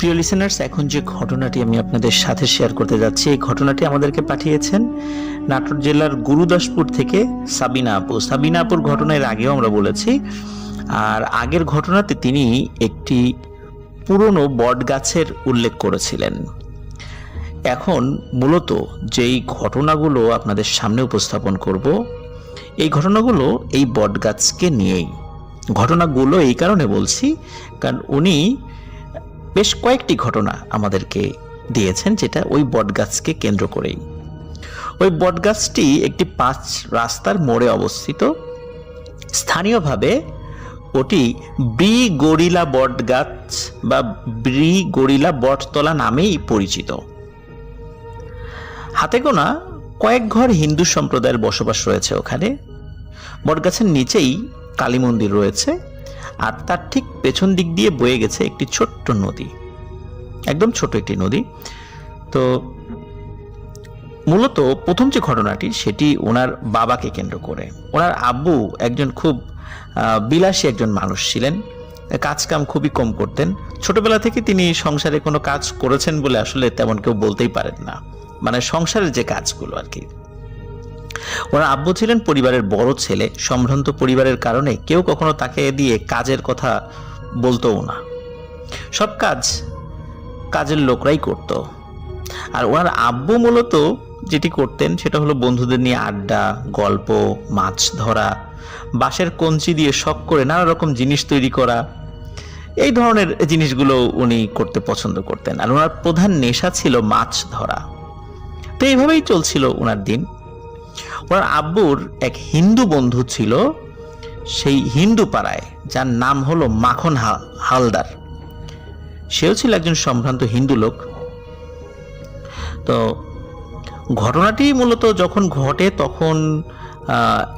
প্রিয় লিসেনার্স, এখন যে ঘটনাটি আমি আপনাদের সাথে শেয়ার করতে যাচ্ছি, এই ঘটনাটি আমাদেরকে পাঠিয়েছেন নাটোর জেলার গুরুদাসপুর থেকে সাবিনা আপু। সাবিনা আপুর ঘটনা এর আগেও আমরা বলেছি, আর আগের ঘটনাতে তিনি একটি পুরনো বট গাছের উল্লেখ করেছিলেন। এখন মূলত যেই ঘটনাগুলো আপনাদের সামনে উপস্থাপন করব, এই ঘটনাগুলো এই বট গাছকে নিয়েই। ঘটনাগুলো এই কারণে বলছি কারণ উনি বেশ কয়েকটি ঘটনা আমাদেরকে দিয়েছেন যেটা ওই বটগাছকে কেন্দ্র করেই। ওই বটগাছটি একটি 5 রাস্তার মোড়ে অবস্থিত। স্থানীয়ভাবে ওটি ব্রি গরিলা বটগাছ বা ব্রি গরিলা বটতলা নামেই পরিচিত। হাতে গোনা কয়েক ঘর হিন্দু সম্প্রদায়ের বসবাস রয়েছে ওখানে। বটগাছের নিচেই কালী মন্দির রয়েছে, আর তার ঠিক পেছন দিক দিয়ে বয়ে গেছে একটি ছোট্ট নদী, একদম ছোট একটি নদী। তো মূলত প্রথম যে ঘটনাটি সেটি ওনার বাবাকে কেন্দ্র করে। ওনার আব্বু একজন খুব বিলাসী একজন মানুষ ছিলেন, কাজ কাম খুবই কম করতেন। ছোটবেলা থেকে তিনি সংসারে কোনো কাজ করেছেন বলে আসলে তেমন কেউ বলতেই পারেন না, মানে সংসারের যে কাজগুলো আর কি। ওনার আব্বু ছিলেন পরিবারের বড় ছেলে, সম্ভ্রান্ত পরিবারের কারণে কেউ কখনো তাকে দিয়ে কাজের কথা বলতোও না। সব কাজের লোকরাই করত। আর ওনার আব্বু মূলত যেটি করতেন সেটা হলো বন্ধুদের নিয়ে আড্ডা, গল্প, মাছ ধরা, বাঁশের কঞ্চি দিয়ে শখ করে নানা রকম জিনিস তৈরি করা, এই ধরনের জিনিসগুলো উনি করতে পছন্দ করতেন। আর ওনার প্রধান নেশা ছিল মাছ ধরা। তো এইভাবেই চলছিল ওনার দিন। ওনার আব্বুর এক হিন্দু বন্ধু ছিল সেই হিন্দু পাড়ায়, যার নাম হলো মাখন হালদার। সেও ছিল একজন সম্ভ্রান্ত হিন্দু লোক। তো ঘটনাটি মূলত যখন ঘটে তখন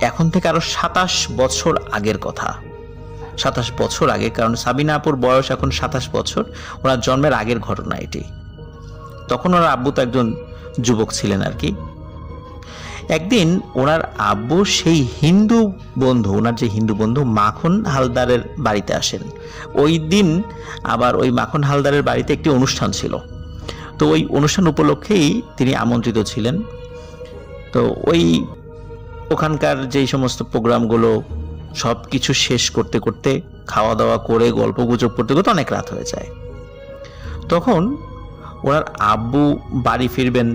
এখন থেকে আরো 27 বছর আগের কথা। 27 বছর আগে, কারণ সাবিনা আপুর বয়স এখন 27 বছর। ওনার জন্মের আগের ঘটনা এটি। তখন ওনার আব্বু তো একজন যুবক ছিলেন আর কি। একদিন ওনার আব্বু সেই হিন্দু বন্ধু, ওনার যে হিন্দু বন্ধু মাখন হালদারের বাড়িতে আসেন। ওই দিন আবার ওই মাখন হালদারের বাড়িতে একটি অনুষ্ঠান ছিল। তো ওই অনুষ্ঠান উপলক্ষেই তিনি আমন্ত্রিত ছিলেন। তো ওখানকার যেই সমস্ত প্রোগ্রামগুলো সব কিছু শেষ করতে করতে, খাওয়া দাওয়া করে গল্প গুজব করতে করতে অনেক রাত হয়ে যায়। তখন ওনার আব্বু বাড়ি ফিরবেন।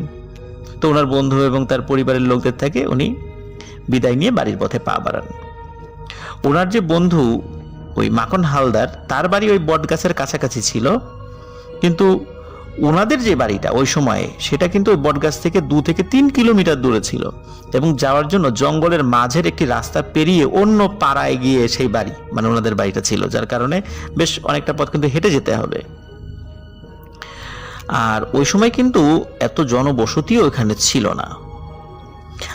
তো ওনার বন্ধু এবং তার পরিবারের লোকদের থেকে উনি বিদায় নিয়ে বাড়ির পথে পা বাড়ান। ওনার যে বন্ধু ওই মাখন হালদার, তার বাড়ি ওই বট গাছের কাছাকাছি ছিল, কিন্তু ওনাদের যে বাড়িটা ওই সময়ে সেটা কিন্তু ওই বট গাছ থেকে 2 থেকে 3 কিলোমিটার দূরে ছিল, এবং যাওয়ার জন্য জঙ্গলের মাঝের একটি রাস্তা পেরিয়ে অন্য পাড়ায় গিয়ে সেই বাড়ি, মানে ওনাদের বাড়িটা ছিল, যার কারণে বেশ অনেকটা পথ কিন্তু হেঁটে যেতে হবে। আর ওই সময় কিন্তু এত জনবসতিও এখানে ছিল না।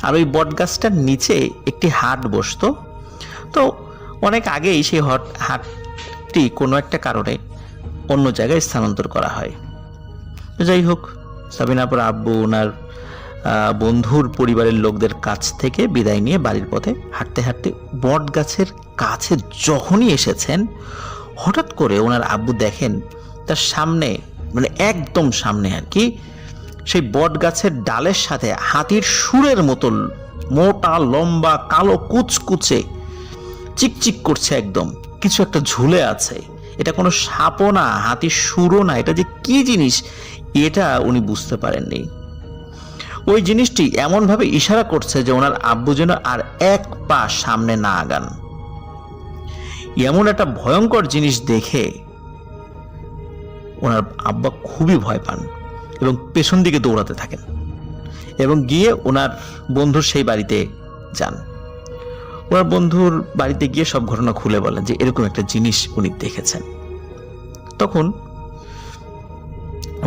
আর ওই বট গাছটার নিচে একটি হাট বসতো। তো অনেক আগেই সেই হাটটি কোনো একটা কারণে অন্য জায়গায় স্থানান্তর করা হয়। যাই হোক, সাবিনাপুর আব্বু ওনার বন্ধুর পরিবারের লোকদের কাছ থেকে বিদায় নিয়ে বাড়ির পথে হাঁটতে হাঁটতে বট গাছের কাছে যখনই এসেছেন, হঠাৎ করে ওনার আব্বু দেখেন তার সামনে, মানে একদম সামনে আর কি, সেই বট গাছের ডালের সাথে হাতির সুরের মতো মোটা লম্বা কালো কুচকুচে চিকচিক করছে একদম কিছু একটা ঝুলে আছে। এটা কোনো সাপও না, হাতির সুরও না, এটা যে কি জিনিস এটা উনি বুঝতে পারেননি। ওই জিনিসটি এমন ভাবে ইশারা করছে যে ওনার আব্বু যেন আর এক পা সামনে না আগান। এমন একটা ভয়ঙ্কর জিনিস দেখে ওনার আব্বা খুবই ভয় পান এবং পেছন দিকে দৌড়াতে থাকেন এবং গিয়ে ওনার বন্ধুর সেই বাড়িতে যান। ওনার বন্ধুর বাড়িতে গিয়ে সব ঘটনা খুলে বলেন যে এরকম একটা জিনিস উনি দেখেছেন। তখন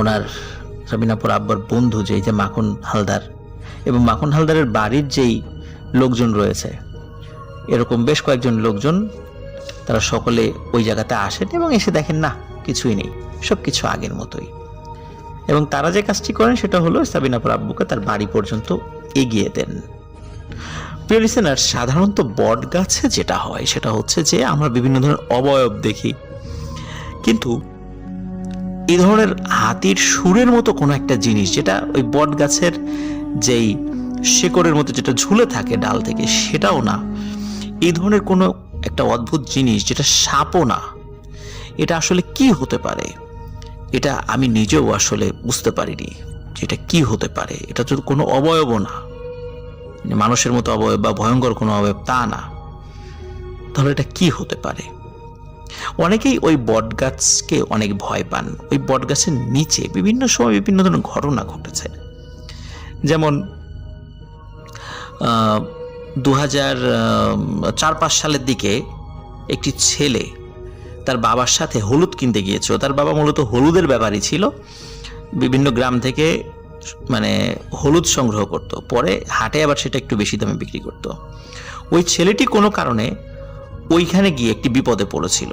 ওনার সাবিনাপুর আব্বার বন্ধু যে মাখন হালদার এবং মাখন হালদারের বাড়ির যেই লোকজন রয়েছে, এরকম বেশ কয়েকজন লোকজন, তারা সকলে ওই জায়গাতে আসেন এবং এসে দেখেন না, কিছুই নেই, সবকিছু আগের মতোই। এবং তারা যে কাজটি করেন সেটা হলো সাবিনাপুর আব্বুকে তার বাড়ি পর্যন্ত এগিয়ে দেন। প্রিয় লিসেনার, সাধারণত বট গাছে যেটা হয় সেটা হচ্ছে যে আমরা বিভিন্ন ধরনের অবয়ব দেখি, কিন্তু এই ধরনের হাতির সুরের মতো কোনো একটা জিনিস, যেটা ওই বট গাছের যেই শেকড়ের মতো যেটা ঝুলে থাকে ডাল থেকে, সেটাও না, এই ধরনের কোনো একটা অদ্ভুত জিনিস যেটা সাপও না। এটা আসলে কি হতে পারে, এটা আমি নিজেও আসলে বুঝতে পারিনি যে এটা কি হতে পারে। এটা তো কোনো অবয়বও না, মানুষের মতো অবয়ব বা ভয়ঙ্কর কোনো অবয়ব তা না। তাহলে এটা কি হতে পারে? অনেকেই ওই বট গাছকে অনেক ভয় পান। ওই বট গাছের নিচে বিভিন্ন সময় বিভিন্ন ধরনের ঘটনা ঘটেছে। যেমন 2004-05 সালের দিকে একটি ছেলে তার বাবার সাথে হলুদ কিনতে গিয়েছিল। তার বাবা মূলত হলুদের ব্যাপারই ছিল, বিভিন্ন গ্রাম থেকে মানে হলুদ সংগ্রহ করত, পরে হাটে আবার সেটা একটু বেশি দামে বিক্রি করত। ওই ছেলেটি কোনো কারণে ওইখানে গিয়ে একটি বিপদে পড়েছিল।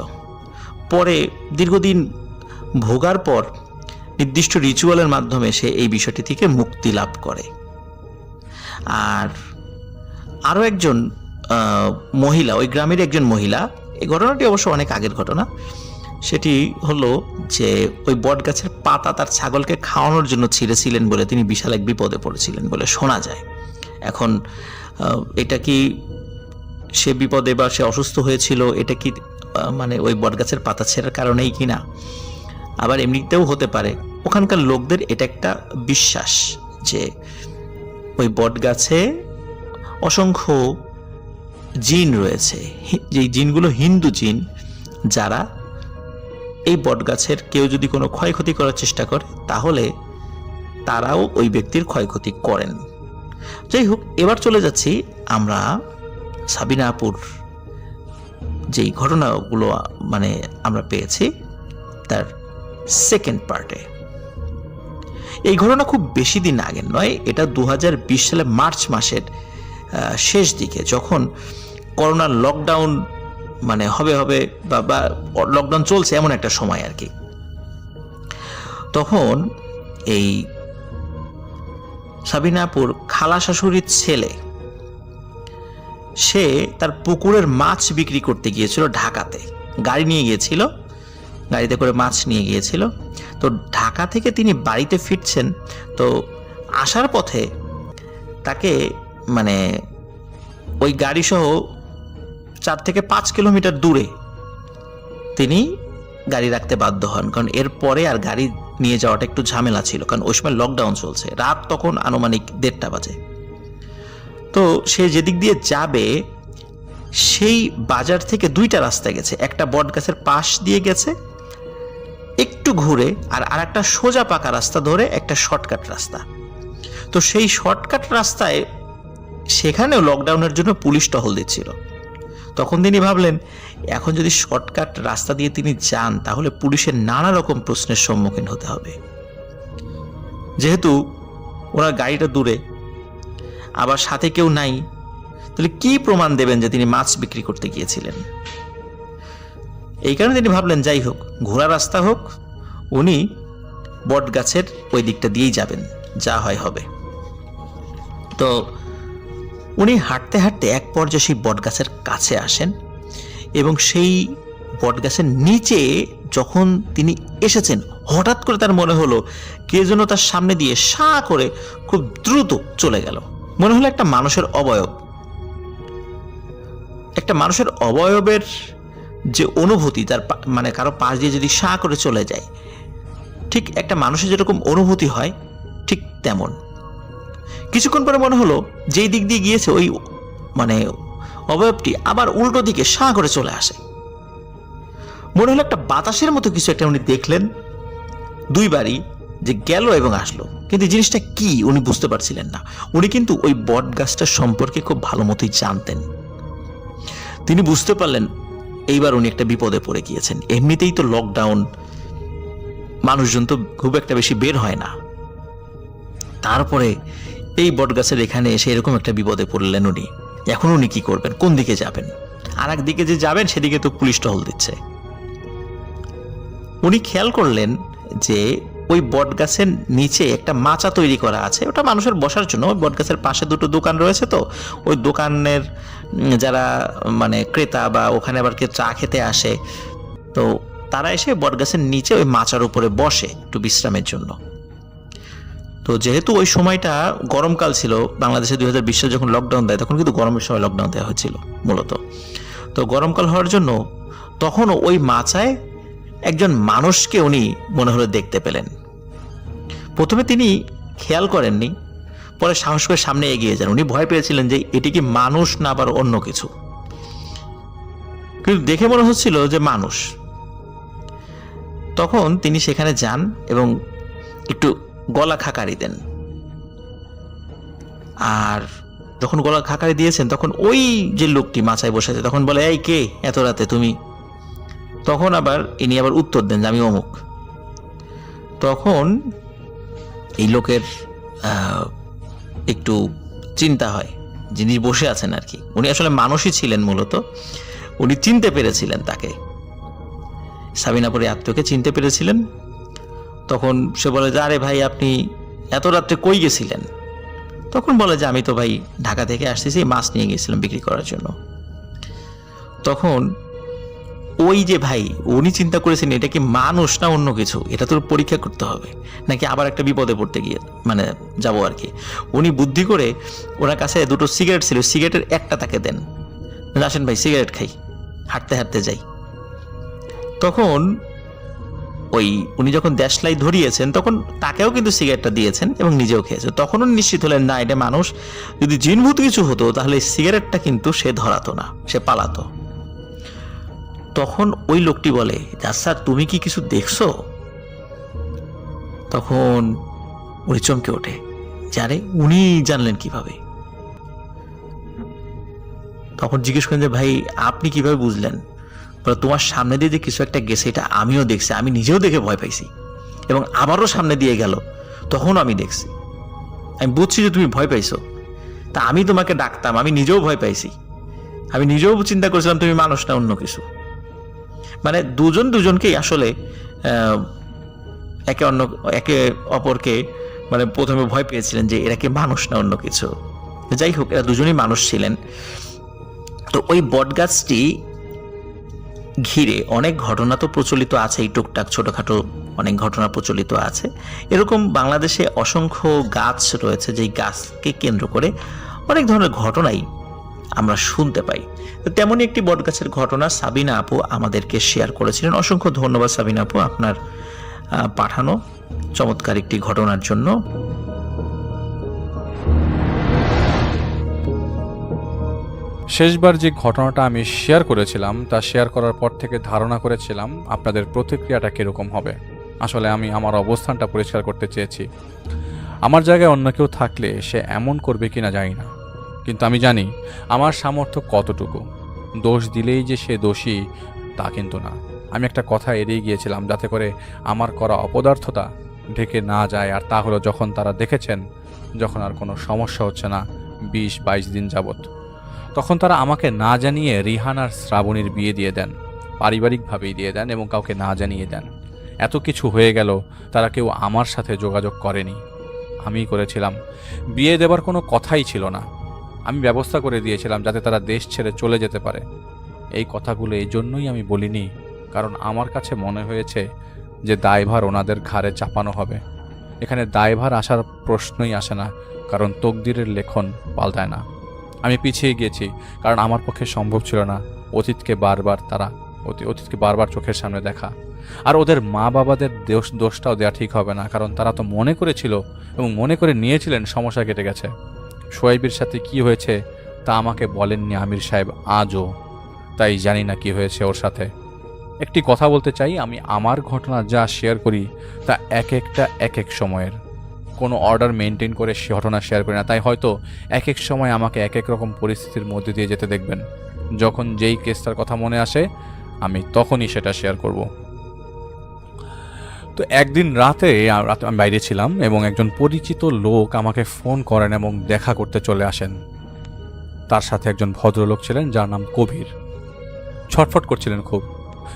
পরে দীর্ঘদিন ভোগার পর নির্দিষ্ট রিচুয়ালের মাধ্যমে সে এই বিষয়টি থেকে মুক্তি লাভ করে। আর আরও একজন মহিলা, ওই গ্রামের একজন মহিলা, এই ঘটনাটি অবশ্য অনেক আগের ঘটনা, সেটি হলো যে ওই বট গাছের পাতা তার ছাগলকে খাওয়ানোর জন্য ছিঁড়েছিলেন বলে তিনি বিশাল এক বিপদে পড়েছিলেন বলে শোনা যায়। এখন এটা কি সে বিপদে বা সে অসুস্থ হয়েছিল, এটা কি মানে ওই বট গাছের পাতা ছেঁড়ার কারণেই কিনা, আবার এমনিতেও হতে পারে। ওখানকার লোকদের এটা একটা বিশ্বাস যে ওই বট গাছে অসংখ্য জিন রয়েছে, যেই জিনগুলো হিন্দু জিন, যারা এই বট গাছের কেউ যদি কোনো ক্ষয়ক্ষতি করার চেষ্টা করে তাহলে তারাও ওই ব্যক্তির ক্ষয়ক্ষতি করেন। যাই হোক, এবার চলে যাচ্ছি আমরা সাবিনা আপুর যেই ঘটনাগুলো মানে আমরা পেয়েছি তার সেকেন্ড পার্টে। এই ঘটনা খুব বেশি দিন আগের নয়, এটা 2020 সালে মার্চ মাসের শেষ দিকে, যখন করোনার লকডাউন মানে হবে বা লকডাউন চলছে এমন একটা সময় আর কি। তখন এই সাবিনাপুর খালা শাশুড়ির ছেলে, সে তার পুকুরের মাছ বিক্রি করতে গিয়েছিল ঢাকাতে, গাড়ি নিয়ে গিয়েছিল, গাড়িতে করে মাছ নিয়ে গিয়েছিল। তো ঢাকা থেকে তিনি বাড়িতে ফিরছেন, তো আসার পথে তাকে মানে ওই গাড়ি সহ 4 থেকে 5 কিলোমিটার দূরে তিনি গাড়ি রাখতে বাধ্য হন, কারণ এরপরে আর গাড়ি নিয়ে যাওয়াটা একটু ঝামেলা ছিল, কারণ ওই সময় লকডাউন চলছে, রাত তখন আনুমানিক 1:30 বাজে। তো সে যেদিক দিয়ে যাবে সেই বাজার থেকে 2টা রাস্তা গেছে, একটা বট গাছের পাশ দিয়ে গেছে একটু ঘুরে, আর আরেকটা সোজা পাকা রাস্তা ধরে একটা শর্টকাট রাস্তা। তো সেই শর্টকাট রাস্তায় সেখানেও লকডাউনের জন্য পুলিশ টহল দিচ্ছিল। তখন তিনি ভাবলেন এখন যদি শর্টকাট রাস্তা দিয়ে তিনি যান তাহলে পুলিশের নানা রকম প্রশ্নের সম্মুখীন হতে হবে, যেহেতু ওনার গাড়িটা দূরে, আবার সাথে কেউ নাই, তাহলে কি প্রমাণ দেবেন যে তিনি মাছ বিক্রি করতে গিয়েছিলেন। এই কারণে তিনি ভাবলেন যাই হোক, ঘোড়া রাস্তা হোক, উনি বট গাছের ওই দিকটা দিয়েই যাবেন, যা হয় হবে। তো উনি হাঁটতে হাঁটতে এক পর্যায়ে সেই বট গাছের কাছে আসেন, এবং সেই বট গাছের নিচে যখন তিনি এসেছেন হঠাৎ করে তার মনে হলো কে যেন তার সামনে দিয়ে সা করে খুব দ্রুত চলে গেল। মনে হলো একটা মানুষের অবয়ব, একটা মানুষের অবয়বের যে অনুভূতি, তার মানে কারো পাশ দিয়ে যদি সা করে চলে যায়, ঠিক একটা মানুষের যেরকম অনুভূতি হয় ঠিক তেমন। কিছুক্ষণ পরে মনে হলো যেই দিক দিয়ে গিয়েছে ওই মানে অবয়বটি আবার উল্টো দিকে সা করে চলে আসে। মনে হলো একটা বাতাসের মতো কিছু একটা উনি দেখলেন 2বারই, যে গেল এবং আসলো, কিন্তু জিনিসটা কি উনি বুঝতে পারছিলেন না। উনি কিন্তু ওই বট গাছটার সম্পর্কে খুব ভালো মতোই জানতেন। তিনি বুঝতে পারলেন এইবার উনি একটা বিপদে পড়ে গিয়েছেন। এমনিতেই তো লকডাউন, মানুষজন তো খুব একটা বেশি বের হয় না, তারপরে এই বট গাছের এখানে এসে এরকম একটা বিপদে পড়লেন উনি। এখন উনি কি করবেন, কোন দিকে যাবেন? আর একদিকে যে যাবেন সেদিকে তো পুলিশ টহল দিচ্ছে। উনি খেয়াল করলেন যে ওই বট গাছের নিচে একটা মাচা তৈরি করা আছে, ওটা মানুষের বসার জন্য। ওই বট গাছের পাশে 2টো দোকান রয়েছে, তো ওই দোকানের যারা মানে ক্রেতা বা ওখানে আবার কেউ চা খেতে আসে, তো তারা এসে বটগাছের নিচে ওই মাচার উপরে বসে একটু বিশ্রামের জন্য। তো যেহেতু ওই সময়টা গরমকাল ছিল, বাংলাদেশে 2020 সালে যখন লকডাউন দেয় তখন কিন্তু গরমের সময় লকডাউন দেওয়া হয়েছিল মূলত। তো গরমকাল হওয়ার জন্য তখন ওই মাচায় একজন মানুষকে উনি মনে হলো দেখতে পেলেন। প্রথমে তিনি খেয়াল করেননি, পরে সাহস করে সামনে এগিয়ে যান। উনি ভয় পেয়েছিলেন যে এটি কি মানুষ না আবার অন্য কিছু, কিন্তু দেখে মনে হচ্ছিল যে মানুষ। তখন তিনি সেখানে যান এবং একটু গলা খাকারি দেন। আর যখন গলা খাকারি দিয়েছেন তখন ওই যে লোকটি মাচায় বসে আছে তখন বলে, এই কে এত রাতে তুমি? তখন আবার ইনি আবার উত্তর দেন যে আমি অমুক। তখন এই লোকের একটু চিন্তা হয়, যিনি বসে আছেন আর কি, উনি আসলে মানুষই ছিলেন মূলত। উনি চিনতে পেরেছিলেন তাকে, সাবিনাপুরের আত্মীয়কে চিনতে পেরেছিলেন। তখন সে বলে যে আরে ভাই আপনি এত রাত্রে কই গেছিলেন? তখন বলে যে আমি তো ভাই ঢাকা থেকে আসতেছি, মাছ নিয়ে গেছিলাম বিক্রি করার জন্য। তখন ওই যে ভাই উনি চিন্তা করেছেন এটা কি মানুষ না অন্য কিছু, এটা তো পরীক্ষা করতে হবে, নাকি আবার একটা বিপদে পড়তে গিয়ে মানে যাবো আর কি। উনি বুদ্ধি করে ওনার কাছে দুটো সিগারেট ছিল, সিগারেটের একটা তাকে দেন, আসেন ভাই সিগারেট খাই, হাঁটতে হাঁটতে যাই। তখন ওই উনি যখন দেশলাই ধরিয়েছেন তখন তাকেও কিন্তু সিগারেটটা দিয়েছেন এবং নিজেও খেয়েছে। তখন উনি নিশ্চিত হলেন না এটা মানুষ, যদি জিনভূত কিছু হতো তাহলে সিগারেটটা কিন্তু সে ধরাতো না, সে পালাতো। তখন ওই লোকটি বলে, স্যার তুমি কি কিছু দেখছো? তখন উনি চমকে ওঠে, জানে উনি জানলেন কিভাবে? তখন জিজ্ঞেস করেন যে ভাই আপনি কিভাবে বুঝলেন? বলে তোমার সামনে দিয়ে যে কিছু একটা গেছে এটা আমিও দেখছি, আমি নিজেও দেখে ভয় পাইছি এবং আবারও সামনে দিয়ে গেল, তখন আমি দেখছি, আমি বুঝছি যে তুমি ভয় পাইছো। তা আমি তোমাকে ডাকতাম, আমি নিজেও ভয় পাইছি, আমি নিজেও চিন্তা করেছিলাম তুমি মানুষ না অন্য কিছু। মানে দুজন দুজনকেই আসলে একে অপরকে মানে প্রথমে ভয় পেয়েছিলেন যে এরা কি মানুষ না অন্য কিছু। যাই হোক, এরা দুজনই মানুষ ছিলেন। তো ওই বটগাছটি ঘিরে অনেক ঘটনা তো প্রচলিত আছে, এই টুকটাক ছোটখাটো অনেক ঘটনা প্রচলিত আছে। এরকম বাংলাদেশে অসংখ্য গাছ রয়েছে, যেই গাছকে কেন্দ্র করে অনেক ধরনের ঘটনাই আমরা শুনতে পাই। তো তেমনই একটি বটগাছের ঘটনা সাবিনা আপু আমাদেরকে শেয়ার করেছিলেন। অসংখ্য ধন্যবাদ সাবিনা আপু আপনার পাঠানো চমৎকার একটি ঘটনার জন্য। শেষবার যে ঘটনাটা আমি শেয়ার করেছিলাম তা শেয়ার করার পর থেকে ধারণা করেছিলাম আপনাদের প্রতিক্রিয়াটা কীরকম হবে। আসলে আমি আমার অবস্থানটা পরিষ্কার করতে চেয়েছি। আমার জায়গায় অন্য কেউ থাকলে সে এমন করবে কিনা জানি না, কিন্তু আমি জানি আমার সামর্থ্য কতটুকু। দোষ দিলেই যে সে দোষী তা কিন্তু না। আমি একটা কথা এড়িয়ে গিয়েছিলাম যাতে করে আমার করা অপদার্থতা ঢেকে না যায়, আর তা হলো যখন তারা দেখেছেন যখন আর কোনো সমস্যা হচ্ছে না 20-22 দিন যাবত, তখন তারা আমাকে না জানিয়ে রিহান আর শ্রাবণীর বিয়ে দিয়ে দেন, পারিবারিকভাবেই দিয়ে দেন এবং কাউকে না জানিয়ে দেন। এত কিছু হয়ে গেল, তারা কেউ আমার সাথে যোগাযোগ করেনি, আমিই করেছিলাম। বিয়ে দেবার কোনো কথাই ছিল না, আমি ব্যবস্থা করে দিয়েছিলাম যাতে তারা দেশ ছেড়ে চলে যেতে পারে। এই কথাগুলো এই জন্যই আমি বলিনি, কারণ আমার কাছে মনে হয়েছে যে দায়ভার ওনাদের ঘাড়ে চাপানো হবে। এখানে দায়ভার আসার প্রশ্নই আসে না, কারণ তকদিরের লেখন পাল্টায় না। আমি পিছিয়ে গিয়েছি কারণ আমার পক্ষে সম্ভব ছিল না অতীতকে বারবার চোখের সামনে দেখা। আর ওদের মা বাবাদের দোষটাও দেওয়া ঠিক হবে না, কারণ তারা তো মনে করেছিল এবং মনে করে নিয়েছিলেন সমস্যা কেটে গেছে। সোয়াইবের সাথে কি হয়েছে তা আমাকে বলেননি আমির সাহেব আজও, তাই জানি না কি হয়েছে ওর সাথে। একটি কথা বলতে চাই, আমি আমার ঘটনা যা শেয়ার করি তা এক এক সময়ের, কোনো অর্ডার মেনটেন করে সে ঘটনা শেয়ার করি না। তাই হয়তো এক এক সময় আমাকে এক এক রকম পরিস্থিতির মধ্যে দিয়ে যেতে দেখবেন। যখন যেই কেসটার কথা মনে আসে আমি তখনই সেটা শেয়ার করব। তো একদিন রাতে আমি বাইরে ছিলাম এবং একজন পরিচিত লোক আমাকে ফোন করেন এবং দেখা করতে চলে আসেন। তার সাথে একজন ভদ্রলোক ছিলেন যার নাম কবির। ছটফট করছিলেন খুব।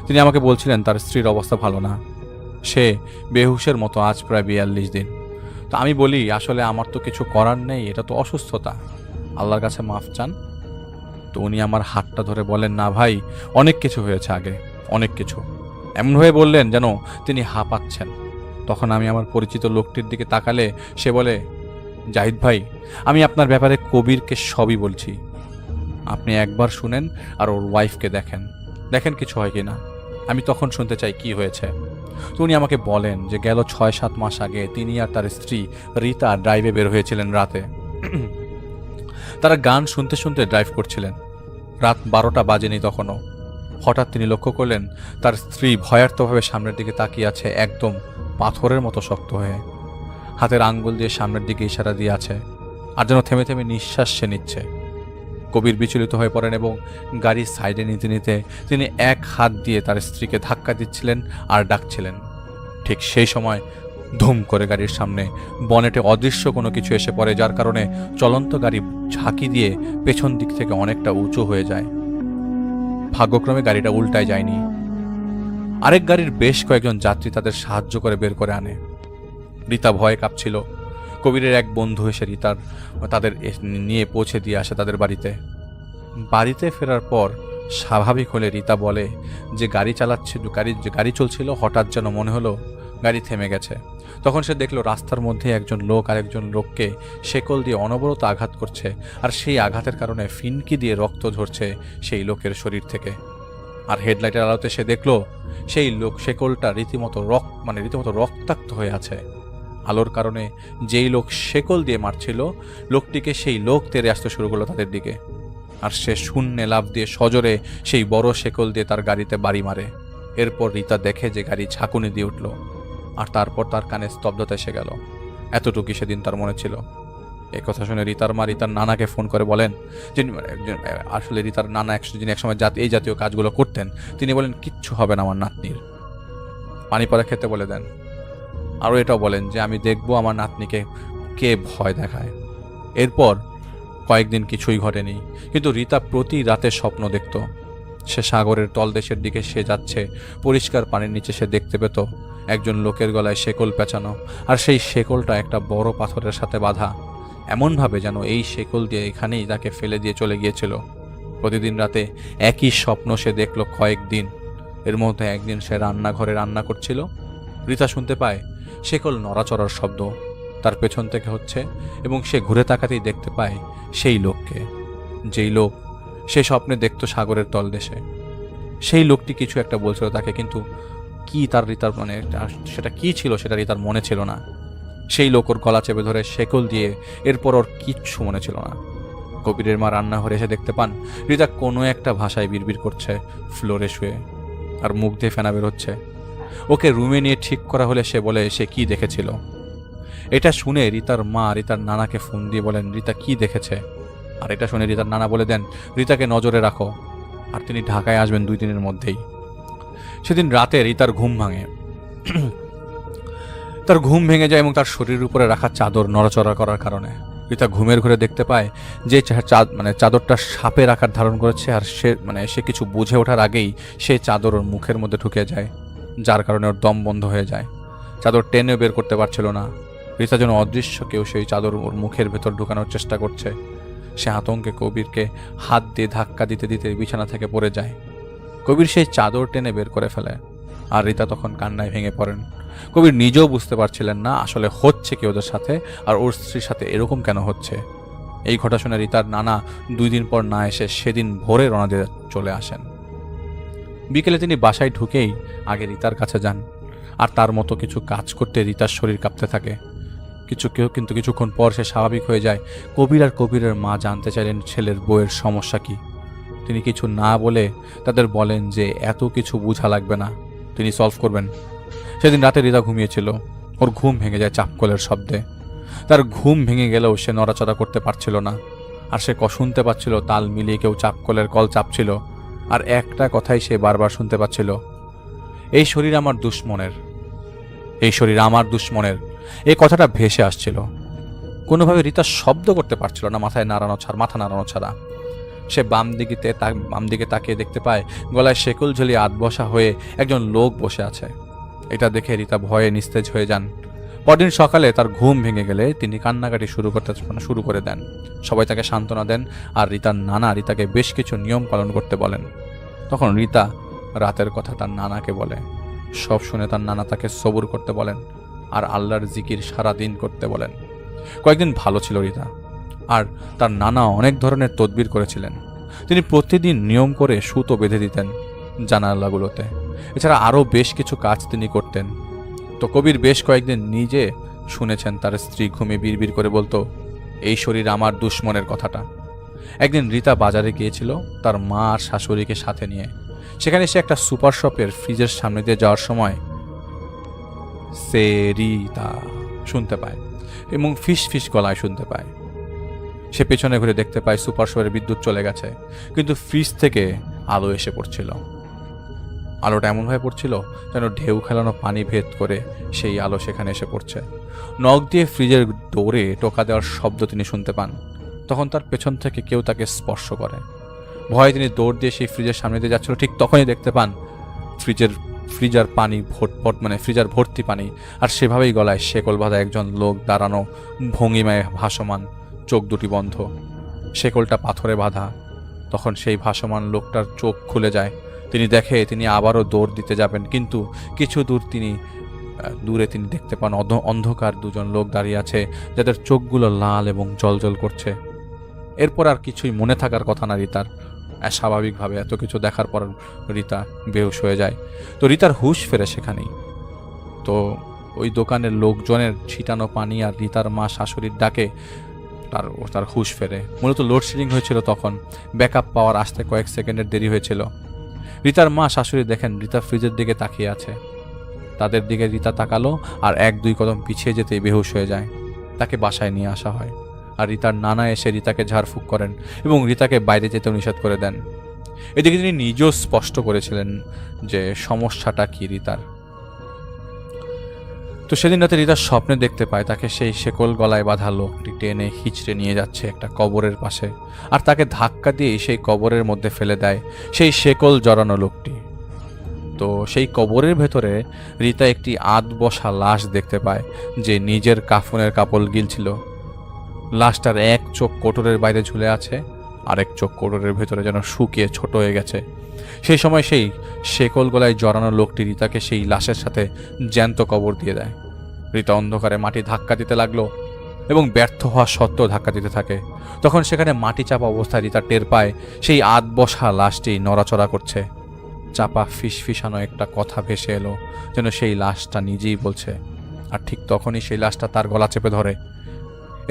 তিনি আমাকে বলছিলেন তার স্ত্রীর অবস্থা ভালো না, সে বেহুশের মতো আজ প্রায় 42 দিন। তো আমি বলি আসলে আমার তো কিছু করার নেই, এটা তো অসুস্থতা, আল্লাহর কাছে মাফ চান। তো উনি আমার হাতটা ধরে বলেন, না ভাই, অনেক কিছু হয়েছে আগে, অনেক কিছু, এমনভাবে বললেন যেন তিনি হাঁপাচ্ছেন। তখন আমি আমার পরিচিত লোকটির দিকে তাকালে সে বলে, জাহিদ ভাই, আমি আপনার ব্যাপারে কবিরকে সবই বলছি। আপনি একবার শুনেন আর ওর ওয়াইফকে দেখেন, দেখেন কিছু হয় কি না। আমি তখন শুনতে চাই কি হয়েছে। তো উনি আমাকে বলেন যে গেল 6-7 মাস আগে তিনি আর তার স্ত্রী রীতা ড্রাইভে বের হয়েছিলেন রাতে। তারা গান শুনতে শুনতে ড্রাইভ করছিলেন। রাত 12টা বাজেনি তখনও। হঠাৎ তিনি লক্ষ্য করলেন তার স্ত্রী ভয়ার্থভাবে সামনের দিকে তাকিয়ে আছে, একদম পাথরের মতো শক্ত হয়ে। হাতের আঙ্গুল দিয়ে সামনের দিকে ইশারা দিয়ে আছে, আর যেন থেমে থেমে নিঃশ্বাস সে নিচ্ছে। কবির বিচলিত হয়ে পড়েন এবং গাড়ির সাইডে নিতে নিতে তিনি এক হাত দিয়ে তার স্ত্রীকে ধাক্কা দিচ্ছিলেন আর ডাকছিলেন। ঠিক সেই সময় ধুম করে গাড়ির সামনে বনেটে অদৃশ্য কোনো কিছু এসে পড়ে, যার কারণে চলন্ত গাড়ি ঝাঁকি দিয়ে পেছন দিক থেকে অনেকটা উঁচু হয়ে যায়। ভাগ্যক্রমে গাড়িটা উল্টায় যায়নি। আরেক গাড়ির বেশ কয়েকজন যাত্রী তাদের সাহায্য করে বের করে আনে। রীতা ভয়ে কাঁপছিল। কবিরের এক বন্ধু এসে তাদের নিয়ে পৌঁছে দিয়ে আসে তাদের বাড়িতে। বাড়িতে ফেরার পর স্বাভাবিক হলে রীতা বলে যে গাড়ি চলছিল, হঠাৎ যেন মনে হলো গাড়ি থেমে গেছে। তখন সে দেখলো রাস্তার মধ্যে একজন লোক আরেকজন লোককে শেকল দিয়ে অনবরত আঘাত করছে, আর সেই আঘাতের কারণে ফিনকি দিয়ে রক্ত ঝরছে সেই লোকের শরীর থেকে। আর হেডলাইটের আলোতে সে দেখলো সেই লোক শেকলটা রীতিমতো রক্তাক্ত হয়ে আছে। আলোর কারণে যেই লোক শেকল দিয়ে মারছিল লোকটিকে সেই লোক তেড়ে আসতে শুরু করলো তাদের দিকে, আর সে শূন্যে লাফ দিয়ে সজোরে সেই বড় শেকল দিয়ে তার গাড়িতে বাড়ি মারে। এরপর রীতা দেখে যে গাড়ি ঝাঁকুনি দিয়ে উঠল, আর তারপর তার কানে স্তব্ধতা এসে গেল। এতটুকুই সেদিন তার মনে ছিল। এই কথা শুনে রীতার মা রীতার নানাকে ফোন করে বলেন, যিনি আসলে রীতার নানা যিনি একসময় এই জাতীয় কাজগুলো করতেন, তিনি বলেন কিচ্ছু হবে না আমার নাতনির, পানি পড়া খেতে বলে দেন। আরও এটাও বলেন যে আমি দেখব আমার নাতনিকে কে ভয় দেখায়। এরপর কয়েকদিন কিছুই ঘটেনি, কিন্তু রীতা প্রতি রাতে স্বপ্ন দেখত। সে সাগরের তলদেশের দিকে সে যাচ্ছে, পরিষ্কার পানির নিচে সে দেখতে পেত একজন লোকের গলায় শেকল পেঁচানো, আর সেই শেকলটা একটা বড় পাথরের সাথে বাঁধা, এমনভাবে যেন এই শেকল দিয়ে এখানেই তাকে ফেলে দিয়ে চলে গিয়েছিল। প্রতিদিন রাতে একই স্বপ্ন সে দেখল কয়েকদিন। এর মধ্যে একদিন সে রান্নাঘরে রান্না করছিল। রীতা শুনতে পায় শেকল নড়াচড়ার শব্দ তার পেছন থেকে হচ্ছে, এবং সে ঘুরে তাকাতেই দেখতে পায় সেই লোককে, যেই লোক সে স্বপ্নে দেখত সাগরের তলদেশে। সেই লোকটি কিছু একটা বলছিল তাকে, কিন্তু কি রীতার সেটা কি ছিল সেটা রীতার মনে ছিল না। সেই লোক ওর গলা চেপে ধরে শেকল দিয়ে, এরপর ওর কিচ্ছু মনে ছিল না। কবিরের মা রান্নাঘরে এসে দেখতে পান রীতা কোনো একটা ভাষায় বিড়বিড় করছে ফ্লোরে শুয়ে, আর মুখ দিয়ে ফেনা বেরোচ্ছে। ওকে রুমে নিয়ে ঠিক করা হলে সে বলে সে কি দেখেছিল। এটা শুনে রীতার মা রীতার নানাকে ফোন দিয়ে বলেন রীতা কি দেখেছে, আর এটা শুনে রীতার নানা বলে দেন রীতাকে নজরে রাখো, আর তিনি ঢাকায় আসবেন 2 দিনের মধ্যেই। সেদিন রাতে রীতার ঘুম ভাঙে। তার ঘুম ভেঙে যায় এবং তার শরীরের উপরে রাখা চাদর নড়াচড়া করার কারণে রীতা ঘুমের ঘরে দেখতে পায় যে চাদরটা সাপের আকার ধারণ করেছে, আর সে কিছু বুঝে ওঠার আগেই সেই চাদর ওর মুখের মধ্যে ঢুকে যায়, যার কারণে ওর দম বন্ধ হয়ে যায়। চাদর টেনে বের করতে পারছিল না। রীতা যেন অদৃশ্য কেউ সেই চাদর ওর মুখের ভেতর ঢুকানোর চেষ্টা করছে। সে আতঙ্কে কবিরকে হাত দিয়ে ধাক্কা দিতে দিতে বিছানা থেকে পড়ে যায়। কবির সেই চাদর টেনে বের করে ফেলে, আর রীতা তখন কান্নায় ভেঙে পড়েন। কবির নিজেও বুঝতে পারছিলেন না আসলে হচ্ছে কি ওদের সাথে, আর ওর স্ত্রীর সাথে এরকম কেন হচ্ছে। এই ঘটনা শুনে রীতার নানা 2 দিন পর না এসে সেদিন ভোরে রওনা দিয়ে চলে আসেন। বিকেলে তিনি বাসায় ঢুকেই আগে রীতার কাছে যান, আর তার মতো কিছু কাজ করতে রীতার শরীর কাঁপতে থাকে। কিন্তু কিছুক্ষণ পর সে স্বাভাবিক হয়ে যায়। কবির আর কবিরের মা জানতে চাইলেন ছেলের বউয়ের সমস্যা কি। তিনি কিছু না বলে তাদের বলেন যে এত কিছু বোঝা লাগবে না, তিনি সলভ করবেন। সেদিন রাতে রীতা ঘুমিয়েছিল। ওর ঘুম ভেঙে যায় চাপকলের শব্দে। তার ঘুম ভেঙে গেলেও সে নড়াচড়া করতে পারছিল না, আর সে শুনতে পাচ্ছিল তাল মিলিয়ে কেউ চাপকলের কল চাপছিল, আর একটা কথাই সে বারবার শুনতে পাচ্ছিল, এই শরীর আমার দুশ্মনের, এই শরীর আমার দুশ্মনের। এই কথাটা ভেসে আসছিল। কোনোভাবে রীতা শব্দ করতে পারছিল না, মাথা নাড়ানো ছাড়া। সে বাম দিকে তাকিয়ে দেখতে পায় গলায় শেকল ঝুলিয়ে আধবসা হয়ে একজন লোক বসে আছে। এটা দেখে রীতা ভয়ে নিস্তেজ হয়ে যান। পরদিন সকালে তার ঘুম ভেঙে গেলে তিনি কান্নাকাটি শুরু করে দেন। সবাই তাকে সান্ত্বনা দেন, আর রীতার নানা রীতাকে বেশ কিছু নিয়ম পালন করতে বলেন। তখন রীতা রাতের কথা তার নানাকে বলে, সব শুনে তার নানা তাকে সবুর করতে বলেন আর আল্লাহর জিকির সারাদিন করতে বলেন। কয়েকদিন ভালো ছিল রিতা, আর তার নানা অনেক ধরনের তদবির করেছিলেন। তিনি প্রতিদিন নিয়ম করে সুতো বেঁধে দিতেন জানালাগুলোতে। এছাড়া আরও বেশ কিছু কাজ তিনি করতেন। তো কবির বেশ কয়েকদিন নিজে শুনেছেন তার স্ত্রী ঘুমিয়ে বিড়বিড় করে বলতো, এই শরীর আমার দুশ্মনের কথাটা। একদিন রিতা বাজারে গিয়েছিল তার মা আর শাশুড়িকে সাথে নিয়ে। সেখানে সে একটা সুপার শপের ফ্রিজের সামনে দিয়ে যাওয়ার সময় সে রিতা শুনতে পায় এবং ফিস ফিস গলায় শুনতে পায়। সে পেছনে ঘুরে দেখতে পায় সুপার শপের বিদ্যুৎ চলে গেছে, কিন্তু ফ্রিজ থেকে আলো এসে পড়ছিল। আলোটা এমনভাবে পড়ছিল যেন ঢেউ খেলানো পানি ভেদ করে সেই আলো সেখানে এসে পড়ছে। নখ দিয়ে ফ্রিজের ডোরে টোকা দেওয়ার শব্দ তিনি শুনতে পান। তখন তার পেছন থেকে কেউ তাকে স্পর্শ করে। ভয়ে তিনি দৌড় দিয়ে সেই ফ্রিজের সামনে দিয়ে যাচ্ছিল। ঠিক তখনই দেখতে পান ফ্রিজার পানি ফ্রিজার ভর্তি পানি, আর সেভাবেই গলায় শেকল বাঁধা একজন লোক দাঁড়ানো, ভঙ্গিমায় ভাসমান, চোখ দুটি বন্ধ, শেকলটা পাথরে বাঁধা। তখন সেই ভাসমান লোকটার চোখ খুলে যায়। তিনি দেখে তিনি আবারও দৌড় দিতে যাবেন, কিন্তু কিছু দূরে তিনি দেখতে পান অন্ধকার দুজন লোক দাঁড়িয়ে আছে, যাদের চোখগুলো লাল এবং জ্বলজ্বল করছে। এরপর আর কিছুই মনে থাকার কথা না রিতার। স্বাভাবিকভাবে এত কিছু দেখার পর রিতা বেহুশ হয়ে যায়। তো রিতার হুঁশ ফেরে সেখানেই। তো ওই দোকানের লোকজনের ছিটানো পানি আর রিতার মা শাশুড়ির ডাকে তার হুঁশ ফেরে। মূলত লোডশেডিং হয়েছিল তখন, ব্যাকআপ পাওয়ার আসতে কয়েক সেকেন্ডের দেরি হয়েছিল। রিতার মা শাশুড়ি দেখেন রিতা ফ্রিজের দিকে তাকিয়ে আছে। তাদের দিকে রিতা তাকালো আর 1-2 কদম পিছিয়ে যেতেই বেহুশ হয়ে যায়। তাকে বাসায় নিয়ে আসা হয়, আর রিতার নানা এসে রিতাকে ঝাড়ফুঁক করেন এবং রিতাকে বাইরে যেতেও নিষেধ করে দেন। এদিকে তিনি নিজেও স্পষ্ট করেছিলেন যে সমস্যাটা কি রিতার। তো সেদিন রাতে রিতার স্বপ্নে দেখতে পায় তাকে সেই শেকল গলায় বাঁধা লোকটি টেনে হিচড়ে নিয়ে যাচ্ছে একটা কবরের পাশে, আর তাকে ধাক্কা দিয়ে সেই কবরের মধ্যে ফেলে দেয় সেই শেকল জড়ানো লোকটি। তো সেই কবরের ভেতরে রিতা একটি বসা লাশ দেখতে পায়, যে নিজের কাফনের কাপড় গিলছিল। লাশটার এক চোখ কোটরের বাইরে ঝুলে আছে, আরেক চোখ কোটরের ভেতরে যেন শুকিয়ে ছোট হয়ে গেছে। সেই সময় সেই শেকল গলায় জড়ানো লোকটি রিতাকে সেই লাশের সাথে জ্যান্ত কবর দিয়ে দেয়। রিতা অন্ধকারে মাটি ধাক্কা দিতে লাগলো এবং ব্যর্থ হওয়া সত্ত্বেও ধাক্কা দিতে থাকে। তখন সেখানে মাটি চাপা অবস্থায় রিতা টের পায় সেই বসা লাশটি নড়াচড়া করছে। চাপা ফিসফিসানো একটা কথা ভেসে এলো, যেন সেই লাশটা নিজেই বলছে। আর ঠিক তখনই সেই লাশটা তার গলা চেপে ধরে।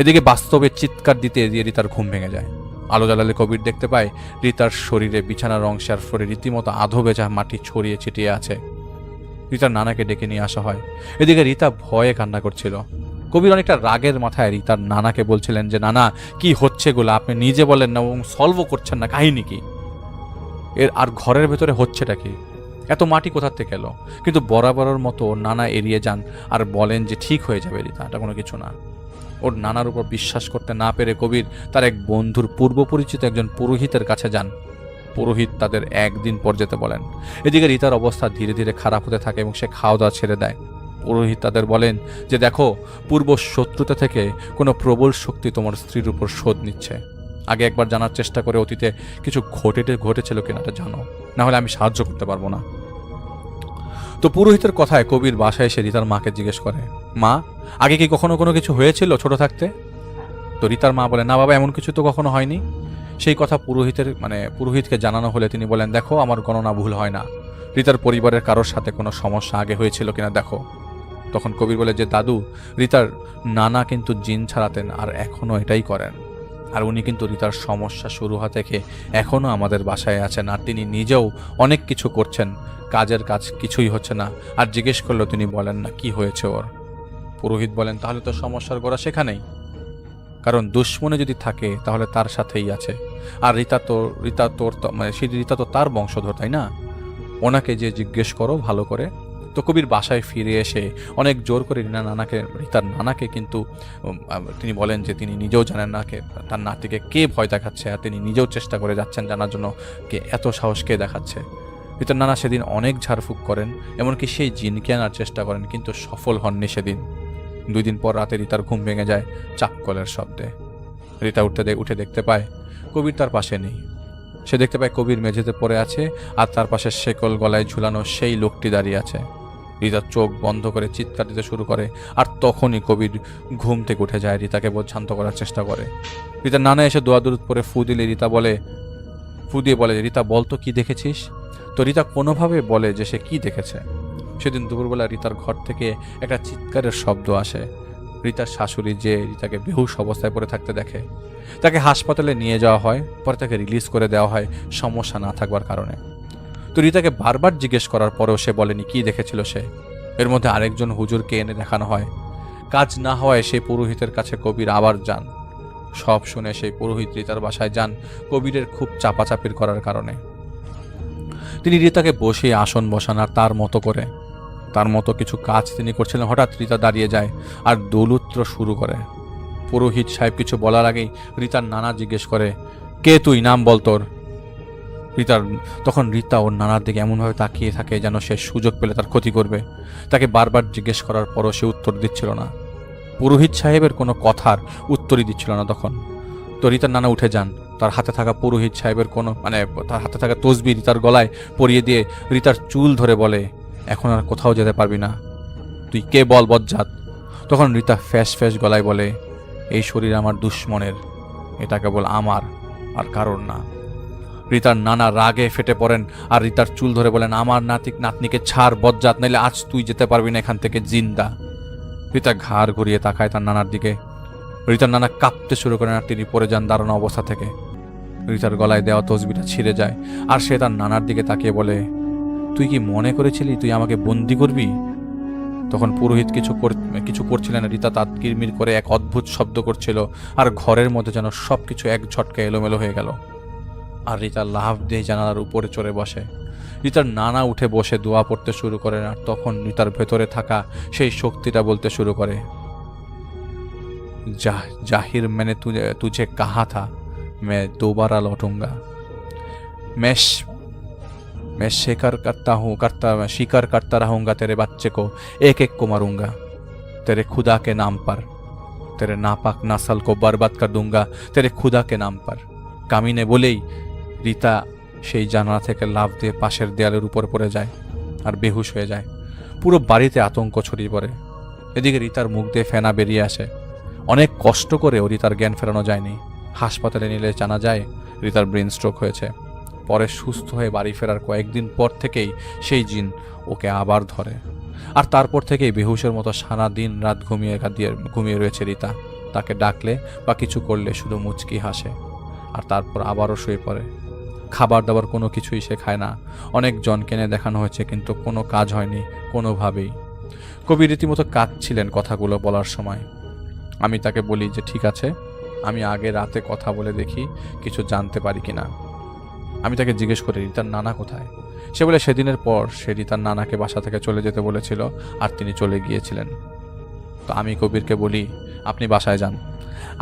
এদিকে বাস্তবে চিৎকার দিতে দিয়ে রিতার ঘুম ভেঙে যায়। আলো জ্বালালে কবির দেখতে পায় রিতার শরীরে বিছানার অংশে আর ফ্লোরে রীতিমতো আধো ভেজা মাটি ছড়িয়ে ছিটিয়ে আছে। রিতার নানাকে ডেকে নিয়ে আসা হয়। এদিকে রিতা ভয়ে কান্না করছিল। কবির অনেকটা রাগের মাথায় রিতার নানাকে বলছিলেন যে, নানা কি হচ্ছে এগুলো, আপনি নিজে বলেন না এবং সলভও করছেন না, কাহিনী কি আর ঘরের ভেতরে হচ্ছেটা কি, এত মাটি কোথার থেকে এলো? কিন্তু বরাবরের মতো নানা এড়িয়ে যান আর বলেন যে ঠিক হয়ে যাবে রিতা, এটা কোনো কিছু না। ওর নানার উপর বিশ্বাস করতে না পেরে কবির তার এক বন্ধুর পূর্ব পরিচিত একজন পুরোহিতের কাছে যান। পুরোহিত তাদের একদিন পর যেতে বলেন। এদিকে রিতার অবস্থা ধীরে ধীরে খারাপ হতে থাকে এবং সে খাওয়া দাওয়া ছেড়ে দেয়। পুরোহিত তাদের বলেন যে, দেখো, পূর্ব শত্রুতা থেকে কোনো প্রবল শক্তি তোমার স্ত্রীর উপর শোধ নিচ্ছে। আগে একবার জানার চেষ্টা করে অতীতে কিছু ঘটেছিল কিনা তা জানো, না হলে আমি সাহায্য করতে পারবো না। তো পুরোহিতের কথায় কবির বাসায় এসে রিতার মাকে জিজ্ঞেস করে, মা, আগে কি কখনো কোনো কিছু হয়েছিল ছোট থাকতে? তো রিতার মা বলে, না বাবা, এমন কিছু তো কখনো হয়নি। সেই কথা পুরোহিতকে জানানো হলে তিনি বলেন, দেখো, আমার গণনা ভুল হয় না, রিতার পরিবারের কারোর সাথে কোনো সমস্যা আগে হয়েছিল কিনা দেখো। তখন কবির বলে যে, দাদু, রিতার নানা কিন্তু জিন ছাড়াতেন আর এখনও এটাই করেন। আর উনি কিন্তু রিতার সমস্যা শুরু হওয়া থেকে এখনও আমাদের বাসায় আছেন, আর তিনি নিজেও অনেক কিছু করছেন, কাজের কাজ কিছুই হচ্ছে না। আর জিজ্ঞেস করলো তিনি বলেন না কি হয়েছে ওর। পুরোহিত বলেন, তাহলে তো সমস্যার গোড়া সেখানেই, কারণ দুশ্মনে যদি থাকে তাহলে তার সাথেই আছে। আর রিতা তো তার বংশধর, তাই না? ওনাকে যে জিজ্ঞেস করো ভালো করে। তো কবির বাসায় ফিরে এসে অনেক জোর করে রিতার নানাকে কিন্তু তিনি বলেন যে তিনি নিজেও জানেন না তার নাতিকে কে ভয় দেখাচ্ছে, আর তিনি নিজেও চেষ্টা করে যাচ্ছেন জানার জন্য কে এত সাহস কে দেখাচ্ছে। রিতার নানা সেদিন অনেক ঝাড়ফুঁক করেন, এমনকি সেই জিনকে আনার চেষ্টা করেন, কিন্তু সফল হননি সেদিন। 2 দিন পর রাতে রিতার ঘুম ভেঙে যায় চাপকলের শব্দে। রিতা উঠে দেখতে পায় কবির তার পাশে নেই। সে দেখতে পায় কবির মেঝেতে পড়ে আছে, আর তার পাশে শেকল গলায় ঝুলানো সেই লোকটি দাঁড়িয়ে আছে। রিতা চোখ বন্ধ করে চিৎকার দিতে শুরু করে। আর তখনই কবির ঘুম থেকে উঠে যায়, রিতাকে শান্ত করার চেষ্টা করে। রিতার নানা এসে দোয়া দরুদ পরে ফু দিয়ে বলে, রিতা বল তো কি দেখেছিস? তো রিতা কোনোভাবে বলে যে সে কি দেখেছে। সেদিন দুপুরবেলা রিতার ঘর থেকে একটা চিৎকারের শব্দ আসে। রিতার শাশুড়ি যে রিতাকে বেহুশ অবস্থায় পড়ে থাকতে দেখে, তাকে হাসপাতালে নিয়ে যাওয়া হয়, পরে তাকে রিলিজ করে দেওয়া হয় সমস্যা না থাকবার কারণে। তো রিতাকে বারবার জিজ্ঞেস করার পরেও সে বলেনি কি দেখেছিল সে। এর মধ্যে আরেকজন হুজুরকে এনে দেখানো হয়। কাজ না হওয়ায় সেই পুরোহিতের কাছে কবির আবার যান। সব শুনে সেই পুরোহিত রিতার বাসায় যান কবিরের খুব চাপাচাপির করার কারণে। তিনি রিতাকে বসিয়ে আসন বসান আর তার মতো কিছু কাজ তিনি করছিলেন। হঠাৎ রিতা দাঁড়িয়ে যায় আর দৌলুত্র শুরু করে। পুরোহিত সাহেব কিছু বলার আগেই রিতার নানা জিজ্ঞেস করে, কে তুই, নাম বল তোর। তখন রিতা ওর নানার দিকে এমনভাবে তাকিয়ে থাকে যেন সে সুযোগ পেলে তার ক্ষতি করবে। তাকে বারবার জিজ্ঞেস করার পরও সে উত্তর দিচ্ছিল না। পুরোহিত সাহেবের কোনো কথার উত্তরই দিচ্ছিল না তখন। তো রিতার নানা উঠে যান। তার হাতে থাকা পুরোহিত সাহেবের তার হাতে থাকা তসবি রিতার গলায় পরিয়ে দিয়ে রিতার চুল ধরে বলে, এখন আর কোথাও যেতে পারবি না, তুই কে বল বজ্জাত। তখন রিতা ফ্যাস ফ্যাস গলায় বলে, এই শরীর আমার দুশ্মনের, এটা কেবল আমার আর কারোর না। রিতার নানা রাগে ফেটে পড়েন আর রিতার চুল ধরে বলেন, আমার নাতনিকে ছাড় বজ্জাত, নাইলে আজ তুই যেতে পারবি না এখান থেকে জিন্দা। রিতা ঘাড় ঘুরিয়ে তাকায় তার নানার দিকে। রিতার নানা কাঁপতে শুরু করেন আর তিনি পড়ে যান দাঁড়ানো অবস্থা থেকে। রিতার গলায় দেওয়া তসবিটা ছিঁড়ে যায় আর সে তার নানার দিকে তাকিয়ে বলে, তুই কি মনে করেছিলি তুই আমাকে বন্দি করবি? তখন পুরোহিত কিছু করছিলেন। রিতা তাঁত কিরমির করে এক অদ্ভুত শব্দ করছিল আর ঘরের মধ্যে যেন সবকিছু এক ঝটকা এলোমেলো হয়ে গেল। আর রিতা লাফ দিয়ে জানালার উপরে চড়ে বসে। রিতার নানা উঠে বসে দোয়া পড়তে শুরু করেন আর তখন রিতার ভেতরে থাকা সেই শক্তিটা বলতে শুরু করে, जाहिर मैंने तुझे कहा था मैं दोबारा लौटूंगा, मैं शिकार करता रहूंगा तेरे बच्चे को, एक एक को मारूंगा तेरे खुदा के नाम पर, तेरे नापाक नस्ल को बर्बाद कर दूंगा तेरे खुदा के नाम पर। কামিনে বলেই রিতা সেই জানালা থেকে লাফ দিয়ে পাশের দেয়ালের উপর পড়ে যায় আর বেহুশ হয়ে যায়। পুরো বাড়িতে আতঙ্ক ছড়িয়ে পড়ে। এদিকে রিতার মুখ দিয়ে ফেনা বেরিয়ে আসে। অনেক কষ্ট করেও রিতার জ্ঞান ফেরানো যায়নি। হাসপাতালে নিলে জানা যায় রিতার ব্রেন স্ট্রোক হয়েছে। পরে সুস্থ হয়ে বাড়ি ফেরার কয়েকদিন পর থেকেই সেই জিন ওকে আবার ধরে। আর তারপর থেকেই বেহুশের মতো সারা দিন রাত ঘুমিয়ে রয়েছে রিতা। তাকে ডাকলে বা কিছু করলে শুধু মুচকি হাসে আর তারপর আবারও শুয়ে পড়ে। খাবার দাবার কোনো কিছুই সে খায় না। অনেক জনকে এনে দেখানো হয়েছে কিন্তু কোনো কাজ হয়নি কোনোভাবেই। কবি রীতিমতো কাঁদছিলেন কথাগুলো বলার সময়। আমি তাকে বলি যে ঠিক আছে, আমি আগে রাতে কথা বলে দেখি কিছু জানতে পারি কিনা। আমি তাকে জিজ্ঞেস করি রিতার নানা কোথায়। সে বলে সেদিনের পর সে রিতার নানাকে বাসা থেকে চলে যেতে বলেছিল আর তিনি চলে গিয়েছিলেন। তো আমি কবিরকে বলি আপনি বাসায় যান,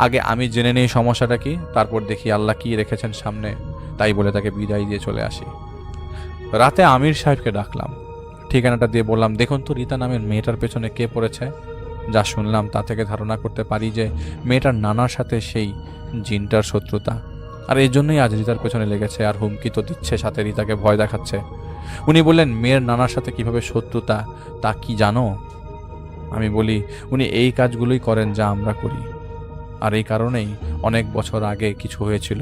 আগে আমি জেনে নেই সমস্যাটা কি, তারপর দেখি আল্লাহ কি রেখেছেন সামনে। তাই বলে তাকে বিদায় দিয়ে চলে আসি। রাতে আমির সাহেবকে ডাকলাম, ঠিকানাটা দিয়ে বললাম, দেখুন তো রিতা নামের মেয়েটার পেছনে কে পড়েছে। যা শুনলাম তা থেকে ধারণা করতে পারি যে মেয়েটার নানার সাথে সেই জিনটার শত্রুতা, আর এই জন্যই আজ রিতার পেছনে লেগেছে আর হুমকি তো দিচ্ছে, সাথে রিতাকে ভয় দেখাচ্ছে। উনি বললেন মেয়ের নানার সাথে কিভাবে শত্রুতা তা কি জানো? আমি বলি উনি এই কাজগুলোই করেন যা আমরা করি, আর এই কারণেই অনেক বছর আগে কিছু হয়েছিল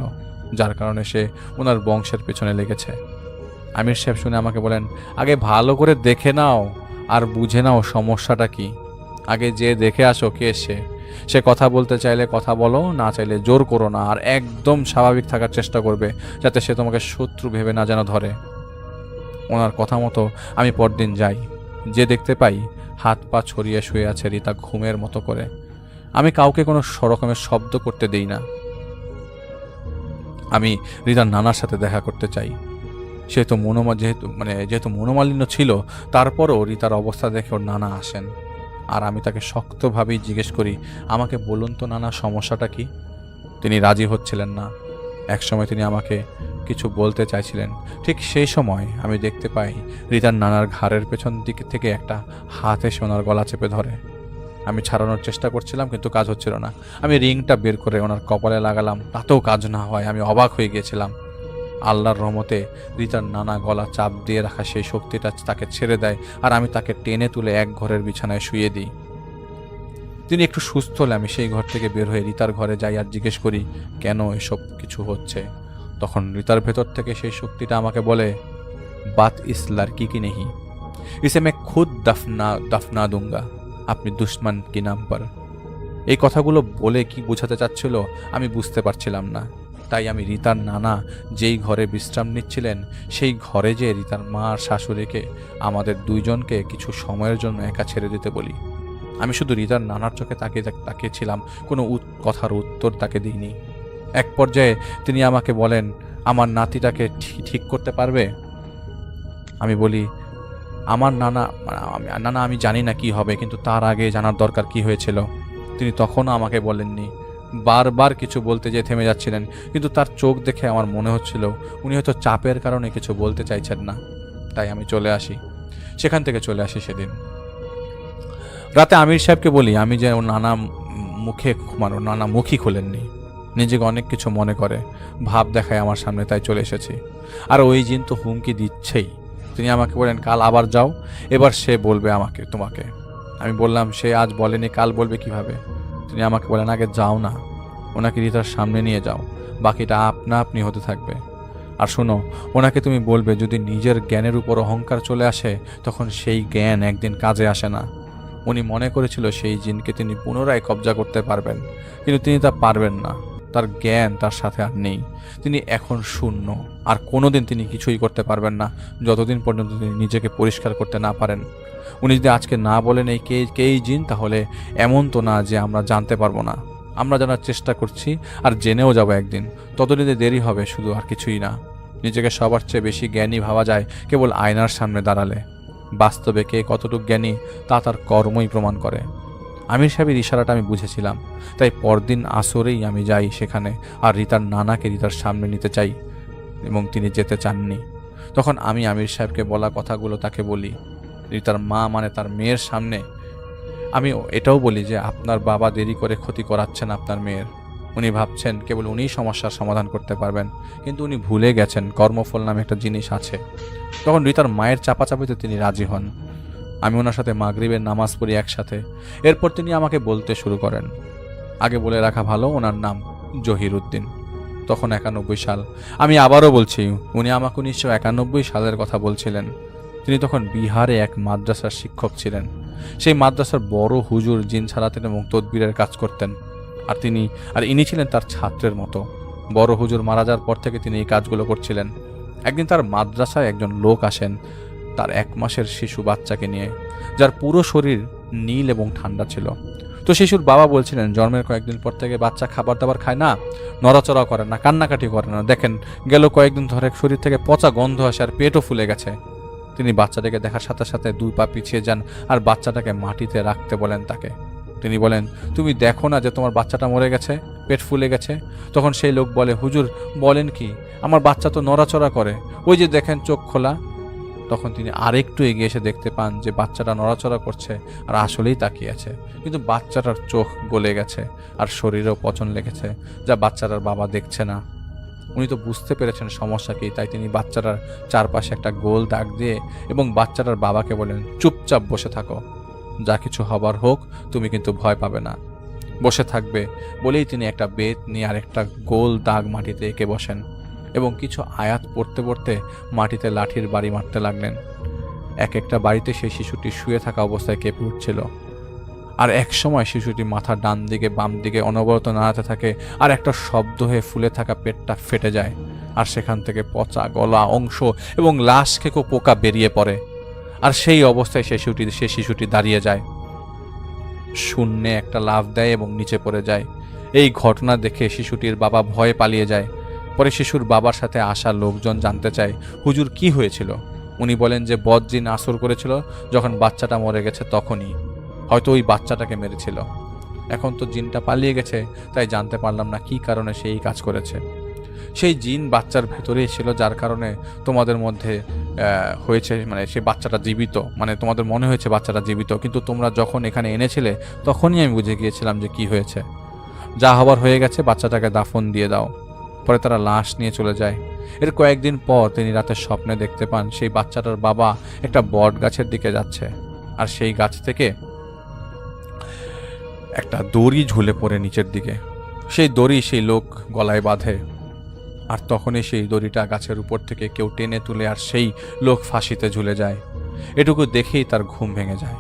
যার কারণে সে ওনার বংশের পেছনে লেগেছে। আমির সাহেব শুনে আমাকে বলেন, আগে ভালো করে দেখে নাও আর বুঝে নাও সমস্যাটা কি। আগে যে দেখে আসো কে সে কথা বলতে চাইলে কথা বলো, না চাইলে জোর করো না, আর একদম স্বাভাবিক থাকার চেষ্টা করবে যাতে সে তোমাকে শত্রু ভেবে না যেন ধরে। ওনার কথা মতো আমি পরদিন যাই, যে দেখতে পাই হাত পা ছড়িয়ে শুয়ে আছে রিতা ঘুমের মতো করে। আমি কাউকে কোনো রকমের শব্দ করতে দেই না। আমি রিতার নানার সাথে দেখা করতে চাই। যেহেতু মনোমালিন্য ছিল, তারপরও রিতার অবস্থা দেখে ওর নানা আসেন আর আমি তাকে শক্তভাবেই জিজ্ঞেস করি, আমাকে বলুন তো নানা সমস্যাটা কি। তিনি রাজি হচ্ছিলেন না। একসময় তিনি আমাকে কিছু বলতে চাইছিলেন, ঠিক সেই সময় আমি দেখতে পাই রিতার নানার ঘাড়ের পেছন দিক থেকে একটা হাত এসে ওনার গলা চেপে ধরে। আমি ছাড়ানোর চেষ্টা করছিলাম কিন্তু কাজ হচ্ছিল না। আমি রিংটা বের করে ওনার কপালে লাগালাম, তাতেও কাজ না হয় আমি অবাক হয়ে গিয়েছিলাম। আল্লাহর রহমতে রিতার নানা গলা চাপ দিয়ে রাখা সেই শক্তিটা তাকে ছেড়ে দেয়, আর আমি তাকে টেনে তুলে এক ঘরের বিছানায় শুয়ে দিই। তিনি একটু সুস্থ হলে আমি সেই ঘর থেকে বের হয়ে রিতার ঘরে যাই আর জিজ্ঞেস করি কেন এসব কিছু হচ্ছে। তখন রিতার ভেতর থেকে সেই শক্তিটা আমাকে বলে, বাত ইস লড়কি কি নেহি, ইসে মে খুদ দফনা দুঙ্গা আপনি দুশ্মন কি নাম পর। এই কথাগুলো বলে কি বোঝাতে চাচ্ছিল আমি বুঝতে পারছিলাম না। তাই আমি রিতার নানা যেই ঘরে বিশ্রাম নিচ্ছিলেন সেই ঘরে যে রিতার মা আর শাশুড়িকে আমাদের দুইজনকে কিছু সময়ের জন্য একা ছেড়ে দিতে বলি। আমি শুধু রিতার নানার চোখে তাকিয়েছিলাম, কোনো কথার উত্তর তাকে দিইনি। এক পর্যায়ে তিনি আমাকে বলেন, আমার নাতিটাকে ঠিক করতে পারবে? আমি বলি, আমার নানা আমি জানি না কি হবে, কিন্তু তার আগে জানার দরকার কি হয়েছিল। তিনি তখনও আমাকে বলেননি। বারবার কিছু বলতে যেয়ে থেমে যাচ্ছিলেন, কিন্তু তার চোখ দেখে আমার মনে হচ্ছিল উনি হয়তো চাপের কারণে কিছু বলতে চাইছেন না। তাই আমি সেখান থেকে চলে আসি। সেদিন রাতে আমির সাহেবকে বলি আমি যে ওর নানা মুখই খোলেননি, নিজেকে অনেক কিছু মনে করে ভাব দেখায় আমার সামনে, তাই চলে এসেছি। আর ওই জিন তো হুমকি দিচ্ছেই। তিনি আমাকে বলেন, কাল আবার যাও, এবার সে বলবে তোমাকে। আমি বললাম, সে আজ বলেনি, কাল বলবে কিভাবে? তিনি আমাকে বলেন, আগে যাও না, ওনাকে রিতার সামনে নিয়ে যাও, বাকিটা আপনি হতে থাকবে। আর শোনো, ওনাকে তুমি বলবে যদি নিজের জ্ঞানের উপর অহংকার চলে আসে তখন সেই জ্ঞান একদিন কাজে আসে না। উনি মনে করেছিল সেই জিনকে তিনি পুনরায় কবজা করতে পারবেন, কিন্তু তিনি তা পারবেন না। তার জ্ঞান তার সাথে আর নেই, তিনি এখন শূন্য, আর কোনোদিন তিনি কিছুই করতে পারবেন না যতদিন পর্যন্ত তিনি নিজেকে পরিষ্কার করতে না পারেন। উনি যদি আজকে না বলেন এই কে জিন, তাহলে এমন তো না যে আমরা জানতে পারবো না। আমরা জানার চেষ্টা করছি আর জেনেও যাব একদিন, ততদিনে দেরি হবে শুধু, আর কিছুই না। নিজেকে সবার চেয়ে বেশি জ্ঞানী ভাবা যায় কেবল আয়নার সামনে দাঁড়ালে। বাস্তবে কে কতটুকু জ্ঞানী তা তার কর্মই প্রমাণ করে। আমির সাহেবের ইশারাটা আমি বুঝেছিলাম, তাই পরদিন আসরেই আমি যাই সেখানে, আর রিতার নানাকে রিতার সামনে নিতে চাই, এবং তিনি যেতে চাননি। তখন আমি আমির সাহেবকে বলা কথাগুলো তাকে বলি, রিতার মা মানে তার মেয়ের সামনে। আমি এটাও বলি যে আপনার বাবা দেরি করে ক্ষতি করাচ্ছেন আপনার মেয়ের, উনি ভাবছেন কেবল উনিই সমস্যার সমাধান করতে পারবেন, কিন্তু উনি ভুলে গেছেন কর্মফল নামে একটা জিনিস আছে। তখন রিতার মায়ের চাপাচাপিতে তিনি রাজি হন। আমি ওনার সাথে মাগরিবের নামাজ পড়ি একসাথে। এরপর তিনি আমাকে বলতে শুরু করেন। আগে বলে রাখা ভালো, ওনার নাম জহির উদ্দিন। তখন 91 সাল। আমি আবারও বলছি, উনি আমাকে 1991 সালের কথা বলছিলেন। তিনি তখন বিহারে এক মাদ্রাসার শিক্ষক ছিলেন। সেই মাদ্রাসার বড় হুজুর জিন ছাড়াতেন এবং তদবিরের কাজ করতেন, আর ইনি ছিলেন তার ছাত্রের মতো। বড় হুজুর মারা যাওয়ার পর থেকে তিনি এই কাজগুলো করছিলেন। একদিন তার মাদ্রাসায় একজন লোক আসেন তার 1 মাসের শিশু বাচ্চাকে নিয়ে, যার পুরো শরীর নীল এবং ঠান্ডা ছিল। তো শিশুর বাবা বলছিলেন, জন্মের কয়েকদিন পর থেকে বাচ্চা খাবার দাবার খায় না, নড়াচড়া করে না, কান্নাকাটি করে না। দেখেন, গেল কয়েকদিন ধরে শরীর থেকে পচা গন্ধ আসে আর পেটও ফুলে গেছে। তিনি বাচ্চাটাকে দেখার সাথে সাথে 2 পা পিছিয়ে যান আর বাচ্চাটাকে মাটিতে রাখতে বলেন তাকে। তিনি বলেন, তুমি দেখো না যে তোমার বাচ্চাটা মরে গেছে, পেট ফুলে গেছে? তখন সেই লোক বলে, হুজুর বলেন কি, আমার বাচ্চা তো নড়াচড়া করে, ওই যে দেখেন চোখ খোলা। তখন তিনি আরেকটু এগিয়ে এসে দেখতে পান যে বাচ্চাটা নড়াচড়া করছে আর আসলেই তাকিয়ে আছে, কিন্তু বাচ্চাটার চোখ গলে গেছে আর শরীরেও পচন লেগেছে, যা বাচ্চাটার বাবা দেখছে না। উনি তো বুঝতে পেরেছেন সমস্যা কি, তাই তিনি বাচ্চাটার চারপাশে একটা গোল দাগ দিয়ে এবং বাচ্চাটার বাবাকে বলেন, চুপচাপ বসে থাকো, যা কিছু হবার হোক, তুমি কিন্তু ভয় পাবে না, বসে থাকবে। বলেই তিনি একটা বেত নিয়ে আর একটা গোল দাগ মাটিতে এঁকে বসেন এবং কিছু আয়াত পড়তে পড়তে মাটিতে লাঠির বাড়ি মারতে লাগলেন। একটা বাড়িতে সেই শিশুটি শুয়ে থাকা অবস্থায় কেঁপে উঠছিল, আর এক সময় শিশুটি মাথা ডান দিকে বাম দিকে অনবরত নাড়াতে থাকে, আর একটা শব্দ হয়ে ফুলে থাকা পেটটা ফেটে যায়, আর সেখান থেকে পচা গলা অংশ এবং লাশ খেকো পোকা বেরিয়ে পড়ে। আর সেই অবস্থায় সে শিশুটি দাঁড়িয়ে যায়, শূন্যে একটা লাফ দেয় এবং নিচে পড়ে যায়। এই ঘটনা দেখে শিশুটির বাবা ভয়ে পালিয়ে যায়। পরে শিশুর বাবার সাথে আসা লোকজন জানতে চায়, হুজুর কি হয়েছিল? উনি বলেন যে বদজিন আসর করেছিল, যখন বাচ্চাটা মরে গেছে তখনই, হয়তো ওই বাচ্চাটাকে মেরেছিল। এখন তো জিনটা পালিয়ে গেছে, তাই জানতে পারলাম না কি কারণে সেই কাজ করেছে। সেই জিন বাচ্চার ভেতরেই ছিল, যার কারণে তোমাদের মধ্যে হয়েছে, মানে সেই বাচ্চাটা জীবিত, মানে তোমাদের মনে হয়েছে বাচ্চাটা জীবিত, কিন্তু তোমরা যখন এখানে এনেছিলে তখনই আমি বুঝে গিয়েছিলাম যে কি হয়েছে। যা হবার হয়ে গেছে, বাচ্চাটাকে দাফন দিয়ে দাও। পরে তারা লাশ নিয়ে চলে যায়। এর কয়েকদিন পর তিনি রাতে স্বপ্নে দেখতে পান সেই বাচ্চাটার বাবা একটা বট গাছের দিকে যাচ্ছে, আর সেই গাছ থেকে একটা দড়ি ঝুলে পড়ে নিচের দিকে। সেই দড়ি সেই লোক গলায় বাঁধে, আর তখনই সেই দড়িটা গাছের উপর থেকে কেউ টেনে তুলে আর সেই লোক ফাঁসিতে ঝুলে যায়। এটুকু দেখেই তার ঘুম ভেঙে যায়।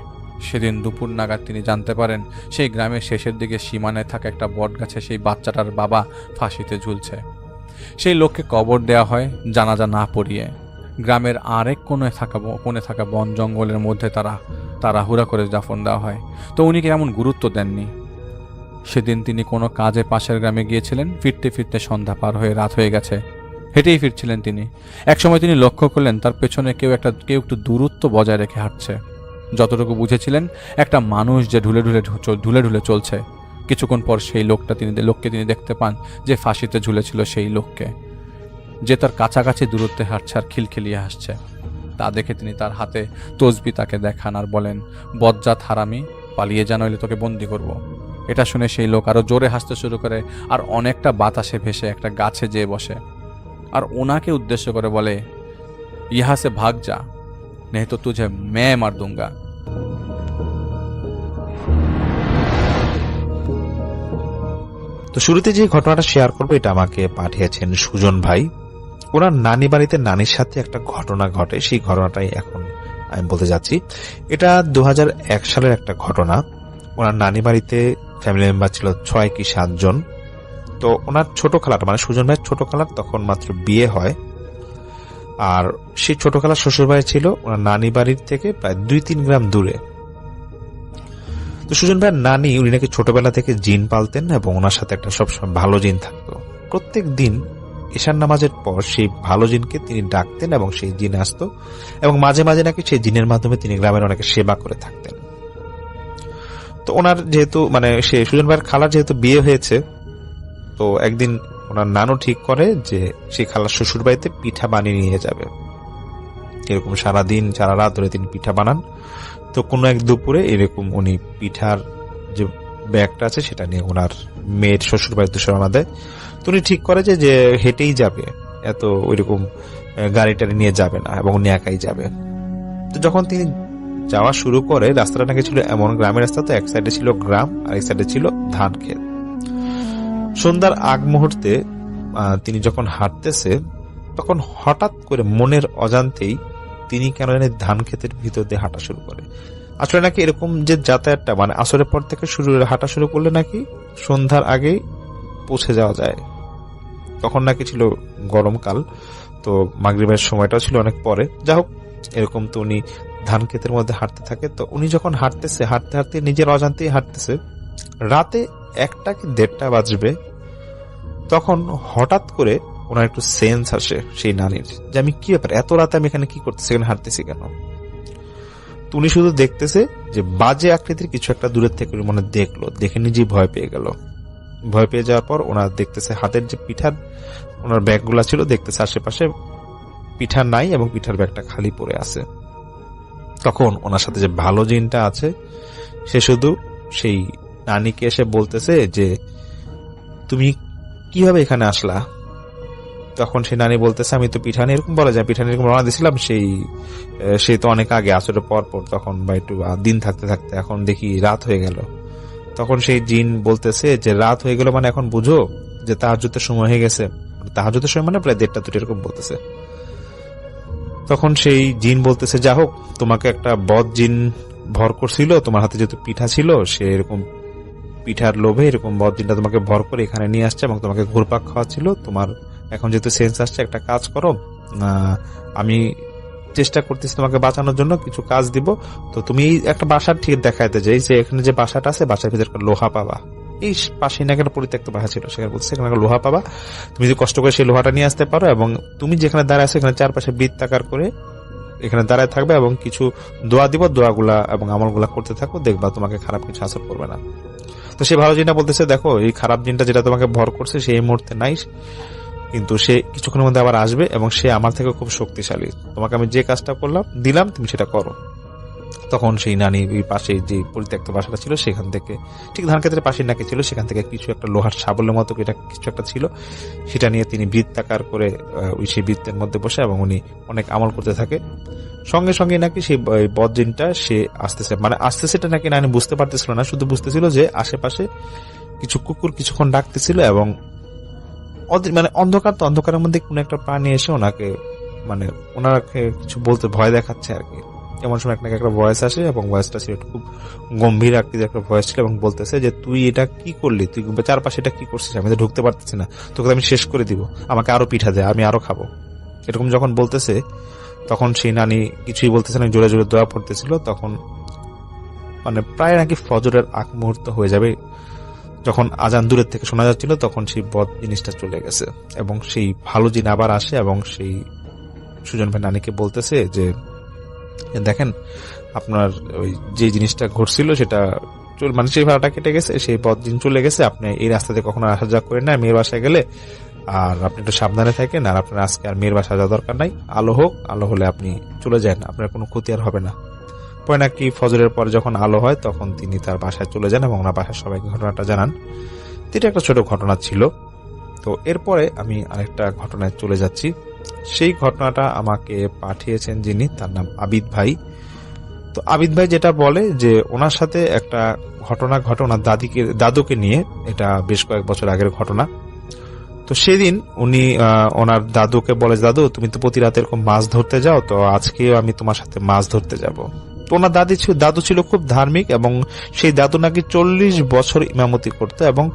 সেদিন দুপুর নাগাদ তিনি জানতে পারেন সেই গ্রামের শেষের দিকে সীমানায় থাকা একটা বট গাছে সেই বাচ্চাটার বাবা ফাঁসিতে ঝুলছে। সেই লোককে কবর দেওয়া হয় জানাজা না পড়িয়ে। গ্রামের আরেক কোণে থাকা বন জঙ্গলের মধ্যে তাড়াহুড়া করে দাফন দেওয়া হয়। তো উনি কেমন গুরুত্ব দেননি। সেদিন তিনি কোনো কাজে পাশের গ্রামে গিয়েছিলেন। ফিরতে ফিরতে সন্ধ্যা পার হয়ে রাত হয়ে গেছে। হেঁটেই ফিরছিলেন তিনি। একসময় তিনি লক্ষ্য করলেন তার পেছনে কেউ একটু দূরত্ব বজায় রেখে হাঁটছে। যতটুকু বুঝেছিলেন একটা মানুষ যে ঢুলে ঢুলে চলছে। কিছুক্ষণ পর সেই লোককে তিনি দেখতে পান যে ফাঁসিতে ঝুলেছিল সেই লোককে, যে তার কাছাকাছি দূরত্বে হাঁটছে আর খিলখিলিয়ে হাসছে। তা দেখে তিনি তার হাতে তসবি তাকে দেখান আর বলেন, বজ্জাত হারামি, পালিয়ে যা, নইলে তোকে বন্দি করব। এটা শুনে সেই লোক আরো জোরে হাসতে শুরু করে আর অনেকটা বাতাসে ভেসে একটা গাছে যেয়ে বসে আর ওনাকে উদ্দেশ্য করে বলে, ইহা সে ভাগ যা, নেই তো তুঝে मैं মার दूंगा। তো শুরুতে যে ঘটনাটা শেয়ার করবো এটা আমাকে পাঠিয়েছেন সুজন ভাই। ওনার নানি বাড়িতে নানির সাথে একটা ঘটনা ঘটে, সেই ঘটনাটাই এখন আমি বলতে যাচ্ছি। এটা 2001 সালের একটা ঘটনা। ওনার নানি বাড়িতে ফ্যামিলি মেম্বার ছিল 6 কি 7 জন। তো ওনার ছোট খালাটা মানে সুজন ভাইয়ের ছোট খালার তখন মাত্র বিয়ে হয়, আর সেই ছোট খালার শ্বশুর বাড়ি ছিল ওনার নানি বাড়ির থেকে প্রায় 2-3 গ্রাম দূরে। তো সুজন ভাইয়ের নানি উনি নাকি ছোটবেলা থেকে জিন পালতেন এবং ওনার সাথে একটা সবসময় ভালো জিন থাকতো। প্রত্যেক দিন ঈশান নামাজের পর সেই ভালো জিনকে তিনি ডাকতেন এবং সেই জিন আসতো এবং মাঝে মাঝে নাকি সেই জিনের মাধ্যমে তিনি গ্রামের অনেকে সেবা করে থাকতেন। তো ওনার যেহেতু মানে সে সুজন ভাইয়ের খালার যেহেতু বিয়ে হয়েছে, তো একদিন ওনার নানু ঠিক করে যে সেই খালার শ্বশুর বাড়িতে পিঠা বানিয়ে নিয়ে যাবে। এরকম সারাদিন সারা রাত ধরে তিনি পিঠা বানান। তো কোনো এক দুপুরে এরকম উনি পিঠার যে ব্যাগটা আছে সেটা নিয়ে ওনার মেয়ের শ্বশুর বাড়িতে রওনা দেয়। তো উনি ঠিক করে যে হেঁটেই যাবে, এত ওইরকম গাড়িটা নিয়ে যাবে না এবং উনি একাই যাবে। তো যখন তিনি যাওয়া শুরু করে, রাস্তাটা নাকি ছিল এমন গ্রামের রাস্তা, তো এক সাইডে ছিল গ্রাম আর এক সাইডে ছিল ধান ক্ষেত। সন্ধ্যার আগ মুহূর্তে তিনি যখন হাঁটতেছে তখন হঠাৎ করে মনের অজান্তেই তিনি কেন জানি ধান ক্ষেতের ভিতর দিয়ে হাঁটা শুরু করে। আসলে নাকি এরকম যে যাতায়াতটা মানে আসরের পর থেকে হাঁটা শুরু করলে নাকি সন্ধ্যার আগেই পৌঁছে যাওয়া যায়। তখন নাকি ছিল গরমকাল, তো মাগরিবের সময়টাও ছিল অনেক পরে। যা হোক, এরকম তো উনি ধান ক্ষেতের মধ্যে হাঁটতে থাকে। তো উনি যখন হাঁটতে হাঁটতে নিজের অজান্তেই হাঁটতেছে, রাতে 1টা কি 1:30 বাজবে, তখন হঠাৎ করে ওনার একটু সেন্স আসে সেই নানির যে আমি কি ব্যাপার, এত রাতে আমি এখানে কি করতেছি, এখানে হাঁটতেছি কেন। তো উনি শুধু দেখতেছে যে বাজে আকৃতির কিছু একটা দূরের থেকে মনে দেখলো, দেখে নিজেই ভয় পেয়ে গেল। ভয় পেয়ে যাওয়ার পর ওনার দেখতেছে হাতের যে পিঠার ওনার ব্যাগগুলা ছিল, দেখতেছে আশেপাশে পিঠা নাই এবং পিঠার ব্যাগটা খালি পড়ে আছে। তখন ওনার সাথে যে ভালো জিনটা আছে সে শুধু সেই নানিকে এসে বলতেছে যে তুমি কিভাবে এখানে আসলা। তখন সেই নানি বলতেছে আমি তো পিঠা নিয়ে, এরকম বলা যায়, পিঠা নিয়ে রওনা দিয়েছিলাম সেই তো অনেক আগে, আসরের পর তখন বা একটু দিন থাকতে থাকতে এখন দেখি রাত হয়ে গেল। তখন সেই জিন বলতেছে যে রাত হয়ে গেল মানে এখন বুঝো যে তাহাজ্জুদের সময় হয়ে গেছে। তাহাজ্জুদের সময় মানে প্রায় 1:30-2টা এরকম বলতেছে। তখন সেই জিন বলতেছে যা হোক, তোমাকে একটা বদ জিন ভর করছিল, তোমার হাতে যেহেতু পিঠা ছিল, সে এরকম পিঠার লোভে এরকম বদ জিনটা তোমাকে ভর করে এখানে নিয়ে আসছে এবং তোমাকে ঘুরপাক খাওয়াচ্ছিল। তোমার এখন যেহেতু সেন্স আসছে, একটা কাজ করো, আমি চেষ্টা করতেছি তোমাকে বাঁচানোর জন্য, কিছু কাজ দিব। তো তুমি একটা বাসার ঠিক দেখাইতে যাই যে এখানে যে বাসাটা আছে, বাসার ভিতরে একটা লোহা পাবা। এই পাশে নাকি একটা পরিত্যক্ত বাসা ছিল, সেখানে বলছে এখানে একটা লোহা পাবা, তুমি যদি কষ্ট করে সেই লোহাটা নিয়ে আসতে পারো এবং তুমি যেখানে দাঁড়ায় আছো এখানে চারপাশে বৃত্তাকার করে এখানে দাঁড়ায় থাকবে এবং কিছু দোয়া দিব, দোয়াগুলা এবং আমলগুলা করতে থাকো, দেখবা তোমাকে খারাপ কিছু আসর করবে না। তো সে ভালো জিনটা বলতেছে দেখো, এই খারাপ জিনটা যেটা তোমাকে ভর করছে সে এই মুহূর্তে নাই, কিন্তু সে কিছুক্ষণের মধ্যে আবার আসবে এবং সে আমার থেকে খুব শক্তিশালী। তোমাকে আমি যে কাজটা দিলাম তুমি সেটা করো। তখন সেই নানি ওই পাশে যে পরিত্যক্ত বাসাটা ছিল সেখান থেকে, ঠিক ধান ক্ষেত্রের পাশে নাকি ছিল, সেখান থেকে কিছু একটা লোহার শাবলের মতো এটা কিছু একটা ছিল, সেটা নিয়ে তিনি বৃত্তাকার করে ওই সেই বৃত্তের মধ্যে বসে এবং উনি অনেক আমল করতে থাকে। সঙ্গে সঙ্গে নাকি সেই বদজিনটা সে আসতেছে, মানে আসতেছেটা নাকি নানি বুঝতে পারতেছিল না, শুধু বুঝতেছিল যে আশেপাশে কিছু কুকুর কিছুক্ষণ ডাকতেছিল এবং মানে অন্ধকার, তো অন্ধকারের মধ্যে কোনো একটা প্রাণী এসে ওনাকে মানে ওনাকে কিছু বলতে ভয় দেখাচ্ছে আর কি। এমন সময় নাকি একটা ভয়েস আসে এবং ভয়েসটা ছিল খুব গম্ভীর আকৃতির একটা ভয়েস ছিল এবং বলতেছে যে তুই এটা কি করলি, তুই চারপাশে এটা কি করছিস, আমি তো ঢুকতে পারতেছি না, তোকে আমি শেষ করে দিব, আমাকে আরো পিঠা দে, আমি আরো খাবো। এরকম যখন বলতেছে তখন সেই নানি কিছুই বলতেছে না, জোরে জোরে দোয়া পড়তেছিল। তখন মানে প্রায় নাকি ফজরের আগ মুহূর্ত হয়ে যাবে, যখন আজান দূরের থেকে শোনা যাচ্ছিল তখন সেই বদ জিনিসটা চলে গেছে এবং সেই ভালো জিন আবার আসে এবং সেই সুজন ভাই নানিকে বলতেছে যে দেখেন আপনার ওই যে জিনিসটা ঘটছিল সেটা মানে সেই ভাড়াটা কেটে গেছে, সেই বদ জিন চলে গেছে, আপনি এই রাস্তাতে কখনো আসা যাওয়া করেন না, মেয়ের বাসায় গেলে আর আপনি একটু সাবধানে থাকেন, আর আপনার আজকে আর মেয়ের বাসায় যাওয়া দরকার নাই, আলো হোক, আলো হলে আপনি চলে যান, আপনার কোনো ক্ষতি আর হবে না। পরে নাকি ফজরের পর যখন আলো হয় তখন তিনি তার বাসায় চলে যান এবং ওনার বাসার সবাইকে ঘটনাটা জানান। এটা একটা ছোট ঘটনা ছিল। তো এরপরে আমি আরেকটা ঘটনায় চলে যাচ্ছি। সেই ঘটনাটা আমাকে পাঠিয়েছেন যিনি, তার নাম আবিদ ভাই। তো আবিদ ভাই যেটা বলে যে ওনার সাথে একটা ঘটনা ঘটে ওনার দাদুকে নিয়ে, এটা বেশ কয়েক বছর আগের ঘটনা। তো সেদিন উনি ওনার দাদুকে বলে, দাদু তুমি তো প্রতি রাতে এরকম মাছ ধরতে যাও, তো আজকেও আমি তোমার সাথে মাছ ধরতে যাব। তো ওনার দাদু ছিল খুব ধার্মিক এবং সেই দাদু নাকি 40 বছর ইমামতি করতো এবং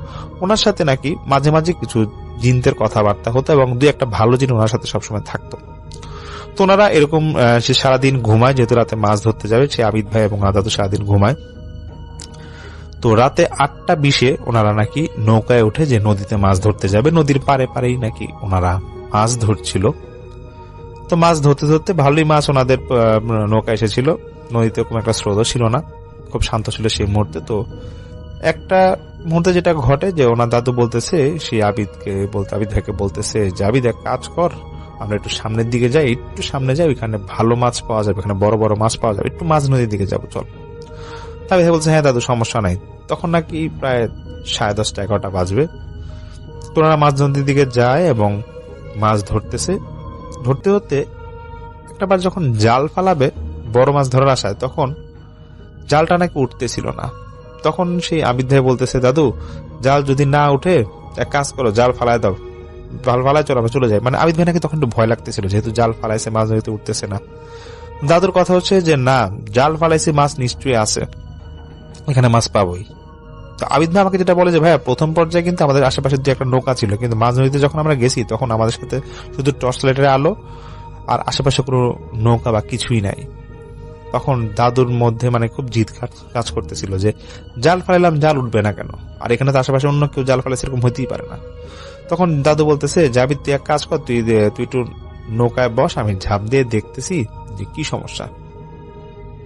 ওনার সাথে নাকি মাঝে মাঝে কিছু জিনদের কথাবার্তা হতো এবং দুই একটা ভালো জিন ওনার সাথে সবসময় থাকতো। তো ওনারা এরকম সে সারাদিন ঘুমায়, যেহেতু রাতে মাছ ধরতে যাবে, সে আবিদ ভাই এবং ওনার দাদু সারাদিন ঘুমায়। তো রাতে 8:20 ওনারা নাকি নৌকায় উঠে যে নদীতে মাছ ধরতে যাবে, নদীর পারে পারেই নাকি ওনারা মাছ ধরছিল। তো মাছ ধরতে ধরতে ভালোই মাছ ওনাদের নৌকা এসেছিল, নদীতে কোনো একটা স্রোত ছিল না, খুব শান্ত ছিল সেই মুহূর্তে। তো একটা মুহূর্তে যেটা ঘটে যে ওনার দাদু বলতেছে সেই আবিদ ভাইকে বলতেছে যে আবিদ এক কাজ কর, আমরা একটু সামনের দিকে যাই, একটু সামনে যাই, ওইখানে ভালো মাছ পাওয়া যাবে, ওখানে বড় বড় মাছ পাওয়া যাবে, একটু মাছ নদীর দিকে যাবো চল। আবিদ ভাই বলছে হ্যাঁ দাদু সমস্যা নাই। তখন নাকি প্রায় 10:30 11টা বাজবে। তো ওনারা মাছ নদীর দিকে যায় এবং মাছ ধরতেছে। ধরতে ধরতে একটা বার যখন জাল ফালাবে বড় মাছ ধরার আশায়, তখন জালটা নাকি উঠতেছিল না। তখন সেই আবিদ ভাই বলতেছে দাদু জাল যদি না উঠে এক কাজ করো, জাল ফালায় দাও, জাল ফালায় চলো আমরা চলে যাই। মানে আবিদ ভাই নাকি তখন একটু ভয় লাগতেছিল, যেহেতু জাল ফালাইছে মাছ নদীতে উঠতেছে না। দাদুর কথা হচ্ছে যে না, জাল ফালাইছে মাছ নিশ্চয়ই আছে, এখানে মাছ পাবোই। তো আবিদ ভাই আমাকে যেটা বলে যে ভাইয়া প্রথম পর্যায়ে কিন্তু আমাদের আশেপাশে যে একটা নৌকা ছিল, কিন্তু মাঝ নদীতে যখন আমরা গেছি তখন আমাদের সাথে শুধু টর্চ লাইটের আলো আর আশেপাশে কোনো নৌকা বা কিছুই নাই। তখন দাদুর মধ্যে মানে খুব জিদ কাজ করতেছিল যে জাল ফালাইলাম, জাল উঠবে না কেন, আর এখানে তো আশেপাশে অন্য কেউ জাল ফালাইছে এরকম হইতেই পারে না। তখন দাদু বলতেছে জাবিদ তুই এক কাজ কর, তুই একটু নৌকায় বস, আমি ঝাঁপ দিয়ে দেখতেছি যে কি সমস্যা।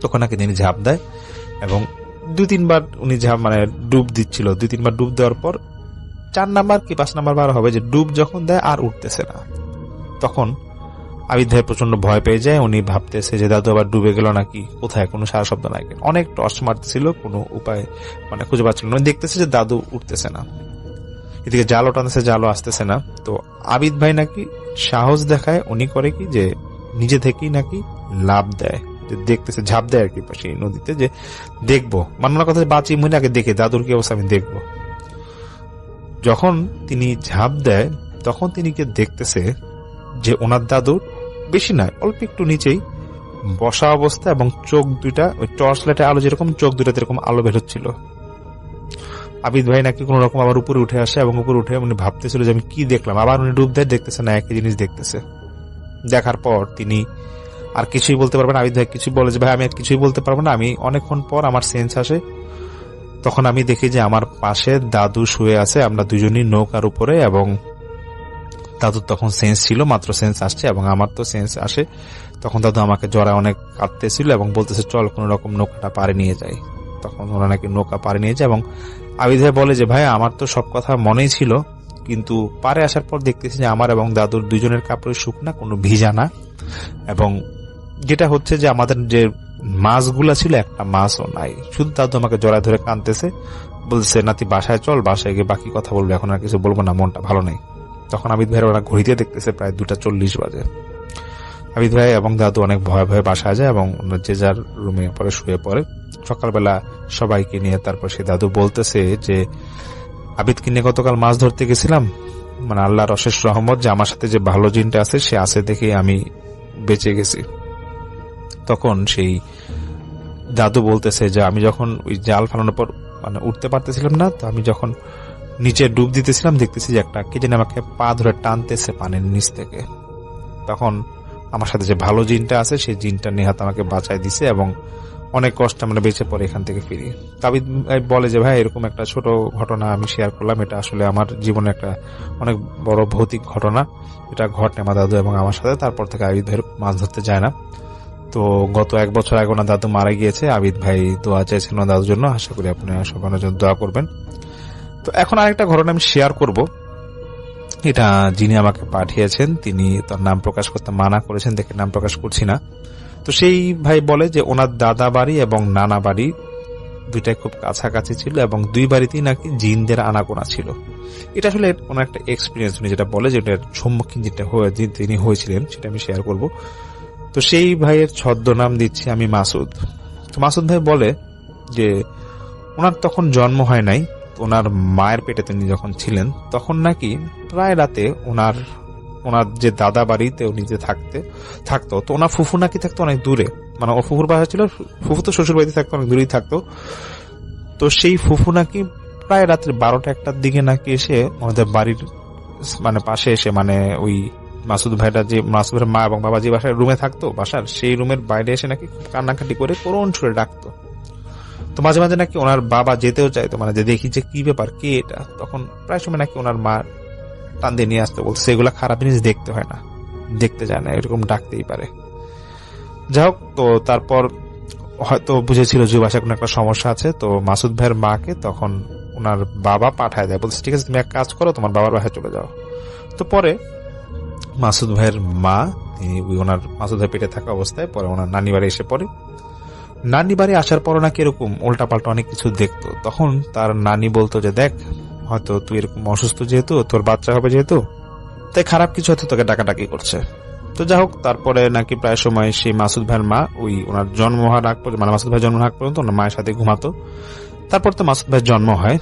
তখন নাকি তিনি ঝাঁপ দেয় এবং 2-3 বার উনি মানে ডুব দিচ্ছিল। 2-3 বার ডুব দেওয়ার পর 4 নাম্বার কি 5 নাম্বার বার হবে যে ডুব যখন দেয় আর উঠতেছে না। তখন আবিদ ভাই প্রচন্ড ভয় পেয়ে যায়, উনি ভাবতেছে যে দাদু আবার ডুবে গেল নাকি, কোথায় কোনো সারা শব্দ নাই, অনেক টর্চ মারতেছিল, কোনো উপায় মানে খুঁজে পাচ্ছিল না। দেখতেছে যে দাদু উঠতেছে না, এদিকে জালও টানতেছে, জালও আসতেছে না। তো আবিদ ভাই নাকি সাহস দেখায়, উনি করে কি যে নিজে থেকেই নাকি লাভ দেয়, দেখতেছে ঝাঁপ দেয় আর কি সেই নদীতে, যে দেখবো মানার কথা বাঁচি মনে আগে দেখে দাদুর কি অবস্থা আমি দেখবো। যখন তিনি ঝাঁপ দেয় তখন তিনি কে দেখতেছে যে ওনার দাদুর বেশি নয় অল্প একটু নিচেই বসা অবস্থা এবং চোখ দুইটা ওই টর্চ লাইটের আলো যেরকম চোখ দুইটাতে এরকম আলো বেরোচ্ছিল। আবিদ ভাই নাকি কোন রকম আবার উপরে উঠে আসে এবং উপরে উঠে উনি ভাবতেছিল যে আমি কি দেখলাম, আবার উনি ডুব দেয়, দেখতেছে না একই জিনিস দেখতেছে। দেখার পর তিনি আর কিছুই বলতে পারবেন, আবিদ ভাই কিছু বলে যে ভাই আমি আর কিছুই বলতে পারবো না। আমি অনেকক্ষণ পর আমার সেন্স আসে, তখন আমি দেখি যে আমার পাশে দাদু শুয়ে আছে, আমরা দুজনই নৌকার উপরে, এবং দাদুর তখন সেন্স ছিল, মাত্র সেন্স আসছে এবং আমার তো সেন্স আসে। তখন দাদু আমাকে জড়ায় অনেক কাঁদতেছিল এবং বলতেছে চল কোন রকম নৌকাটা পারে নিয়ে যাই। তখন ওরা নাকি নৌকা পারে নিয়ে যায় এবং আবিদ ভাই বলে যে ভাই আমার তো সব কথা মনেই ছিল, কিন্তু পারে আসার পর দেখতেছি যে আমার এবং দাদুর দুজনের কাপড়ের শুকনা, কোনো ভিজা না, এবং যেটা হচ্ছে যে আমাদের যে মাছগুলা ছিল একটা মাছও নাই। শুধু দাদু আমাকে জড়ায় ধরে কাঁদতেছে, বলছে নাতি বাসায় চল, বাসায় গিয়ে বাকি কথা বলবো, এখন আর কিছু বলবো না, মনটা ভালো নেই। তখন আবিদ ভাইয়ের ওরা ঘড়িতে দেখতেছে প্রায় 2:40 বাজে। আবিদ ভাই এবং দাদু অনেক ভয়ে ভয়ে বাসায় যায় এবং যে যার রুমে পরে শুয়ে পড়ে। সকালবেলা সবাইকে নিয়ে তারপর সে দাদু বলতেছে যে আবিদকে নিয়ে গতকাল মাছ ধরতে গেছিলাম, মানে আল্লাহর অশেষ রহমত যে আমার সাথে যে ভালো জিনটা আছে সে আছে দেখে আমি বেঁচে গেছি। তখন সেই দাদু বলতেছে যে আমি যখন ওই জাল ফালানোর পর মানে উঠতে পারতেছিলাম না, তো আমি যখন নিচে ডুব দিতেছিলাম দেখতেছি যে একটা কে যেন আমাকে পা ধরে টানতেছে পানির নিচ থেকে। তখন আমার সাথে যে ভালো জিনটা আছে সেই জিনটা নেহাত আমাকে বাঁচাই দিছে এবং অনেক কষ্ট আমরা বেঁচে পড়ে এখান থেকে ফিরি। তাবিদ বলে যে ভাই এরকম একটা ছোট ঘটনা আমি শেয়ার করলাম, এটা আসলে আমার জীবনে একটা অনেক বড় ভৌতিক ঘটনা, এটা ঘটে আমার দাদু এবং আমার সাথে। তারপর থেকে আবিদ ভাই মাছ ধরতে যায় না। তো গত 1 বছর আগে ওনার দাদু মারা গিয়েছে। আবিদ ভাই দোয়া চাইছেন ওনার দাদুর জন্য, আশা করি আপনারা সবাই জন্য দোয়া করবেন। তো এখন আরেকটা ঘটনা আমি শেয়ার করব, এটা যিনি আমাকে পাঠিয়েছেন তিনি তার নাম প্রকাশ করতে মানা করেছেন, দেখে নাম প্রকাশ করছি না। তো সেই ভাই বলে যে ওনার দাদা বাড়ি এবং নানা বাড়ি দুইটাই খুব কাছাকাছি ছিল এবং দুই বাড়িতেই নাকি জিনদের আনাগোনা ছিল। এটা আসলে কোনো একটা এক্সপিরিয়েন্স উনি যেটা বলে, যেটার সম্মুখীন যেটা তিনি হয়েছিলেন সেটা আমি শেয়ার করব। তো সেই ভাইয়ের ছদ্মনাম দিচ্ছি আমি মাসুদ। তো মাসুদ ভাই বলে যে ওনার তখন জন্ম হয় নাই, ওনার মায়ের পেটে তিনি যখন ছিলেন তখন নাকি প্রায় রাতে ওনার যে দাদা বাড়িতে উনি যে থাকতো, তো ওনার ফুফু নাকি থাকতো অনেক দূরে, মানে ও ফুফুর বাসা ছিল, ফুফু তো শ্বশুর বাড়িতে থাকতো, অনেক দূরেই থাকতো। তো সেই ফুফু নাকি প্রায় রাত্রে 12টা-1টার দিকে নাকি এসে আমাদের বাড়ির মানে পাশে এসে, মানে ওই মাসুদ ভাইয়ের মা এবং বাবা যে বাসায় রুমে থাকতো বাসার, সেই রুমের বাইরে এসে নাকি কান্নাকাটি করে করুণ সুরে ডাকতো। তো মাঝে মাঝে নাকি ওনার বাবা যেতেও চাইতো, মানে যে দেখি যে কি ব্যাপার, কে এটা, তখন প্রায় সময় নাকি ওনার মা টান দিয়ে নিয়ে আসতে বলছে এগুলা খারাপ জিনিস দেখতে হয় না, দেখতে যায় না, এরকম ডাকতেই পারে। যাই হোক, তো তারপর হয়তো বুঝেছিল যে বাসায় কোনো একটা সমস্যা আছে। তো মাসুদ ভাইয়ের মাকে তখন ওনার বাবা পাঠায় দেয়, বলছে ঠিক আছে তুমি এক কাজ করো, তোমার বাবার বাসায় চলে যাও। তো পরে মাসুদ ভাইয়ের মা তিনি ওনার মাসুদ ভাই পেটে থাকা অবস্থায় পরে ওনার নানি বাড়ি এসে পড়ে। নানি বাড়ি আসার পর নাকি এরকম উল্টাপাল্টা অনেক কিছু দেখতো। তখন তার নানি বলতো যে দেখ, হয়তো তুই এরকম অসুস্থ যেহেতু, তোর বাচ্চা হবে যেহেতু, তাই খারাপ কিছু হয়তো তোকে ডাকাডাকি করছে। তো যাই হোক, তারপরে নাকি প্রায় সময় সেই মাসুদ ভাইয়ের মা ওই ওনার জন্ম হওয়ার আগ পর্যন্ত, মানে মাসুদ ভাই জন্ম আগ পর্যন্ত ওনার মায়ের সাথে ঘুমাতো। তারপর তো মাসুদ ভাইয়ের জন্ম হয়,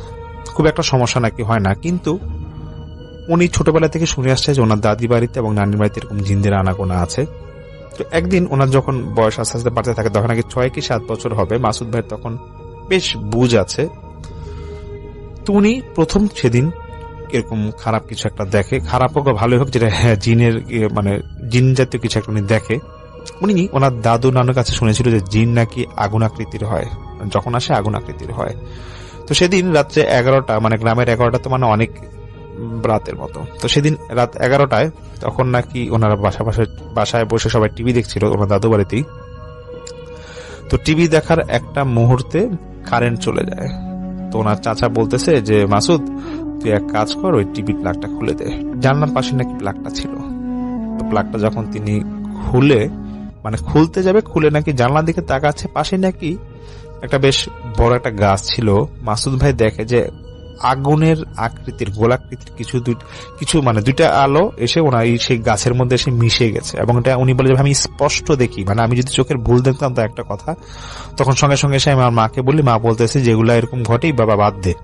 খুব একটা সমস্যা নাকি হয় না, কিন্তু উনি ছোটবেলা থেকে শুনে আসছে যে ওনার দাদি বাড়িতে এবং নানির বাড়িতে এরকম জিনদের আনাগোনা আছে। তো একদিন ওনার যখন বয়স আস্তে আস্তে বাড়তে থাকে, তখন নাকি 6 কি 7 বছর হবে, মাসুদ ভাইয়ের তখন বেশ বুঝ আছে। তো উনি প্রথম সেদিন এরকম খারাপ কিছু একটা দেখে, খারাপ হোক বা ভালোই হোক, যেটা জিনের মানে জিন জাতীয় কিছু একটা উনি দেখে। উনি ওনার দাদু নানুর কাছে শুনেছিল যে জিন নাকি আগুন আকৃতির হয়, যখন আসে আগুন আকৃতির হয়। তো সেদিন রাত্রে 11টা, মানে গ্রামের 11টা তো মানে অনেক রাতের মতো। তো সেদিন রাত 11টায় তখন নাকি ওনারা বাসায় বসে সবাই টিভি দেখছিল ওনার দাদু বাড়িতেই। তো টিভি দেখার একটা মুহূর্তে কারেন্ট চলে যায়। তো ওনার চাচা বলতেছে যে মাসুদ তুই এক কাজ কর, ওই টিভি প্লাগটা খুলে দে। জানলার পাশে নাকি প্লাগটা ছিল। তো প্লাগটা যখন তিনি খুলতে যাবে, খুলে নাকি জানলার দিকে তাকাচ্ছে, পাশে নাকি একটা বেশ বড় একটা গাছ ছিল। মাসুদ ভাই দেখে যে আগুনের আকৃতির, গোলাকৃতির কিছু মানে দুইটা আলো এসে ওনার সেই গাছের মধ্যে এসে মিশে গেছে। এবং এটা উনি বলে যে আমি স্পষ্ট দেখি, মানে আমি যদি চোখের ভুল দেখতাম তো একটা কথা। তখন সঙ্গে সঙ্গে এসে আমার মাকে বলি, মা বলতেছে যেগুলা এরকম ঘটেই বাবা বাদ দে।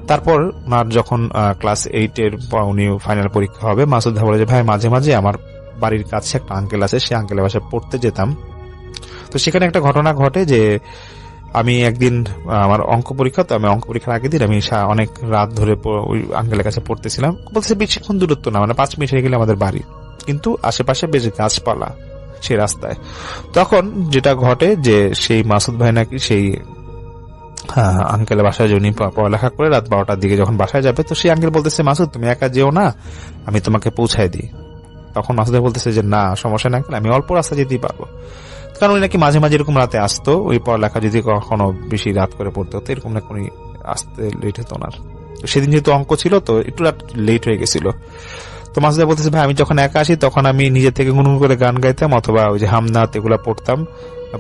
তারপর ওনার যখন ক্লাস 8-এর উনি ফাইনাল পরীক্ষা হবে, মাসুদ ভাই বলে যে ভাই মাঝে মাঝে আমার বাড়ির কাছে একটা আঙ্কেল আছে, সেই আঙ্কেলের বাসায় পড়তে যেতাম। তো সেখানে একটা ঘটনা ঘটে যে আমি একদিন আমার অঙ্ক পরীক্ষা, তো আমি অঙ্ক পরীক্ষার আগের দিন আমি অনেক রাত ধরে ওই আঙ্কেলের কাছে পড়তেছিলাম। বলতেছে বেশিক্ষণ দূরত্ব না, মানে 5 মিনিট হয়ে গেলে আমাদের বাড়ি, কিন্তু আশেপাশে বেশ গাছপালা সেই রাস্তায়। তখন যেটা ঘটে যে সেই মাসুদ ভাই নাকি সেই আঙ্কেলের বাসায় যে উনি পড়ালেখা করে রাত 12টার দিকে যখন বাসায় যাবে, তো সেই আঙ্কেল বলতেছে মাসুদ তুমি একা যেও না, আমি তোমাকে পৌঁছায় দিই। তখন মাসুদ ভাই বলতেছে যে না সমস্যা না আঙ্কেল, আমি অল্প রাস্তা যেতেই পারবো। কারণ উনি নাকি মাঝে মাঝে এরকম রাতে আসতো, ওই পড়ালেখা যদি কখনো বেশি রাত করে পড়তে হতো, এরকম নাকি উনি আসতে লেট হতো ওনার। তো সেদিন যেহেতু অঙ্ক ছিল তো একটু রাত লেট হয়ে গেছিল। তো মাসুদ ভাই বলতেছে, ভাই আমি যখন একা আসি তখন আমি নিজে থেকে গুনগুন করে গান গাইতাম অথবা ওই যে হামনাত এগুলা পড়তাম,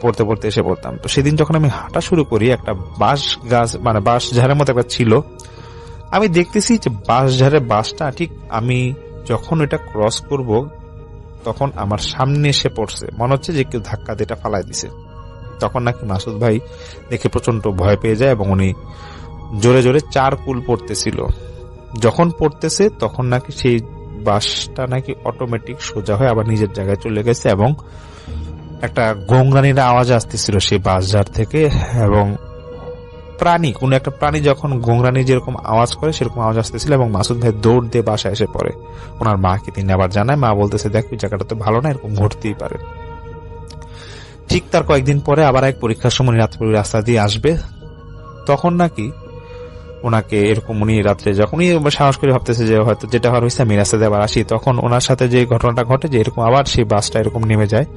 পড়তে পড়তে এসে পড়তাম। তো সেদিন যখন আমি হাঁটা শুরু করি, একটা বাঁশ গাছ মানে বাঁশ ঝাড়ের মতো একটা ছিল, আমি দেখতেছি যে বাঁশ ঝাড়ের বাঁশটা ঠিক আমি যখন এটা ক্রস করব তখন আমার সামনে এসে পড়ছে, মনে হচ্ছে যে কেউ ধাক্কা দিয়ে এটা ফালাই দিছে। তখন নাকি মাসুদ ভাই দেখে প্রচন্ড ভয় পেয়ে যায় এবং উনি জোরে জোরে 4 কুল পড়তেছিল। যখন পড়তেছে তখন নাকি সেই বাসটা নাকি অটোমেটিক সোজা হয়ে আবার নিজের জায়গায় চলে গেছে এবং একটা গোংরানির আওয়াজ আসতেছিল সেই বাঁশঝাড় থেকে। এবং প্রাণী, কোন একটা প্রাণী যখন গোংরানি যেরকম আওয়াজ করে সেরকম আওয়াজ আসতেছিল এবং মাসুদ ভাই দৌড় দিয়ে বাসায় এসে পড়ে। ওনার মাকে তিনি আবার জানায়, মা বলতেছে দেখ ওই জায়গাটা তো ভালো না, এরকম ঘটতেই পারে। ঠিক তার কয়েকদিন পরে আবার এক পরীক্ষার সময় রাত্রে রাস্তা দিয়ে আসবে, তখন নাকি ওনাকে এরকম উনি রাত্রে যখনই সাহস করে ভাবতেছে যে হয়তো যেটা হওয়ার হয়েছে আমি রাস্তা দিয়ে আবার আসি, তখন ওনার সাথে যে ঘটনাটা ঘটে যে এরকম আবার সেই বাসটা এরকম নেমে যায়।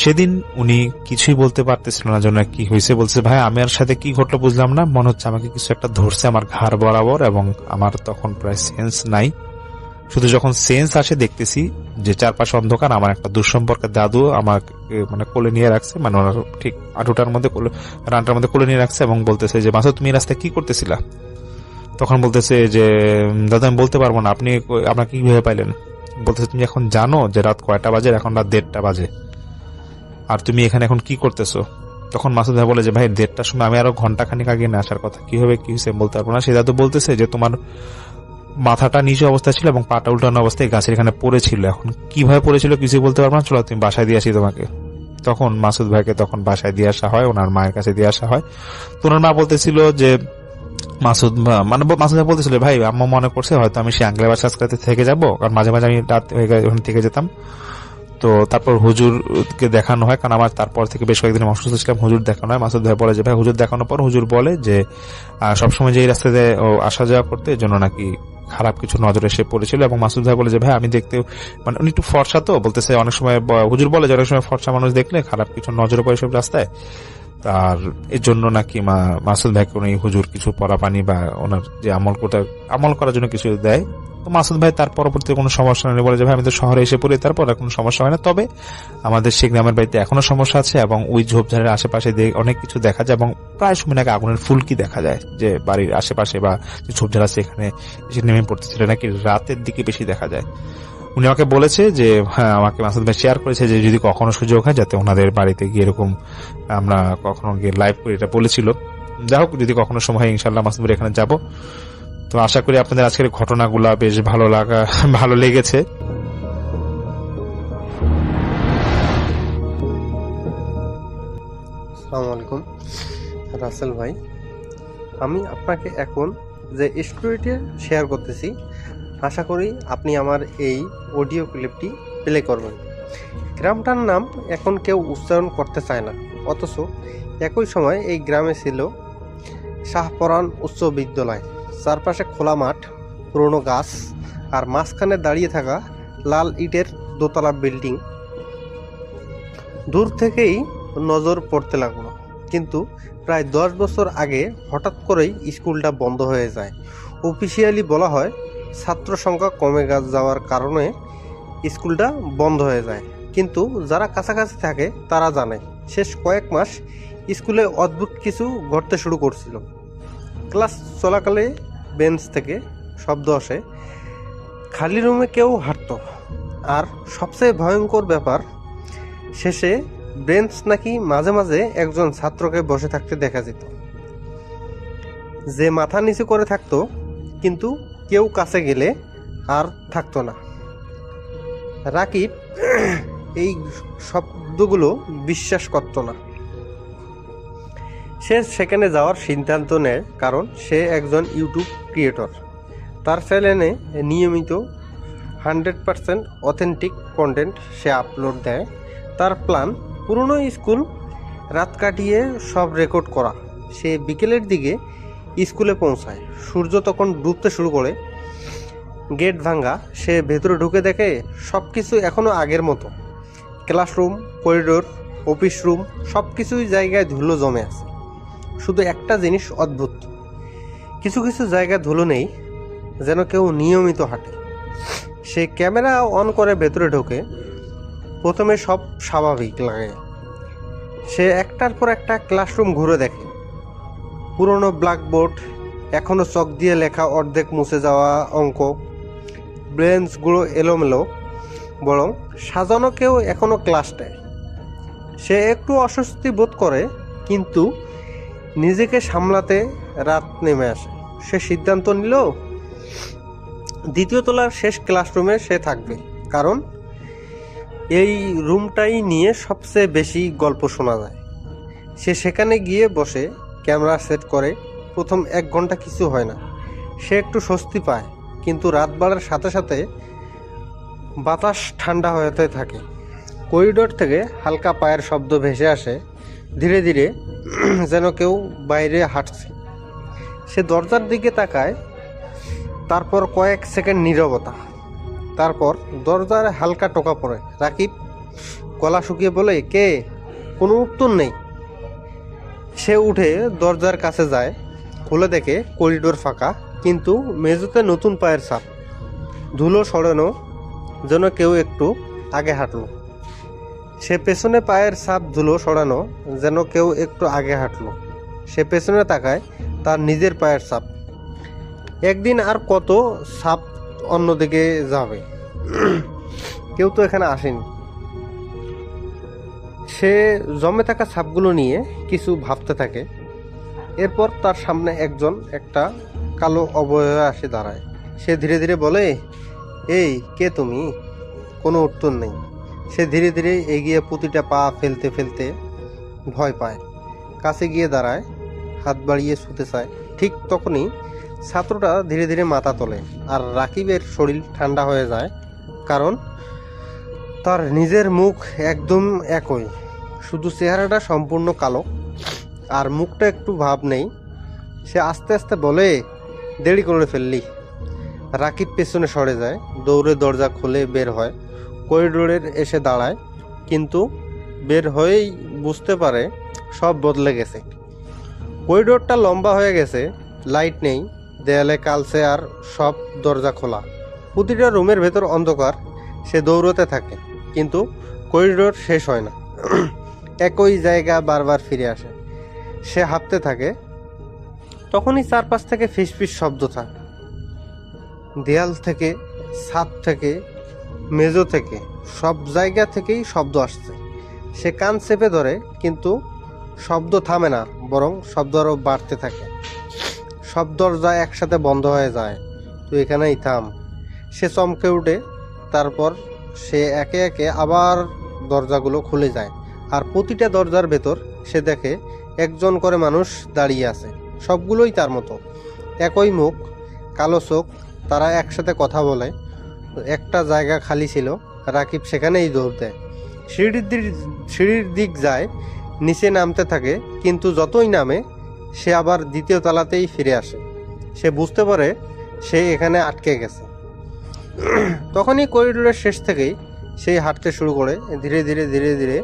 সেদিন উনি কিছুই বলতে পারতেছিল না জন্য কি হয়েছে, বলছে ভাই আমার সাথে কি ঘটলো বুঝলাম না, মনে হচ্ছে আমাকে কিছু একটা ধরছে আমার ঘাড় বরাবর এবং আমার তখন প্রায় সেন্স নাই। শুধু যখন সেন্স আসে দেখতেছি যে চারপাশে অন্ধকার, আমার একটা দুঃসম্পর্কের দাদু আমাকে মানে কোলে নিয়ে রাখছে, মানে ওনার ঠিক আঁটুটার মধ্যে রানটার মধ্যে কোলে নিয়ে রাখছে এবং বলতেছে যে মাসুদ তুমি রাস্তায় কি করতেছিলা? তখন বলতেছে যে দাদা আমি বলতে পারবো না, আপনি আপনাকে কিভাবে পাইলেন? বলতেছে তুমি এখন জানো যে রাত কয়টা বাজে? এখন রাত 1:30 বাজে, আর তুমি এখানে এখন কি করতেছো? তখন মাসুদ ভাই বলে যে ভাই 1:30টার সময় আমি আরো ঘন্টাখানিক আগে না আসার কথা, কিভাবে কি হয়েছে বলতে পারবো না। সে দাদু বলতেছে যে তোমার মাথাটা নিচু অবস্থায় ছিল এবং পাটা উল্টানো অবস্থায় গাছের এখানে পড়েছিল, এখন কিভাবে পড়েছিল কিছু বলতে পারবো না, চলো তুমি বাসায় দিয়ে আসি তোমাকে। তখন মাসুদ ভাইকে তখন বাসায় দিয়ে আসা হয়, ওনার মায়ের কাছে দিয়ে আসা হয়। তো ওনার মা বলতেছিল যে মাসুদ ভাই বলতেছিল ভাই আম্মা মনে করছে হয়তো আমি সেই আঙ্গলের বাসা আজকে থেকে যাবো, কারণ মাঝে মাঝে আমি রাত হয়ে গেলে ওখানে থেকে যেতাম। তো তারপর হুজুরকে দেখানো হয়, কারণ আমার তারপর থেকে বেশ কয়েকদিন অসুস্থ ছিলাম, হুজুর দেখানো হয়। মাসুদ ভাই বলে যে ভাই হুজুর দেখানোর পর হুজুর বলে যে সবসময় যে এই রাস্তাতে আসা যাওয়া করতে এর জন্য নাকি খারাপ কিছু নজরে এসে পড়েছিল। এবং মাসুদ ভাই বলে যে ভাই আমি দেখতে মানে উনি একটু ফর্সা, তো বলতেছে অনেক সময় হুজুর বলে যে অনেক সময় ফর্সা মানুষ দেখলে খারাপ কিছু নজরে পড়ে সব রাস্তায়, আর এর জন্য নাকি মাসুদ ভাইকে উনি হুজুর কিছু পরা পানি বা ওনার যে আমল করার জন্য কিছু দেয়। তো মাসুদ ভাই তার পরবর্তী কোনো সমস্যা নেই, বলে যে ভাই আমি তো শহরে এসে পড়ি, তারপর কোনো সমস্যা হয় না, তবে আমাদের সেই গ্রামের বাড়িতে এখনো সমস্যা আছে এবং ওই ঝোপঝাড়ের আশেপাশে অনেক কিছু দেখা যায় এবং প্রায় সময় নাকি আগুনের ফুলকি দেখা যায়, যে বাড়ির আশেপাশে বা যে ঝোপঝাড় আছে এখানে এসে নেমে পড়তেছিল নাকি রাতের দিকে বেশি দেখা যায়। উনি আমাকে বলেছে যে হ্যাঁ আমাকে মাসুদ ভাই শেয়ার করেছে যে যদি কখনো সুযোগ হয় যাতে ওনাদের বাড়িতে গিয়ে এরকম আমরা কখনো গিয়ে লাইভ করি, এটা বলেছিল। যাই হোক যদি কখনো সময় হয় ইনশাল্লাহ মাসুদ ভাই এখানে যাব। তো আশা করি আপনাদের আজকের ঘটনাগুলা বেশ ভালো লেগেছে। আসসালামু আলাইকুম রাসেল ভাই, আমি আপনাকে এখন যে স্টোরিটি শেয়ার করতেছি আশা করি আপনি আমার এই অডিও ক্লিপটি প্লে করবেন। গ্রামটার নাম এখন কেউ উচ্চারণ করতে চায় না, অথচ একই সময় এই গ্রামে ছিল শাহপরান উচ্চ বিদ্যালয়। চারপাশে খোলা মাঠ, পুরনো গাছ আর মাঝখানে দাঁড়িয়ে থাকা লাল ইটের দোতলা বিল্ডিং দূর থেকেই নজর পড়তে লাগলো। কিন্তু প্রায় 10 বছর আগে হঠাৎ করেই স্কুলটা বন্ধ হয়ে যায়। অফিসিয়ালি বলা হয় ছাত্র সংখ্যা কমে যাওয়ার কারণে স্কুলটা বন্ধ হয়ে যায়, কিন্তু যারা কাছাকাছি থাকে তারা জানে শেষ কয়েক মাস স্কুলে অদ্ভুত কিছু ঘটতে শুরু করছিল। ক্লাস চলাকালে বেঞ্চ থেকে শব্দ আসে, খালি রুমে কেউ হাঁটত, আর সবচেয়ে ভয়ঙ্কর ব্যাপার শেষে বেঞ্চ নাকি মাঝে মাঝে একজন ছাত্রকে বসে থাকতে দেখা যেত, যে মাথা নিচু করে থাকতো, কিন্তু কেউ কাছে গেলে আর থাকতো না। রাকিব এই শব্দগুলো বিশ্বাস করতো না। সে সেখানে যাওয়ার সিদ্ধান্ত নেয়, কারণ সে একজন ইউটিউব ক্রিয়েটর। তার চ্যানেলে নিয়মিত 100% অথেন্টিক কন্টেন্ট সে আপলোড দেয়। তার প্ল্যান পুরনো স্কুল রাত কাটিয়ে সব রেকর্ড করা। সে বিকেলের দিকে স্কুলে পৌঁছায়, সূর্য তখন ডুবতে শুরু করে। গেট ভাঙা, সে ভেতরে ঢুকে দেখে সব কিছু এখনও আগের মতো। ক্লাসরুম, করিডোর, অফিস রুম সব কিছুই জায়গায় ধুলো জমে আছে। শুধু একটা জিনিস অদ্ভুত, কিছু কিছু জায়গায় ধুলো নেই, যেন কেউ নিয়মিত হাঁটে। সে সে ক্যামেরা অন করে ভেতরে ঢোকে। প্রথমে সব স্বাভাবিক লাগে। সে একটার পর একটা ক্লাসরুম ঘুরে দেখে। পুরনো ব্ল্যাকবোর্ড, এখনও চক দিয়ে লেখা অর্ধেক মুছে যাওয়া অঙ্ক, বেঞ্চগুলো এলোমেলো, বরং সাজানো কেউ এখনও ক্লাস নেয়। সে একটু অস্বস্তি বোধ করে, কিন্তু নিজেকে সামলাতে রাত নেমে আসে। সে সিদ্ধান্ত নিল দ্বিতীয় তলার শেষ ক্লাসরুমে সে থাকবে, কারণ এই রুমটাই নিয়ে সবচেয়ে বেশি গল্প শোনা যায়। সে সেখানে গিয়ে বসে ক্যামেরা সেট করে। প্রথম 1 ঘন্টা কিছু হয় না। সে একটু স্বস্তি পায়, কিন্তু রাত বাড়ার সাথে সাথে বাতাস ঠান্ডা হতে থাকে। করিডোর থেকে হালকা পায়ের শব্দ ভেসে আসে, ধীরে ধীরে, যেন কেউ বাইরে হাঁটছে। সে দরজার দিকে তাকায়, তারপর কয়েক সেকেন্ড নীরবতা। তারপর দরজার হালকা টোকা পড়ে। রাকিব গলা শুকিয়ে বলে, কে? কোনো উত্তর নেই। সে উঠে দরজার কাছে যায়, খুলে দেখে করিডোর ফাঁকা, কিন্তু মেঝেতে নতুন পায়ের ছাপ, ধুলো সরানো, যেন কেউ একটু আগে হাঁটলো। সে পেছনে পায়ের ছাপ, ধুলো সরানো, যেন কেউ একটু আগে হাঁটলো। সে পেছনে তাকায়, তার নিজের পায়ের ছাপ। একদিন আর কত ছাপ অন্যদিকে যাবে, কেউ তো এখানে আসেনি। সে জমে থাকা ছাপগুলো নিয়ে কিছু ভাবতে থাকে। এরপর তার সামনে একজন একটা কালো অবয়ব আসে দাঁড়ায়। সে ধীরে ধীরে বলে, এই কে তুমি? কোনো উত্তর নেই। সে ধীরে ধীরে এগিয়ে প্রতিটা পা ফেলতে ফেলতে ভয় পায়। কাছে গিয়ে দাঁড়ায়, হাত বাড়িয়ে ছুতে চায়। ঠিক তখনই ছাত্রটা ধীরে ধীরে মাথা তোলে, আর রাকিবের শরীর ঠান্ডা হয়ে যায়, কারণ তার নিজের মুখ একদম একই, শুধু চেহারাটা সম্পূর্ণ কালো আর মুখটা একটু ভাব নেই। সে আস্তে আস্তে বলে, দেরি করে ফেললি। রাকিব পেছনে সরে যায়, দৌড়ে দরজা খুলে বের হয়, করিডোরের এসে দাঁড়ায়, কিন্তু বের হয়েই বুঝতে পারে সব বদলে গেছে। করিডোরটা লম্বা হয়ে গেছে, লাইট নেই, দেয়ালে কালচে, আর সব দরজা খোলা। প্রতিটা রুমের ভেতর অন্ধকার। সে দৌড়তে থাকে, কিন্তু করিডোর শেষ হয় না। একই জায়গা বারবার ফিরে আসে। সে হাঁপতে থাকে। তখনই চারপাশ থেকে ফিসফিস শব্দ থাকে, দেয়াল থেকে, ছাদ থেকে, মেঝো থেকে, সব জায়গা থেকেই শব্দ আসছে। সে কান চেপে ধরে, কিন্তু শব্দ থামে না, বরং শব্দ আরও বাড়তে থাকে। সব দরজা একসাথে বন্ধ হয়ে যায়। তুই এখানেই থাম। সে চমকে উঠে। তারপর সে একে একে আবার দরজাগুলো খুলে যায়, আর প্রতিটা দরজার ভেতর সে দেখে একজন করে মানুষ দাঁড়িয়ে আছে। সবগুলোই তার মতো, একই মুখ, কালো চোখ। তারা একসাথে কথা বলে। একটা জায়গা খালি ছিল, রাকিব সেখানেই দৌড় দেয়। সিঁড়ির দিক যায়, নিচে নামতে থাকে, কিন্তু যতই নামে সে আবার দ্বিতীয় তলাতেই ফিরে আসে। সে বুঝতে পারে সে এখানে আটকে গেছে। তখনই করিডোরের শেষ থেকেই সে হাঁটতে শুরু করে, ধীরে ধীরে ধীরে ধীরে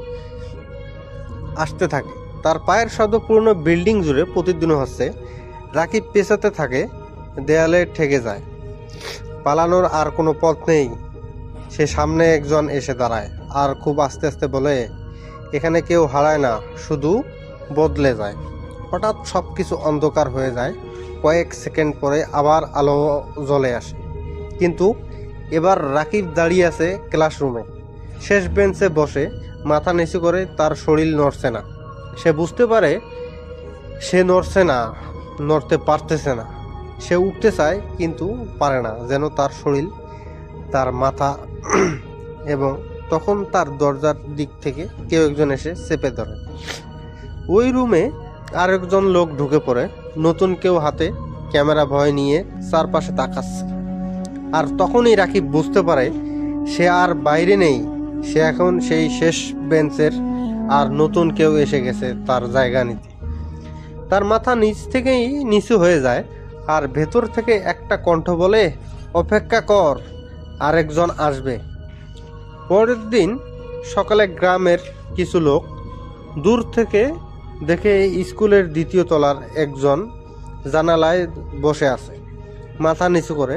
আসতে থাকে। তার পায়ের শব্দ পুরনো বিল্ডিং জুড়ে প্রতিদিন হচ্ছে। রাকিব পেছাতে থাকে, দেয়ালে ঠেকে যায়। পালানোর আর কোনো পথ নেই। সে সামনে একজন এসে দাঁড়ায়, আর খুব আস্তে আস্তে বলে, এখানে কেউ হারায় না, শুধু বদলে যায়। হঠাৎ সব কিছু অন্ধকার হয়ে যায়। কয়েক সেকেন্ড পরে আবার আলো জ্বলে আসে, কিন্তু এবার রাকিব দাঁড়িয়ে আছে ক্লাসরুমে, শেষ বেঞ্চে বসে, মাথা নিচু করে। তার শরীর নড়ছে না। সে বুঝতে পারে সে নড়তে পারতেছে না। সে উঠতে চায়, কিন্তু পারে না, যেন তার শরীর, তার মাথা। এবং তখন তার দরজার দিক থেকে কেউ একজন এসে চেপে ধরে। ওই রুমে আরেকজন লোক ঢুকে পড়ে, নতুন কেউ, হাতে ক্যামেরা, ভয় নিয়ে চারপাশে তাকাচ্ছে। আর তখনই রাকিব বুঝতে পারে সে আর বাইরে নেই, সে এখন সেই শেষ বেঞ্চের, আর নতুন কেউ এসে গেছে তার জায়গা নিতে। তার মাথা নিচ থেকেই নিচু হয়ে যায়, আর ভেতর থেকে একটা কণ্ঠ বলে, অপেক্ষা কর, আরেকজন আসবে। পরের দিন সকালে গ্রামের কিছু লোক দূর থেকে দেখে স্কুলের দ্বিতীয় তলার একজন জানালায় বসে আছে, মাথা নিচু করে।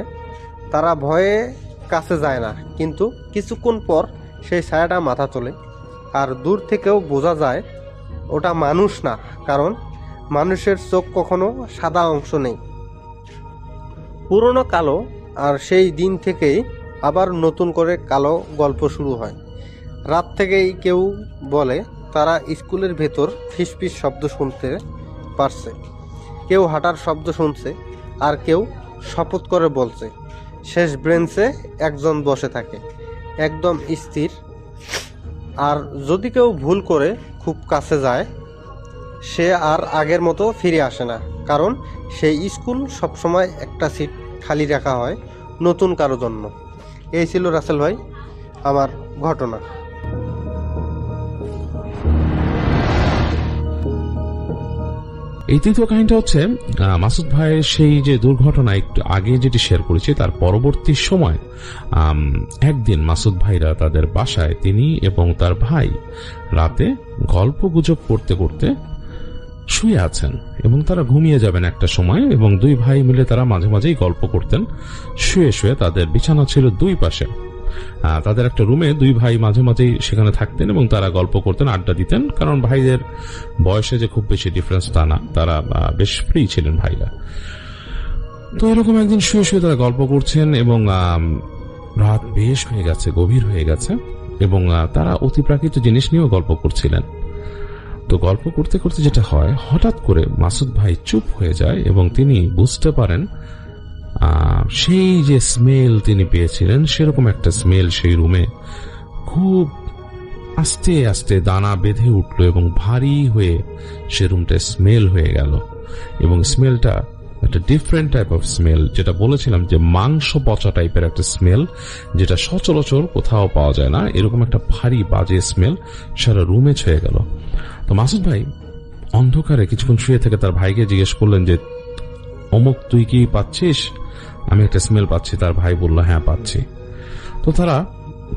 তারা ভয়ে কাছে যায় না, কিন্তু কিছুক্ষণ পর সেই ছায়াটা মাথা তোলে। আর দূর থেকেও বোঝা যায় ওটা মানুষ না, কারণ মানুষের চোখ কখনো সাদা অংশ নেই। পুরনো কালো, আর সেই দিন থেকেই আবার নতুন করে কালো গল্প শুরু হয়। রাত থেকেই কেউ বলে তারা স্কুলের ভেতর ফিসফিস শব্দ শুনতে পারছে, কেউ হাঁটার শব্দ শুনছে, আর কেউ শপথ করে বলছে। শেষ ব্রেঞ্চে একজন বসে থাকে, একদম স্থির। আর যদি কেউ ভুল করে খুব কাছে যায়, সে আর আগের মতো ফিরে আসে না, কারণ সেই স্কুল সবসময় একটা সিট খালি রাখা হয় নতুন কারো জন্য। এই ছিল রাসেল ভাই আমার ঘটনা। এই তৃতীয় কাহিনীটা হচ্ছে মাসুদ ভাইয়ের সেই যে দুর্ঘটনা একটু আগে যেটি শেয়ার করেছি তার পরবর্তী সময় একদিন মাসুদ ভাইরা তাদের বাসায় তিনি এবং তার ভাই রাতে গল্প গুজব করতে করতে শুয়ে আছেন এবং তারা ঘুমিয়ে যাবেন একটা সময়, এবং দুই ভাই মিলে তারা মাঝে মাঝেই গল্প করতেন শুয়ে শুয়ে। তাদের বিছানা ছিল দুই পাশে, তাদের একটা রুমে দুই ভাই মাঝে মাঝেই সেখানে থাকতেন এবং তারা গল্প করতেন, আড্ডা দিতেন। কারণ ভাইদের বয়সে যে খুব বেশি ডিফারেন্স তা না, তারা বেশ ফ্রি ছিলেন ভাইরা। তো এরকম একদিন শুয়ে শুয়ে তারা গল্প করছেন এবং রাত বেশ হয়ে গেছে, গভীর হয়ে গেছে, এবং তারা অতিপ্রাকৃত জিনিস নিয়েও গল্প করছিলেন। তো গল্প করতে করতে যেটা হয়, হঠাৎ করে মাসুদ ভাই চুপ হয়ে যায় এবং তিনি বুঝতে পারেন সেই যে স্মেল তিনি পেয়েছিলেন সেরকম একটা স্মেল সেই রুমে খুব আস্তে আস্তে দানা বেঁধে উঠল এবং ভারী হয়ে সে রুমটা স্মেল হয়ে গেল। এবং স্মেলটা একটা ডিফারেন্ট টাইপ অফ স্মেল, যেটা বলেছিলাম যে মাংস পচা টাইপের একটা স্মেল, যেটা সচরাচর কোথাও পাওয়া যায় না। এরকম একটা ভারী বাজে স্মেল সারা রুমে ছয়ে গেল। তো মাসুদ ভাই অন্ধকারে কিছুক্ষণ শুয়ে থেকে তার ভাইকে জিজ্ঞেস করলেন যে অমুক তুই কি পাচ্ছিস? আমি একটা স্মেল পাচ্ছি। তার ভাই বলল হ্যাঁ পাচ্ছি। তো তারা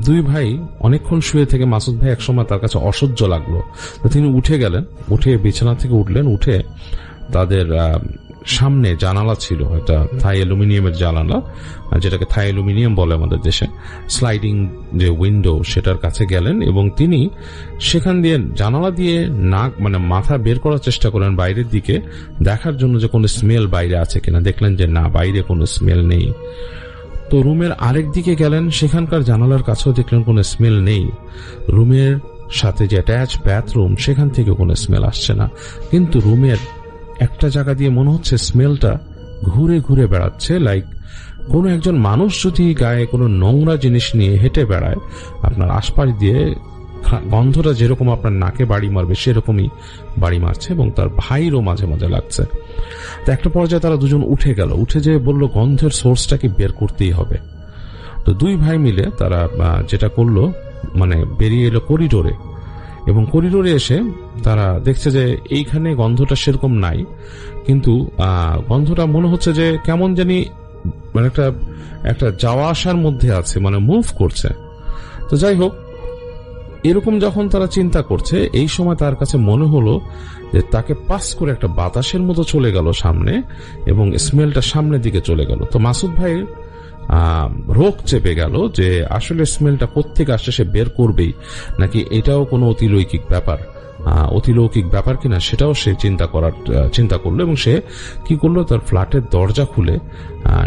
দুই ভাই অনেকক্ষণ শুয়ে থেকে মাসুদ ভাই একসময় তার কাছে অসহ্য লাগলো, তো তিনি উঠে গেলেন, উঠে বিছানা থেকে উঠলেন, উঠে তাদের সামনে জানালা ছিল, একটা থাই অ্যালুমিনিয়ামের জানালা, যেটাকে থাই অ্যালুমিনিয়াম বলে আমাদের দেশে, স্লাইডিং যে উইন্ডো, সেটার কাছে গেলেন এবং তিনি সেখান দিয়ে জানালা দিয়ে নাক মাথা বের করার চেষ্টা করেন বাইরের দিকে, দেখার জন্য যে কোনো স্মেল বাইরে আছে কিনা। দেখলেন যে না, বাইরে কোনো স্মেল নেই। তো রুমের আরেক দিকে গেলেন, সেখানকার জানালার কাছেও দেখলেন কোনো স্মেল নেই। রুমের সাথে যে অ্যাটাচ বাথরুম, সেখান থেকে কোনো স্মেল আসছে না, কিন্তু রুমের একটা জায়গা দিয়ে মনে হচ্ছে স্মেলটা ঘুরে ঘুরে বেড়াচ্ছে, লাইক কোনো একজন মানুষ যদি গায়ে কোনো নোংরা জিনিস নিয়ে হেঁটে বেড়ায়, আপনার আশপাশ দিয়ে গন্ধটা যেরকম আপনার নাকে বাড়ি মারবে সেরকমই বাড়ি মারছে, এবং তার ভাইরও মাঝে মাঝে লাগছে। তো একটা পর্যায়ে তারা দুজন উঠে গেল, উঠে যেয়ে বলল গন্ধের সোর্সটাকে বের করতেই হবে। তো দুই ভাই মিলে তারা যেটা করলো, বেরিয়ে এলো করিডোরে, এবং করিডোরে এসে তারা দেখছে যে এইখানে গন্ধটা সেরকম নাই, কিন্তু গন্ধটা মনে হচ্ছে যে কেমন জানি একটা যাওয়া আসার মধ্যে আছে, মুভ করছে। তো যাই হোক, এরকম যখন তারা চিন্তা করছে, এই সময় তার কাছে মনে হলো যে তাকে পাস করে একটা বাতাসের মতো চলে গেল সামনে, এবং স্মেলটা সামনের দিকে চলে গেল। তো মাসুদ ভাই রোগ চেপে গেল যে আসলে স্মেলটা কোত্থেকে আসছে, সে বের করবেই নাকি এটাও কোনো অতিলৌকিক ব্যাপার কিনা, সেটাও সে চিন্তা করলো। এবং সে কি করলো, তার ফ্ল্যাটের দরজা খুলে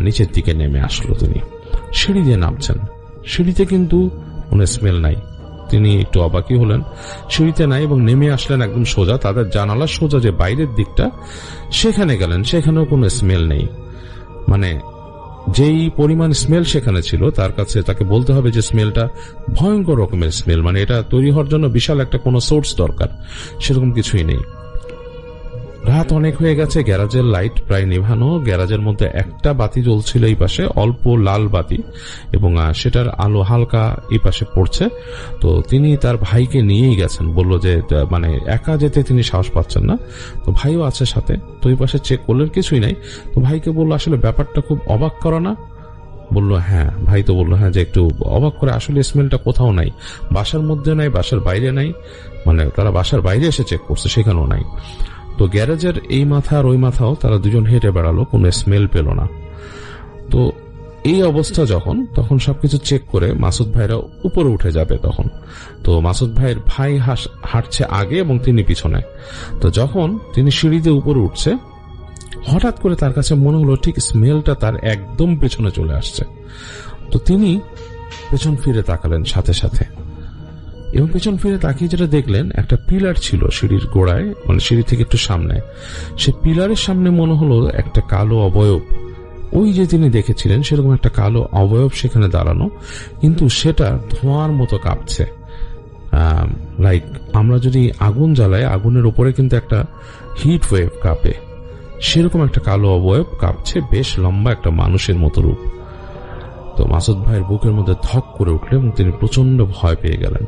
নিচের দিকে নেমে আসলো। তিনি সিঁড়ি দিয়ে নামছেন, সিঁড়িতে কিন্তু কোনো স্মেল নাই। তিনি একটু অবাকই হলেন, সিঁড়িতে নাই, এবং নেমে আসলেন একদম সোজা তাদের জানালার সোজা যে বাইরের দিকটা, সেখানে গেলেন, সেখানেও কোনো স্মেল নেই। যেই পরিমাণ স্মেল সেখানে ছিল, তাকে বলতে হবে যে স্মেলটা ভয়ঙ্কর রকমের স্মেল, এটা তৈরি হওয়ার জন্য বিশাল একটা কোনো সোর্স দরকার, সেরকম কিছুই নেই। রাত অনেক হয়ে গেছে, গ্যারাজের লাইট প্রায় নেভানো, গ্যারাজের মধ্যে একটা বাতি জ্বলছিল এই পাশে, অল্প লাল বাতি, এবং সেটার আলো হালকা এই পাশে পড়ছে। তো তিনি তার ভাইকে নিয়েই গেছেন, বলল যে একা যেতে তিনি সাহস পাচ্ছেন না, তো ভাইও আছে সাথে। তো এই পাশে চেক করলেন, কিছুই নাই। তো ভাইকে বললো আসলে ব্যাপারটা খুব অবাক করা না? বললো হ্যাঁ। ভাই তো বললো হ্যাঁ, যে একটু অবাক করে, আসলে স্মেলটা কোথাও নাই, বাসার মধ্যে নাই, বাসার বাইরে নাই, তারা বাসার বাইরে এসে চেক করছে, সেখানেও নাই। তো গ্যারেজের এই মাথা আর ওই মাথাও তারা দুজন হেঁটে বেড়ালো, কোনো স্মেল পেল না। তো এই অবস্থা তখন সবকিছু চেক করে মাসুদ ভাইরা উপরে উঠে যাবে তখন। তো মাসুদ ভাইয়ের ভাই হাঁটছে আগে এবং তিনি পিছনে। তো যখন তিনি সিঁড়িতে উপরে উঠছে, হঠাৎ করে তার কাছে মনে হলো ঠিক স্মেলটা তার একদম পেছনে চলে আসছে। তো তিনি পেছন ফিরে তাকালেন সাথে সাথে, এবং পেছন ফিরে তাকিয়ে যেটা দেখলেন, একটা পিলার ছিল সিঁড়ির গোড়ায়, মানে সিঁড়ি থেকে একটু সামনে। সে পিলারের সামনে মনে হলো একটা কালো অবয়ব, ওই যে তিনি দেখেছিলেন সেরকম একটা কালো অবয়ব সেখানে দাঁড়ানো, কিন্তু সেটা ধোঁয়ার মতো কাঁপছে। লাইক আমরা যদি আগুন জ্বালাই, আগুনের উপরে কিন্তু একটা হিট ওয়েভ কাঁপে, সেরকম একটা কালো অবয়ব কাঁপছে, বেশ লম্বা একটা মানুষের মতো রূপ। তো মাসুদ ভাইয়ের বুকের মধ্যে ধক করে উঠলেন এবং তিনি প্রচন্ড ভয় পেয়ে গেলেন।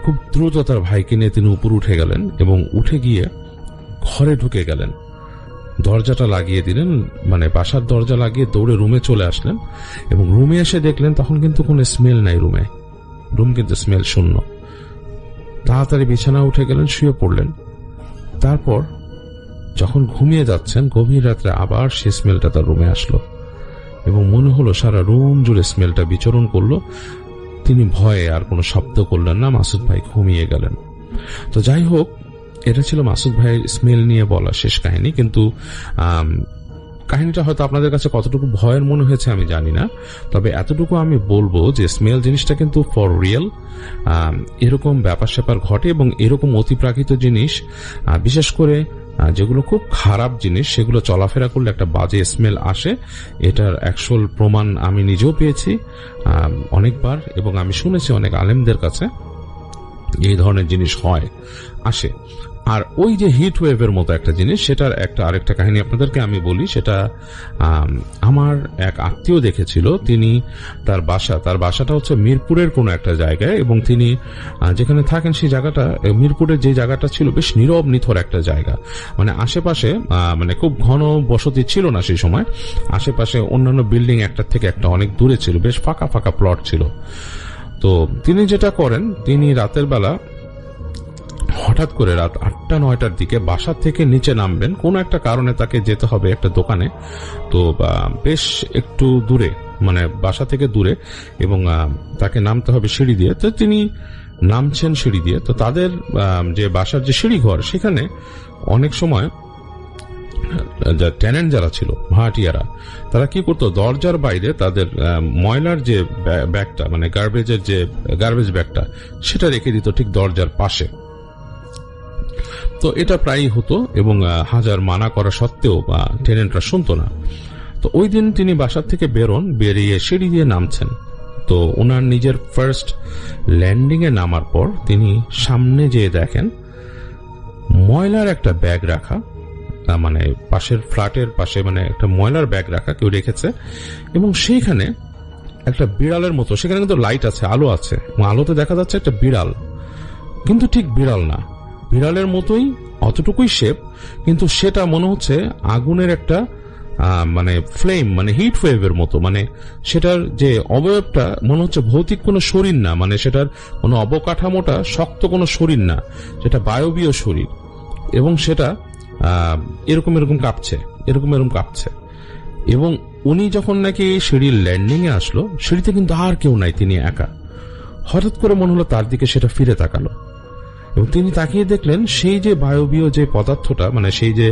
খুব দ্রুত তার ভাইকে নিয়ে তিনি উপর উঠে গেলেন এবং উঠে গিয়ে ঘরে ঢুকে গেলেন, দরজাটা লাগিয়ে দিলেন, মানে বাসার দরজা লাগিয়ে দৌড়ে রুমে চলে আসলেন। এবং রুমে এসে দেখলেন তখন কিন্তু কোনো স্মেল নাই, রুম কিন্তু স্মেল শূন্য। তাড়াতাড়ি বিছানা উঠে গেলেন, শুয়ে পড়লেন। তারপর যখন ঘুমিয়ে যাচ্ছেন, গভীর রাত্রে আবার সে স্মেলটা তার রুমে আসলো এবং মনে হলো সারা রুম জুড়ে স্মেলটা বিচরণ করলো। তিনি ভয়ে আর কোনো শব্দ করলেন না, মাসুদ ভাই ঘুমিয়ে গেলেন। তো যাই হোক, এটা ছিল মাসুদ ভাইয়ের স্মেল নিয়ে বলা শেষ কাহিনী। কিন্তু কাহিনীটা হয়তো আপনাদের কাছে কতটুকু ভয়ের মনে হয়েছে আমি জানি না, তবে এতটুকু আমি বলবো যে স্মেল জিনিসটা কিন্তু ফর রিয়েল। এরকম ব্যাপার স্যাপার ঘটে এবং এরকম অতিপ্রাকৃত জিনিস, বিশেষ করে যেগুলো খুব খারাপ জিনিস, সেগুলো চলাফেরা করলে একটা বাজে স্মেল আসে। এটার অ্যাকচুয়াল প্রমাণ আমি নিজেও পেয়েছি অনেকবার, এবং আমি শুনেছি অনেক আলেমদের কাছে এই ধরনের জিনিস আসে। আর ওই যে হিট ওয়েভের মতো একটা জিনিস, সেটার আরেকটা কাহিনী আপনাদেরকে আমি বলি। সেটা আমার এক আত্মীয় দেখেছিল। তিনি তার বাসাটা হচ্ছে মিরপুরের কোনো একটা জায়গায়, এবং তিনি যেখানে থাকেন সেই জায়গাটা, মিরপুরের যে জায়গাটা ছিল বেশ নীরব নিথর একটা জায়গা, মানে আশেপাশে মানে খুব ঘন বসতি ছিল না সেই সময়। আশেপাশে অন্যান্য বিল্ডিং একটার থেকে একটা অনেক দূরে ছিল, বেশ ফাঁকা ফাঁকা প্লট ছিল। তো তিনি যেটা করেন, তিনি রাতের বেলা হঠাৎ করে রাত 8টা-9টার দিকে বাসা থেকে নিচে নামবেন, কোন একটা কারণে তাকে যেতে হবে একটা দোকানে। তো বেশ একটু দূরে, মানে বাসা থেকে দূরে, এবং তাকে নামতে হবে সিঁড়ি দিয়ে। তো তিনি নামছেন সিঁড়ি দিয়ে। তো তাদের যে বাসার যে সিঁড়ি ঘর, সেখানে অনেক সময় টেনেন্ট যারা ছিল, ভাড়াটিয়ারা, তারা কি করতো, দরজার বাইরে তাদের ময়লার যে ব্যাগটা, মানে গার্বেজ ব্যাগটা, সেটা রেখে দিত ঠিক দরজার পাশে। তো এটা প্রায়ই হতো, এবং হাজার মানা করা সত্ত্বেও টেনেন্টরা শুনতো না। তো ওই দিন তিনি বাসার থেকে বেরিয়ে সিঁড়ি দিয়ে নামছেন। তো ওনার নিজের ফার্স্ট ল্যান্ডিং এ নামার পর তিনি সামনে যেয়ে দেখেন ময়লার একটা ব্যাগ রাখা, মানে পাশের ফ্ল্যাটের পাশে মানে একটা ময়লার ব্যাগ রাখা কেউ রেখেছে, এবং সেইখানে একটা বিড়ালের মতো, সেখানে কিন্তু লাইট আছে, আলো আছে, আলোতে দেখা যাচ্ছে একটা বিড়াল, কিন্তু ঠিক বিড়াল না, বিড়ালের মতোই অতটুকুই শেপ, কিন্তু সেটা মনে হচ্ছে আগুনের একটা মানে ফ্লেম, মানে হিট ওয়েভের মতো, মানে সেটার যে অবয়বটা মনে হচ্ছে ভৌতিক কোনো শরীর না, মানে সেটার কোনো অবকাঠামোটা শক্ত কোনো শরীর না, সেটা বায়বীয় শরীর, এবং সেটা এরকম কাঁপছে। এবং উনি যখন নাকি সিঁড়ির ল্যান্ডিং এ আসলো, সিঁড়িতে কিন্তু আর কেউ নাই, তিনি একা। হঠাৎ করে মনে হলো তার দিকে, সেটা ফিরে তাকালো, এবং তিনি তাকিয়ে দেখলেন সেই যে বায়বীয় যে পদার্থটা, মানে সেই যে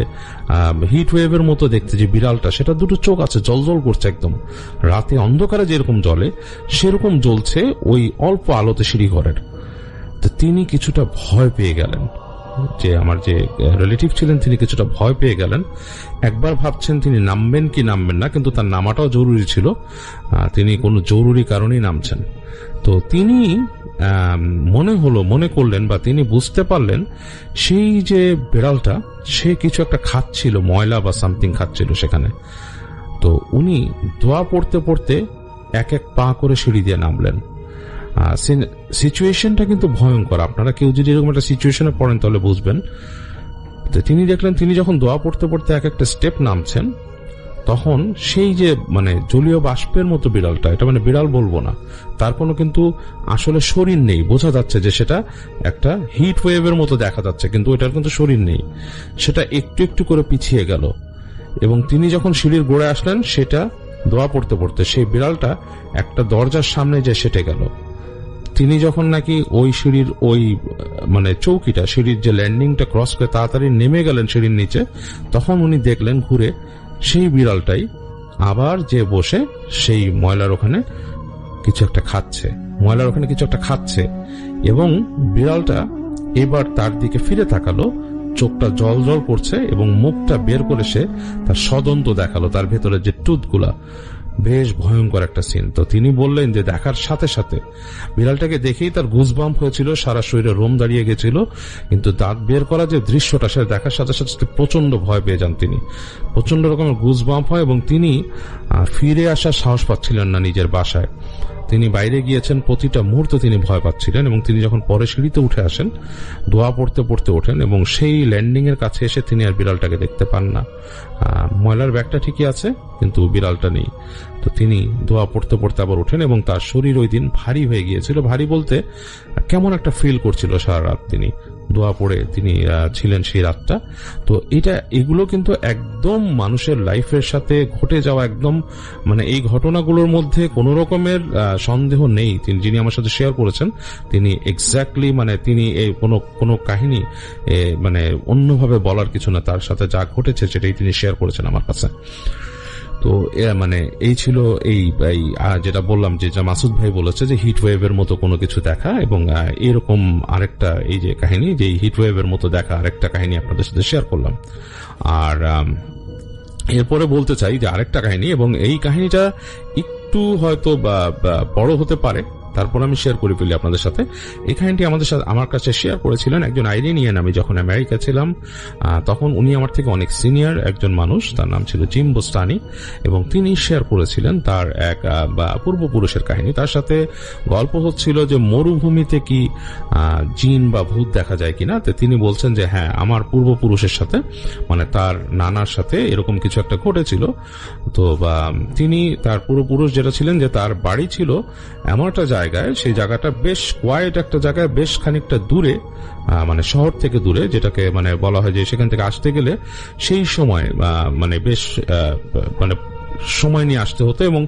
হিট ওয়েভের মতো দেখতে যে বিড়ালটা, সেটা দুটো চোখ আছে, জলজল করছে, একদম রাতে অন্ধকারে যেরকম জ্বলে সেরকম জ্বলছে ওই অল্প আলোতে সিঁড়ি ঘরের। তো তিনি কিছুটা ভয় পেয়ে গেলেন, যে আমার যে রিলেটিভ ছিলেন তিনি কিছুটা ভয় পেয়ে গেলেন। একবার ভাবছেন তিনি নামবেন কি নামবেন না, কিন্তু তার নামাটাও জরুরি ছিল, তিনি কোনো জরুরি কারণেই নামছেন। তো তিনি মনে করলেন বা তিনি বুঝতে পারলেন সেই যে বিড়ালটা, সে কিছু একটা খাচ্ছিল, ময়লা বা সামথিং খাচ্ছিল সেখানে। তো উনি দোয়া পড়তে পড়তে এক এক পা করে সিঁড়ি দিয়ে নামলেন। সিচুয়েশনটা কিন্তু ভয়ঙ্কর, আপনারা কেউ যদি এরকম একটা সিচুয়েশনে পড়েন তাহলে বুঝবেন। তো তিনি দেখলেন তিনি যখন দোয়া পড়তে পড়তে এক একটা স্টেপ নামছেন, তখন সেই যে মানে জলীয় বাষ্পের মতো বিড়ালটা, এটা মানে বিড়াল বলবো না, তার কোনো কিন্তু আসলে শরীর নেই, বোঝা যাচ্ছে যে সেটা একটা হিট ওয়েভের মতো দেখা যাচ্ছে, কিন্তু এটার কিন্তু শরীর নেই, সেটা একটু একটু করে পিছিয়ে গেল, এবং তিনি যখন সিঁড়ির গোড়ায় আসলেন সেটা দোয়া পড়তে পড়তে সেই বিড়ালটা একটা দরজার সামনে যে সেটে গেল। তিনি যখন নাকি ওই সিঁড়ির ওই মানে চৌকিটা, সিঁড়ির যে ল্যান্ডিংটা ক্রস করে তাড়াতাড়ি নেমে গেলেন সিঁড়ির নিচে, তখন উনি দেখলেন ঘুরে সেই বিড়ালটাই আবার যে বসে সেই ময়লার ওখানে কিছু একটা খাচ্ছে, এবং বিড়ালটা এবার তার দিকে ফিরে তাকালো, চোখটা জল জল করছে এবং মুখটা বের করে সে তার সদন্ত দেখালো, তার ভেতরে যে টুথগুলা। বেশ ভয়ঙ্কর একটা সিন। তো তিনি বললেন যে দেখার সাথে সাথে বিড়ালটাকে দেখেই তার গুজবাম্প হয়েছিল, সারা শরীরে রোম দাঁড়িয়ে গেছিল, কিন্তু দাঁত বের করা যে দৃশ্যটা সেটা দেখার সাথে সাথে প্রচন্ড ভয় পেয়ে যান তিনি, প্রচন্ড রকমের গুজবাম্প হয় এবং তিনি ফিরে আসার সাহস পাচ্ছিলেন না নিজের বাসায়। তিনি বাইরে গিয়েছেন, প্রতিটা মুহূর্তে তিনি ভয় পাচ্ছিলেন, এবং তিনি যখন পরে সিঁড়িতে উঠে আসেন, দোয়া পড়তে পড়তে ওঠেন এবং সেই ল্যান্ডিং এর কাছে এসে তিনি আর বিড়ালটাকে দেখতে পান না। ময়লার ব্যাগটা ঠিকই আছে কিন্তু বিড়ালটা নেই। তো তিনি দোয়া পড়তে পড়তে আবার ওঠেন এবং তার শরীর ওই দিন ভারী হয়ে গিয়েছিল। ভারী বলতে কেমন একটা ফিল করছিল সারা রাত তিনি দোয়া পড়ে তিনি ছিলেন সেই রাতটা। তো এগুলো কিন্তু একদম মানুষের লাইফের সাথে ঘটে যাওয়া, একদম মানে এই ঘটনাগুলোর মধ্যে কোনো রকমের সন্দেহ নেই। যিনি আমার সাথে শেয়ার করেছেন তিনি এক্স্যাক্টলি মানে তিনি এই কোনো কাহিনী মানে অন্যভাবে বলার কিছু না, তার সাথে যা ঘটেছে সেটাই তিনি শেয়ার করেছেন আমার কাছে। তো মানে এই ছিল এই যেটা বললাম যে মাসুদ ভাই বলেছে যে হিট ওয়েভের মতো কোনো কিছু দেখা, এবং এরকম আরেকটা এই যে কাহিনী, যে হিট ওয়েভের মতো দেখা আরেকটা কাহিনী আপনাদের সাথে শেয়ার করলাম। আর এরপরে বলতে চাই যে আরেকটা কাহিনী, এবং এই কাহিনীটা একটু হয়তো বড় হতে পারে, তারপর আমি শেয়ার করে ফেলি আপনাদের সাথে। এই কাহিনীটি আমার কাছে শেয়ার করেছিলেন একজন আইরিনিয়ান। আমি যখন আমেরিকা ছিলাম তখন উনি আমার থেকে অনেক সিনিয়র একজন মানুষ, তার নাম ছিল জিম বোস্টানি, এবং তিনি শেয়ার করেছিলেন তার এক পূর্বপুরুষের কাহিনী। তার সাথে গল্প হচ্ছিল যে মরুভূমিতে কি জিন বা ভূত দেখা যায় কিনা। তো তিনি বলছেন যে হ্যাঁ, আমার পূর্বপুরুষের সাথে মানে তার নানার সাথে এরকম কিছু একটা ঘটেছিল। তো তিনি তার পূর্বপুরুষ যেটা ছিলেন যে তার বাড়ি ছিল এমন একটা জায়গায়, সেই জায়গাটা বেশ কোয়াইট একটা জায়গায়, বেশ খানিকটা দূরে, মানে শহর থেকে দূরে, যেটাকে মানে বলা হয় যে সেখান থেকে আসতে গেলে সেই সময় মানে বেশ মানে সময় নিয়ে আসতে হতো এবং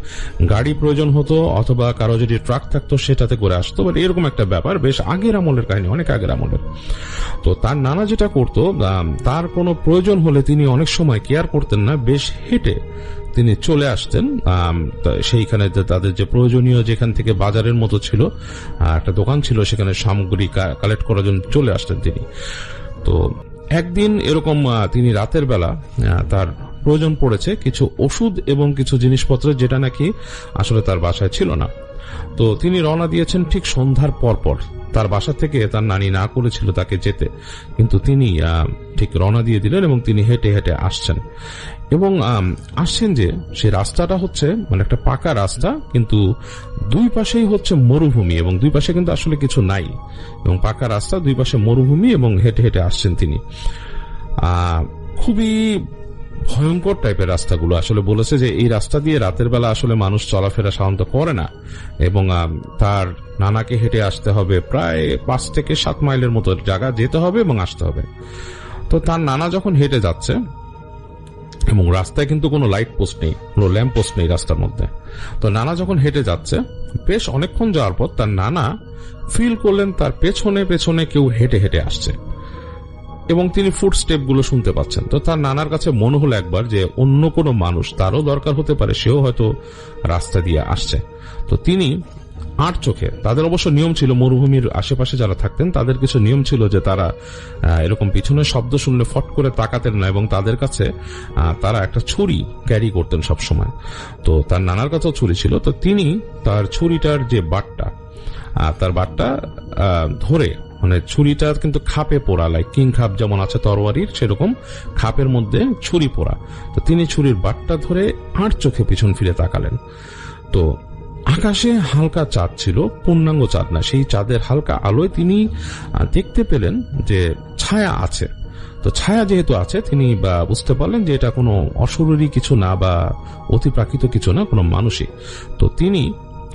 গাড়ি প্রয়োজন হতো, অথবা কারো যদি ট্রাক থাকতো সেটাতে করে আসতো। বাট এরকম একটা ব্যাপার, বেশ আগের আমলের কাহিনী, অনেক আগের আমলের। তো তার নানা যেটা করতো, তার কোনো প্রয়োজন হলে তিনি অনেক সময় কেয়ার করতেন না, বেশ হেঁটে তিনি চলে আসতেন সেইখানে তাদের যে প্রয়োজনীয়, যেখান থেকে বাজারের মতো ছিল একটা দোকান ছিল, সেখানে সামগ্রী কালেক্ট করার জন্য চলে আসতেন তিনি। তো একদিন এরকম তিনি রাতের বেলা তার প্রয়োজন পড়েছে কিছু ওষুধ এবং কিছু জিনিসপত্র, যেটা নাকি আসলে তার বাসায় ছিল না। তো তিনি রওনা দিয়েছেন ঠিক সন্ধ্যার পর। তার বাসা থেকে তার নানি না করেছিল তাকে যেতে, কিন্তু তিনি ঠিক রওনা দিয়ে দিলেন এবং তিনি হেঁটে হেঁটে আসছেন। এবং আসছেন যে সেই রাস্তাটা হচ্ছে মানে একটা পাকা রাস্তা, কিন্তু দুই পাশেই হচ্ছে মরুভূমি, এবং দুই পাশে কিন্তু আসলে কিছু নাই, এবং পাকা রাস্তা, দুই পাশে মরুভূমি, এবং হেঁটে হেঁটে আসছেন তিনি। খুবই ভয়ঙ্কর টাইপের রাস্তাগুলো। আসলে বলেছে যে এই রাস্তা দিয়ে রাতের বেলা আসলে মানুষ চলাফেরা সাধারণত করে না, এবং তার নানাকে হেঁটে আসতে হবে প্রায় 5 থেকে 7 মাইলের মতো জায়গা যেতে হবে এবং আসতে হবে। তো তার নানা যখন হেঁটে যাচ্ছে, এবং রাস্তায় কিন্তু কোনো লাইট পোস্ট নেই, কোনো ল্যাম্প পোস্ট নেই রাস্তার মধ্যে, তো নানা যখন হেঁটে যাচ্ছে, বেশ অনেকক্ষণ যাওয়ার পর তার নানা ফিল করলেন তার পেছনে পেছনে কেউ হেঁটে হেঁটে আসছে, এবং তিনি ফুটস্টেপ গুলো শুনতে পাচ্ছেন। তো তার নানার কাছে মনে হলো একবার যে অন্য কোনো মানুষ, তারও দরকার হতে পারে, সেও হয়তো রাস্তা দিয়ে আসছে। তো তিনি আট চোখে, তাদের অবশ্য নিয়ম ছিল, মরুভূমির আশেপাশে যারা থাকতেন তাদের কিছু নিয়ম ছিল যে তারা এরকম পিছনের শব্দ শুনলে ফট করে তাকাতেন না, এবং তাদের কাছে তারা একটা ছুরি ক্যারি করতেন সব সময়। তো তার নানার কাছেও ছুরি ছিল। তো তিনি তার ছুরিটার যে বাটটা, তার বাটটা ধরে, মানে ছুরিটা কিন্তু খাপে পোড়া, লাইক কিং খাপ যেমন আছে তরোয়ারির, সেরকম খাপের মধ্যে ছুরি পোড়া। তো তিনি ছুরির বাটটা ধরে আট চোখে পিছন ফিরে তাকালেন। তো আকাশে হালকা চাঁদ ছিল, পূর্ণাঙ্গ চাঁদ না, সেই চাঁদের হালকা আলোয় তিনি দেখতে পেলেন যে ছায়া আছে। তো ছায়া যেহেতু আছে, তিনি বুঝতে পারলেন যে এটা কোনো অশরীরী কিছু না বা অতিপ্রাকৃত কিছু না, কোনো মানুষই। তো তিনি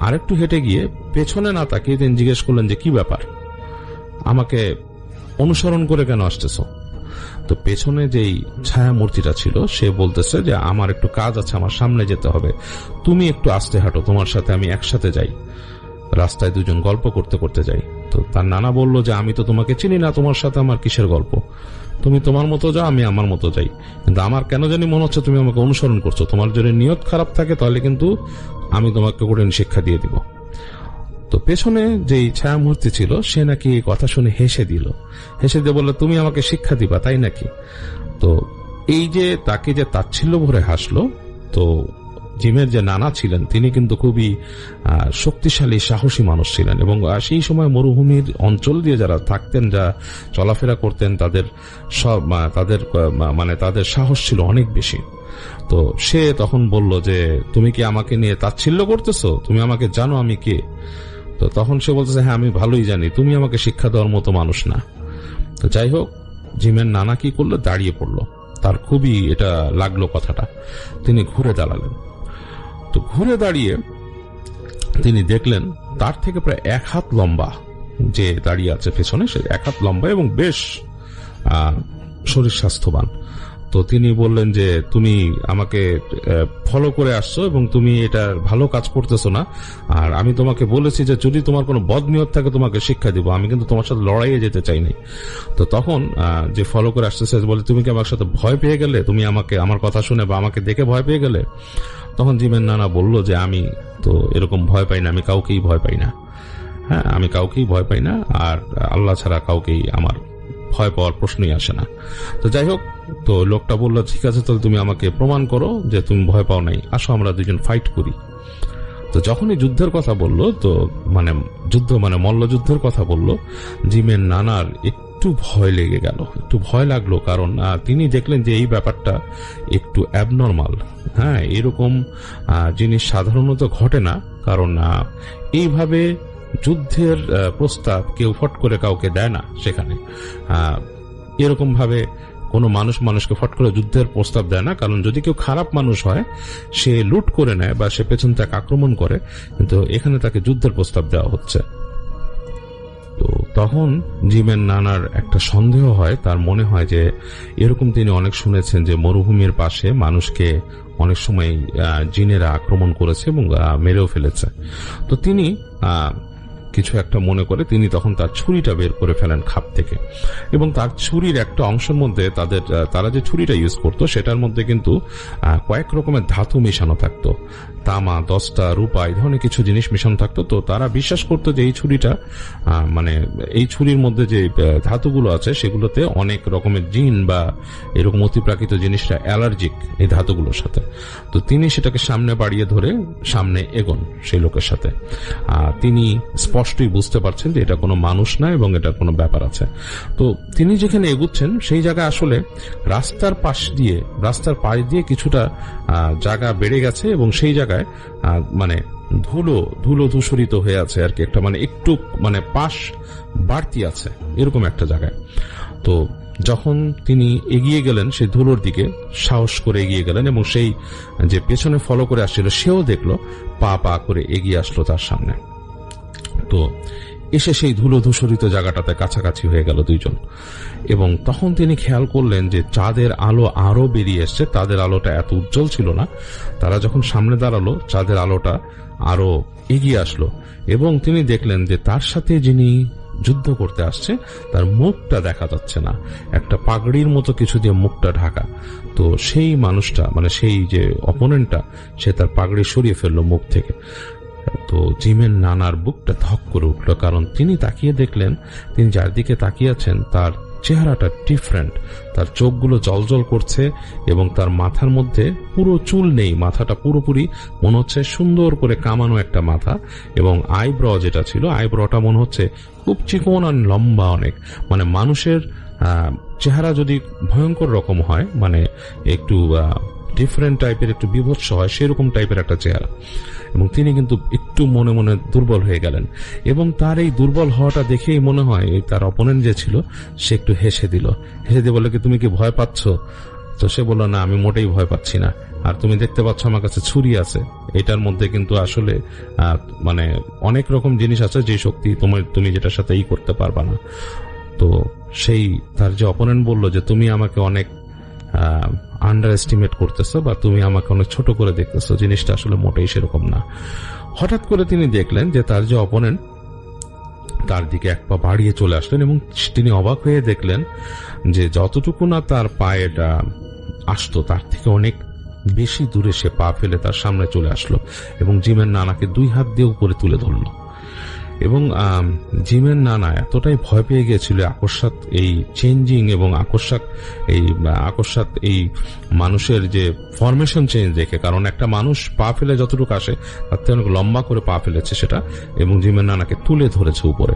আরেকটু হেঁটে গিয়ে পেছনে না তাকিয়ে তিনি জিজ্ঞেস করলেন যে কি ব্যাপার, আমাকে অনুসরণ করে কেন আসতেছো? তো পেছনে যেই ছায়া মূর্তিটা ছিল সে বলতেছে যে আমার একটু কাজ আছে, আমার সামনে যেতে হবে, তুমি একটু আস্তে হাঁটো, তোমার সাথে আমি একসাথে যাই। রাস্তায় দুজন গল্প করতে করতে যাই। তো তার নানা বলল যে আমি তো তোমাকে চিনি না, তোমার সাথে আমার কিসের গল্প, তুমি তোমার মতো যাও, আমি আমার মতো যাই। কিন্তু আমার কেন জানি মনে হচ্ছে তুমি আমাকে অনুসরণ করছো, তোমার যদি নিয়ত খারাপ থাকে তাহলে কিন্তু আমি তোমাকে কঠিন শিক্ষা দিয়ে দিব। তো পেছনে যেই ছায়া মূর্তি ছিল সে নাকি এই কথা শুনে হেসে দিয়ে বলল তুমি আমাকে শিক্ষা দিবা তাই নাকি। তো এই যে তাকে যে তাচ্ছিল্য ভরে হাসলো, তো জিমের যে নানা ছিলেন তিনি কিন্তু খুবই শক্তিশালী সাহসী মানুষ ছিলেন, এবং সেই সময় মরুভূমির অঞ্চল দিয়ে যারা থাকতেন, যা চলাফেরা করতেন, তাদের তাদের সাহস ছিল অনেক বেশি। তো সে তখন বলল যে তুমি কি আমাকে নিয়ে তাচ্ছিল্য করতেছো, তুমি আমাকে জানো আমি কে? তো তখন সে বলতেছে হ্যাঁ আমি ভালোই জানি, তুমি আমাকে শিক্ষা দেওয়ার মতো মানুষ না। তো যাই হোক, জিমের নানা কি করলো, দাঁড়িয়ে পড়লো। তার খুবই এটা লাগলো কথাটা, তিনি ঘুরে দাঁড়ালেন। তো ঘুরে দাঁড়িয়ে তিনি দেখলেন তার থেকে প্রায় 1 হাত লম্বা যে দাঁড়িয়ে আছে পেছনে, সে 1 হাত লম্বা এবং বেশ শরীর স্বাস্থ্যবান। তো তিনি বললেন যে তুমি আমাকে ফলো করে আসছো এবং তুমি এটা ভালো কাজ করতেছো না, আর আমি তোমাকে বলেছি যে যদি তোমার কোনো বদনিয়ত থাকে তোমাকে শিক্ষা দিব, আমি কিন্তু তোমার সাথে লড়াইয়ে যেতে চাই নাই। তো তখন যে ফলো করে আসতেছে বলে তুমি কি আমার সাথে ভয় পেয়ে গেলে, তুমি আমাকে আমার কথা শুনে বা আমাকে দেখে ভয় পেয়ে গেলে? তখন জিমের নানা বলল যে আমি তো এরকম ভয় পাই না, আমি কাউকেই ভয় পাই না। হ্যাঁ, আমি কাউকেই ভয় পাই না, আর আল্লাহ ছাড়া কাউকেই আমার ভয় পাওয়ার প্রশ্নই আসে না। তো যাই হোক, তো লোকটা বললো ঠিক আছে, তাহলে তুমি আমাকে প্রমাণ করো যে তুমি ভয় পাও নাই, আসো আমরা দুজন ফাইট করি। তো যখনই যুদ্ধের কথা বললো, তো মল্লযুদ্ধের কথা বললো, জিমের নানার একটু ভয় লেগে গেল, একটু ভয় লাগলো, কারণ তিনি দেখলেন যে এই ব্যাপারটা একটু অ্যাবনর্মাল। হ্যাঁ, এরকম জিনিস সাধারণত ঘটে না, কারণ এইভাবে যুদ্ধের প্রস্তাব কেউ ফট করে কাউকে দেয় না। সেখানে এরকম ভাবে কোনো মানুষকে ফট করে যুদ্ধের প্রস্তাব দেয় না, কারণ যদি কেউ খারাপ মানুষ হয় সে লুট করে নেয় বা সে পেছন থেকে আক্রমণ করে, কিন্তু এখানে তাকে যুদ্ধের প্রস্তাব দেওয়া হচ্ছে। তো তখন জিমের নানার একটা সন্দেহ হয়, তার মনে হয় যে এরকম তিনি অনেক শুনেছেন যে মরুভূমির পাশে মানুষকে অনেক সময় জিনেরা আক্রমণ করেছে এবং মেরেও ফেলেছে। তো তিনি কিছু একটা মনে করে তিনি তখন তার ছুরিটা বের করে ফেলেন খাপ থেকে, এবং তার ছুরির একটা অংশের মধ্যে তারা যে ছুরিটা ইউজ করতো সেটার মধ্যে কিন্তু কয়েক রকমের ধাতু মেশানো থাকতো, তামা, দস্তা, রূপা, এই ধরনের কিছু জিনিস মেশানো থাকতো। তো তারা বিশ্বাস করতো যে এই ছুরিটা এই ছুরির মধ্যে যে ধাতুগুলো আছে সেগুলোতে অনেক রকমের জিন বা এরকম অতিপ্রাকৃত জিনিসটা অ্যালার্জিক এই ধাতুগুলোর সাথে। তো তিনি সেটাকে সামনে বাড়িয়ে ধরে সামনে এগোন সেই লোকের সাথে। তিনি স্পষ্টই বুঝতে পারছেন যে এটা কোনো মানুষ না এবং এটার কোনো ব্যাপার আছে। তো তিনি যেখানে এগুচ্ছেন সেই জায়গায় আসলে রাস্তার পাশ দিয়ে কিছুটা জায়গা বেড়ে গেছে, এবং সেই জায়গায় ধুলো ধূসরিত হয়ে আছে আর কি, একটা একটু পাশ বাড়তি আছে এরকম একটা জায়গায়। তো যখন তিনি এগিয়ে গেলেন সেই ধুলোর দিকে, সাহস করে এগিয়ে গেলেন, এবং সেই যে পেছনে ফলো করে আসছিল সেও দেখলো, পা করে এগিয়ে আসলো তার সামনে। তো এসে সেই ধুলো ধূসরিত জায়গাটাতে কাছাকাছি হয়ে গেল দুইজন, এবং তখন তিনি খেয়াল করলেন যে চাঁদের আলো আরো বেরিয়ে এসছে। তাদের আলোটা এত উজ্জ্বল ছিল না, তারা যখন সামনে দাঁড়ালো চাঁদের আলোটা আরো এগিয়ে আসলো, এবং তিনি দেখলেন যে তার সাথে যিনি যুদ্ধ করতে আসছে তার মুখটা দেখা যাচ্ছে না, একটা পাগড়ির মতো কিছু দিয়ে মুখটা ঢাকা। তো সেই মানুষটা সেই যে অপোনেন্টটা সে তার পাগড়ি সরিয়ে ফেললো মুখ থেকে। তো জিমের নানার বুকটা ধক করে উঠল, কারণ তিনি তাকিয়ে দেখলেন তিনি যার দিকে তাকিয়ে আছেন তার চেহারাটা ডিফারেন্ট, তার চোখগুলো জলজল করছে এবং তার মাথার মধ্যে পুরো চুল নেই, মাথাটা পুরোপুরি মনে হচ্ছে সুন্দর করে কামানো একটা মাথা, এবং আইব্র যেটা ছিল আইব্রটা মনে হচ্ছে খুব চিকন আর লম্বা অনেক। মানুষের চেহারা যদি ভয়ঙ্কর রকম হয়, একটু ডিফারেন্ট টাইপের, একটু বিভৎস হয়, সেরকম টাইপের একটা চেহারা। এবং তিনি কিন্তু একটু মনে মনে দুর্বল হয়ে গেলেন, এবং তার এই দুর্বল হওয়াটা দেখেই মনে হয় তার অপোনেন্ট যে ছিল সে একটু হেসে দিয়ে বলল কি তুমি কি ভয় পাচ্ছ? তো সে বলল না, আমি মোটেই ভয় পাচ্ছি না, আর তুমি দেখতে পাচ্ছ আমার কাছে ছুরি আছে, এটার মধ্যে কিন্তু আসলে অনেক রকম জিনিস আছে যে শক্তি তুমি যেটার সাথে করতে পারবা না। তো সেই তার যে অপোনেন্ট বলল যে তুমি আমাকে অনেক আন্ডার এস্টিমেট করতেছো বা তুমি আমাকে অনেক ছোট করে দেখতেছো, জিনিসটা আসলে মোটেই সেরকম না। হঠাৎ করে তিনি দেখলেন যে তার যে অপোনেন্ট তার দিকে এক পা বাড়িয়ে চলে আসলেন এবং তিনি অবাক হয়ে দেখলেন যে যতটুকু না তার পায়েটা আসতো তার থেকে অনেক বেশি দূরে সে পা ফেলে তার সামনে চলে আসলো এবং জিমের নানাকে 2 হাত দিয়ে উপরে তুলে ধরলো। এবং জিমের নানা এতটাই ভয় পেয়ে গিয়েছিল আকস্মাৎ এই চেঞ্জিং এবং আকস্মাৎ এই মানুষের যে ফরমেশন চেঞ্জ দেখে, কারণ একটা মানুষ পা ফেলে যতটুকু আসে তার থেকে অনেক লম্বা করে পা ফেলেছে সেটা, এবং জিমের নানাকে তুলে ধরেছে উপরে,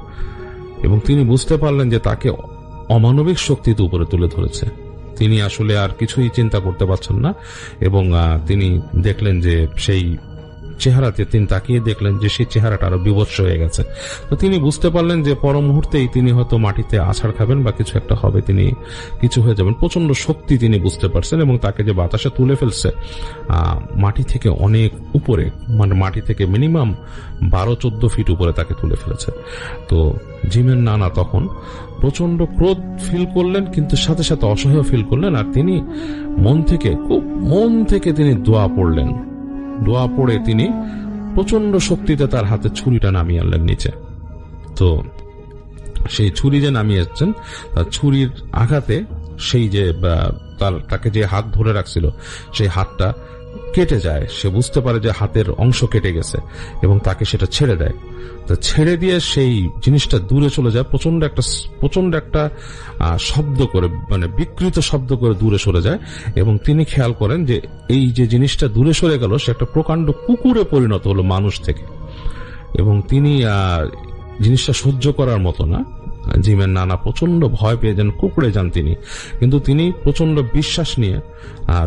এবং তিনি বুঝতে পারলেন যে তাকে অমানবিক শক্তিতে উপরে তুলে ধরেছে। তিনি আসলে আর কিছুই চিন্তা করতে পারছেন না এবং তিনি দেখলেন যে সেই চেহারাতে তিনি তাকিয়ে দেখলেন যে সেই চেহারাটা আরো বিভৎস হয়ে গেছে। তো তিনি বুঝতে পারলেন যে পর মুহূর্তেই তিনি হয়তো মাটিতে আছাড় খাবেন বা কিছু একটা হবে, তিনি কিছু হয়ে যাবেন। প্রচন্ড শক্তি তিনি বুঝতে পারছেন এবং তাকে যে বাতাসে তুলে ফেলছে মাটি থেকে অনেক উপরে, মানে মাটি থেকে মিনিমাম 12-14 ফিট উপরে তাকে তুলে ফেলেছে। তো জিমের নানা তখন প্রচন্ড ক্রোধ ফিল করলেন, কিন্তু সাথে সাথে অসহায় ফিল করলেন, আর তিনি খুব মন থেকে তিনি দোয়া পড়লেন। দোয়া পড়ে তিনি প্রচন্ড শক্তিতে তার হাতে ছুরিটা নামিয়ে আনলেন নিচে। তো সেই ছুরি যে নামিয়েছেন, তার ছুরির আঘাতে সেই যে তাকে যে হাত ধরে রাখছিল সেই হাতটা কেটে যায়। সে বুঝতে পারে যে হাতের অংশ কেটে গেছে এবং তাকে সেটা ছেড়ে দেয়। তো ছেড়ে দিয়ে সেই জিনিসটা দূরে চলে যায়, প্রচন্ড একটা শব্দ করে, মানে বিকৃত শব্দ করে দূরে সরে যায়। এবং তিনি খেয়াল করেন যে এই যে জিনিসটা দূরে সরে গেল সে একটা প্রকাণ্ড কুকুরে পরিণত হলো মানুষ থেকে। এবং তিনি জিনিসটা সহ্য করার মতো না, জিমের নানা প্রচন্ড ভয় পেয়ে যান, কুকড়ে যান তিনি। কিন্তু তিনি প্রচন্ড বিশ্বাস নিয়ে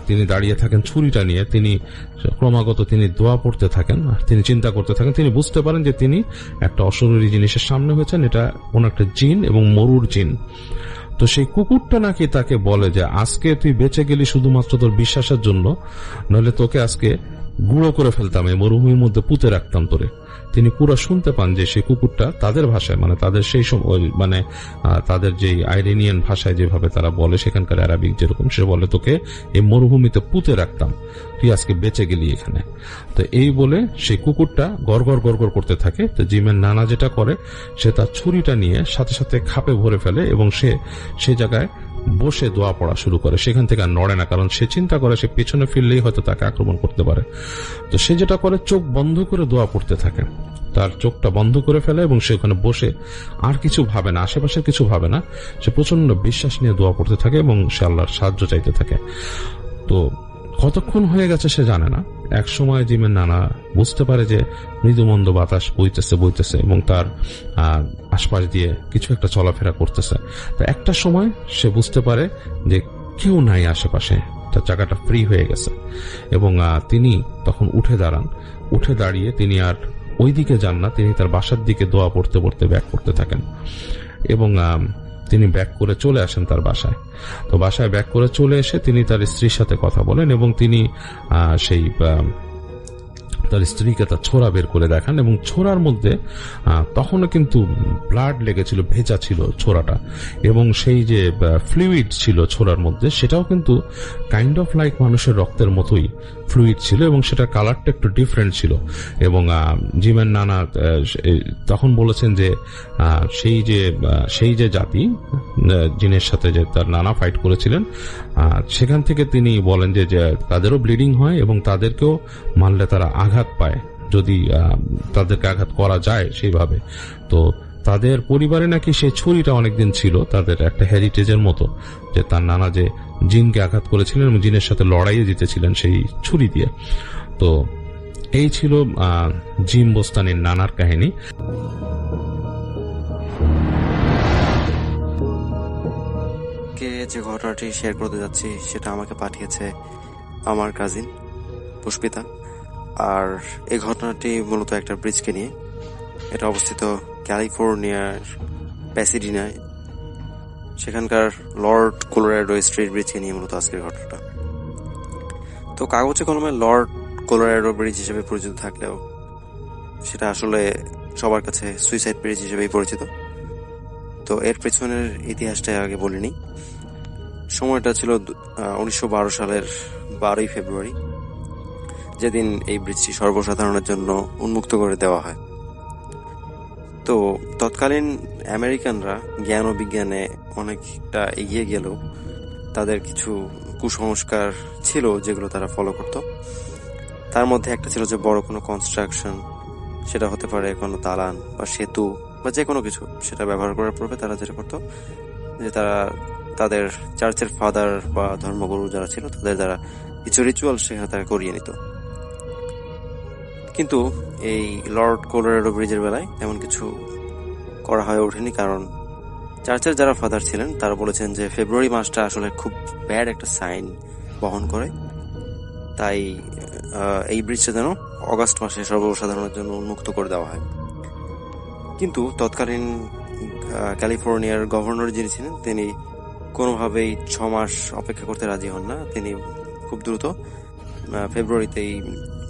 তিনি দাঁড়িয়ে থাকেন ছুরিটা নিয়ে। তিনি ক্রমাগত তিনি দোয়া পড়তে থাকেন, তিনি চিন্তা করতে থাকেন। তিনি বুঝতে পারেন যে তিনি একটা অশরীরী জিনিসের সামনে হয়েছেন, এটা কোন একটা জিন এবং মরুর জিন। তো সেই কুকুরটা নাকি তাকে বলে যে আজকে তুই বেঁচে গেলি শুধুমাত্র তোর বিশ্বাসের জন্য, নইলে তোকে আজকে গুঁড়ো করে ফেলতাম, এই মরুভূমির মধ্যে পুঁতে রাখতাম তোরে। তিনি পুরো শুনতে পান যে সেই কুকুরটা তাদের ভাষায়, মানে তাদের সেই সময়, মানে তাদের যে আইরেনিয়ান ভাষায় যেভাবে তারা বলে, সেখানকার অ্যারাবিক যেরকম, সে বলে তোকে এই মরুভূমিতে পুঁতে রাখতাম, তুই আজকে বেঁচে গেলি এখানে। তো এই বলে সেই কুকুরটা গড়গড় গড়গড় করতে থাকে। তো জিমের নানা যেটা করে, সে তার ছুরিটা নিয়ে সাথে সাথে খাপে ভরে ফেলে এবং সে জায়গায় বসে দোয়া পড়া শুরু করে। সেখান থেকে আর নড়ে না, কারণ সে চিন্তা করে সে পেছনে ফিরলেই হয়তো তাকে আক্রমণ করতে পারে। তো সে যেটা করে, চোখ বন্ধ করে দোয়া পড়তে থাকে। তার চোখটা বন্ধ করে ফেলে এবং সে ওখানে বসে আর কিছু ভাবে না, আশেপাশের কিছু ভাবে না। সে প্রচন্ড বিশ্বাস নিয়ে দোয়া পড়তে থাকে এবং সে আল্লাহর সাহায্য চাইতে থাকে। তো কতক্ষণ হয়ে গেছে সে জানে না। এক সময় জিমের নানা বুঝতে পারে যে মৃদুমন্দ বাতাস বইতেছে এবং তার আশপাশ দিয়ে কিছু একটা চলাফেরা করতেছে। তো একটা সময় সে বুঝতে পারে যে কেউ নাই আশেপাশে, তার জায়গাটা ফ্রি হয়ে গেছে। এবং তিনি তখন উঠে দাঁড়িয়ে তিনি আর ওই দিকে যান না, তিনি তার বাসার দিকে দোয়া পড়তে পড়তে ব্যাক করতে থাকেন এবং তিনি ব্যাক করে চলে আসেন তার বাসায়। তো বাসায় ব্যাক করে চলে এসে তিনি তার স্ত্রীর সাথে কথা বলেন এবং তিনি সেই তার স্ত্রীকে তার ছোরা বের করে দেখান এবং ছোরার মধ্যে তখনও কিন্তু ব্লাড লেগেছিল, ভেজা ছিল ছোরাটা, এবং সেই যে ফ্লুইড ছিল ছোরার মধ্যে সেটাও কিন্তু কাইন্ড অফ লাইক মানুষের রক্তের মতোই ফ্লুইড ছিল এবং সেটার কালারটা একটু ডিফারেন্ট ছিল। এবং জিমের নানা তখন বলেছেন যে সেই যে জাতি জিনের সাথে যে তার নানা ফাইট করেছিলেন, সেখান থেকে তিনি বলেন যে তাদেরও ব্লিডিং হয় এবং তাদেরকেও মারলে তারা আঘাত পায়, যদি তাদেরকে আঘাত করা যায় সেইভাবে। তো তাদের পরিবারে নাকি সেই ছুরিটা অনেকদিন ছিল, তাদের একটা হেরিটেজের মতো, যে তার নানা যে জিনকে আঘাত করেছিলেন এবং জিনের সাথে লড়াইয়ে জিতেছিলেন সেই ছুরি দিয়ে। তো এই ছিল জিম বোস্তানির নানার কাহিনী। যে ঘটনাটি শেয়ার করতে যাচ্ছি সেটা আমাকে পাঠিয়েছে আমার কাজিন পুষ্পিতা। আর এই ঘটনাটি মূলত একটা ব্রিজকে নিয়ে। এটা অবস্থিত ক্যালিফোর্নিয়ার প্যাসাডিনায়, সেখানকার লর্ড কোলোরাডো স্ট্রিট ব্রিজকে নিয়ে মূলত আজকের ঘটনাটা। তো কাগজে কলমে লর্ড কোলোরাডো ব্রিজ হিসেবে পরিচিত থাকলেও সেটা আসলে সবার কাছে সুইসাইড ব্রিজ হিসেবেই পরিচিত। তো এর পেছনের ইতিহাসটা আগে বলিনি। সময়টা ছিল 1912 সালের 12ই ফেব্রুয়ারি, যেদিন এই ব্রিজটি সর্বসাধারণের জন্য উন্মুক্ত করে দেওয়া হয়। তো তৎকালীন আমেরিকানরা জ্ঞান ও বিজ্ঞানে অনেকটা এগিয়ে গেলেও তাদের কিছু কুসংস্কার ছিল যেগুলো তারা ফলো করত। তার মধ্যে একটা ছিল যে বড় কোনো কনস্ট্রাকশন, সেটা হতে পারে কোনো দালান বা সেতু বা যে কোনো কিছু, সেটা ব্যবহার করার পূর্বে তারা যেটা করতো যে তারা তাদের চার্চের ফাদার বা ধর্মগুরু যারা ছিল তাদের দ্বারা কিছু রিচুয়াল সেখানে তারা করিয়ে নিত। কিন্তু এই লর্ড কলোরাডো ব্রিজের বেলায় তেমন কিছু করা হয়ে ওঠেনি, কারণ চার্চের যারা ফাদার ছিলেন তারা বলেছেন যে ফেব্রুয়ারি মাসটা আসলে খুব ব্যাড একটা সাইন বহন করে, তাই এই ব্রিজটা যেন অগাস্ট মাসে সর্বসাধারণের জন্য উন্মুক্ত করে দেওয়া হয়। কিন্তু তৎকালীন ক্যালিফোর্নিয়ার গভর্নর যিনি ছিলেন তিনি কোনোভাবেই 6 মাস অপেক্ষা করতে রাজি হন না। তিনি খুব দ্রুত ফেব্রুয়ারিতেই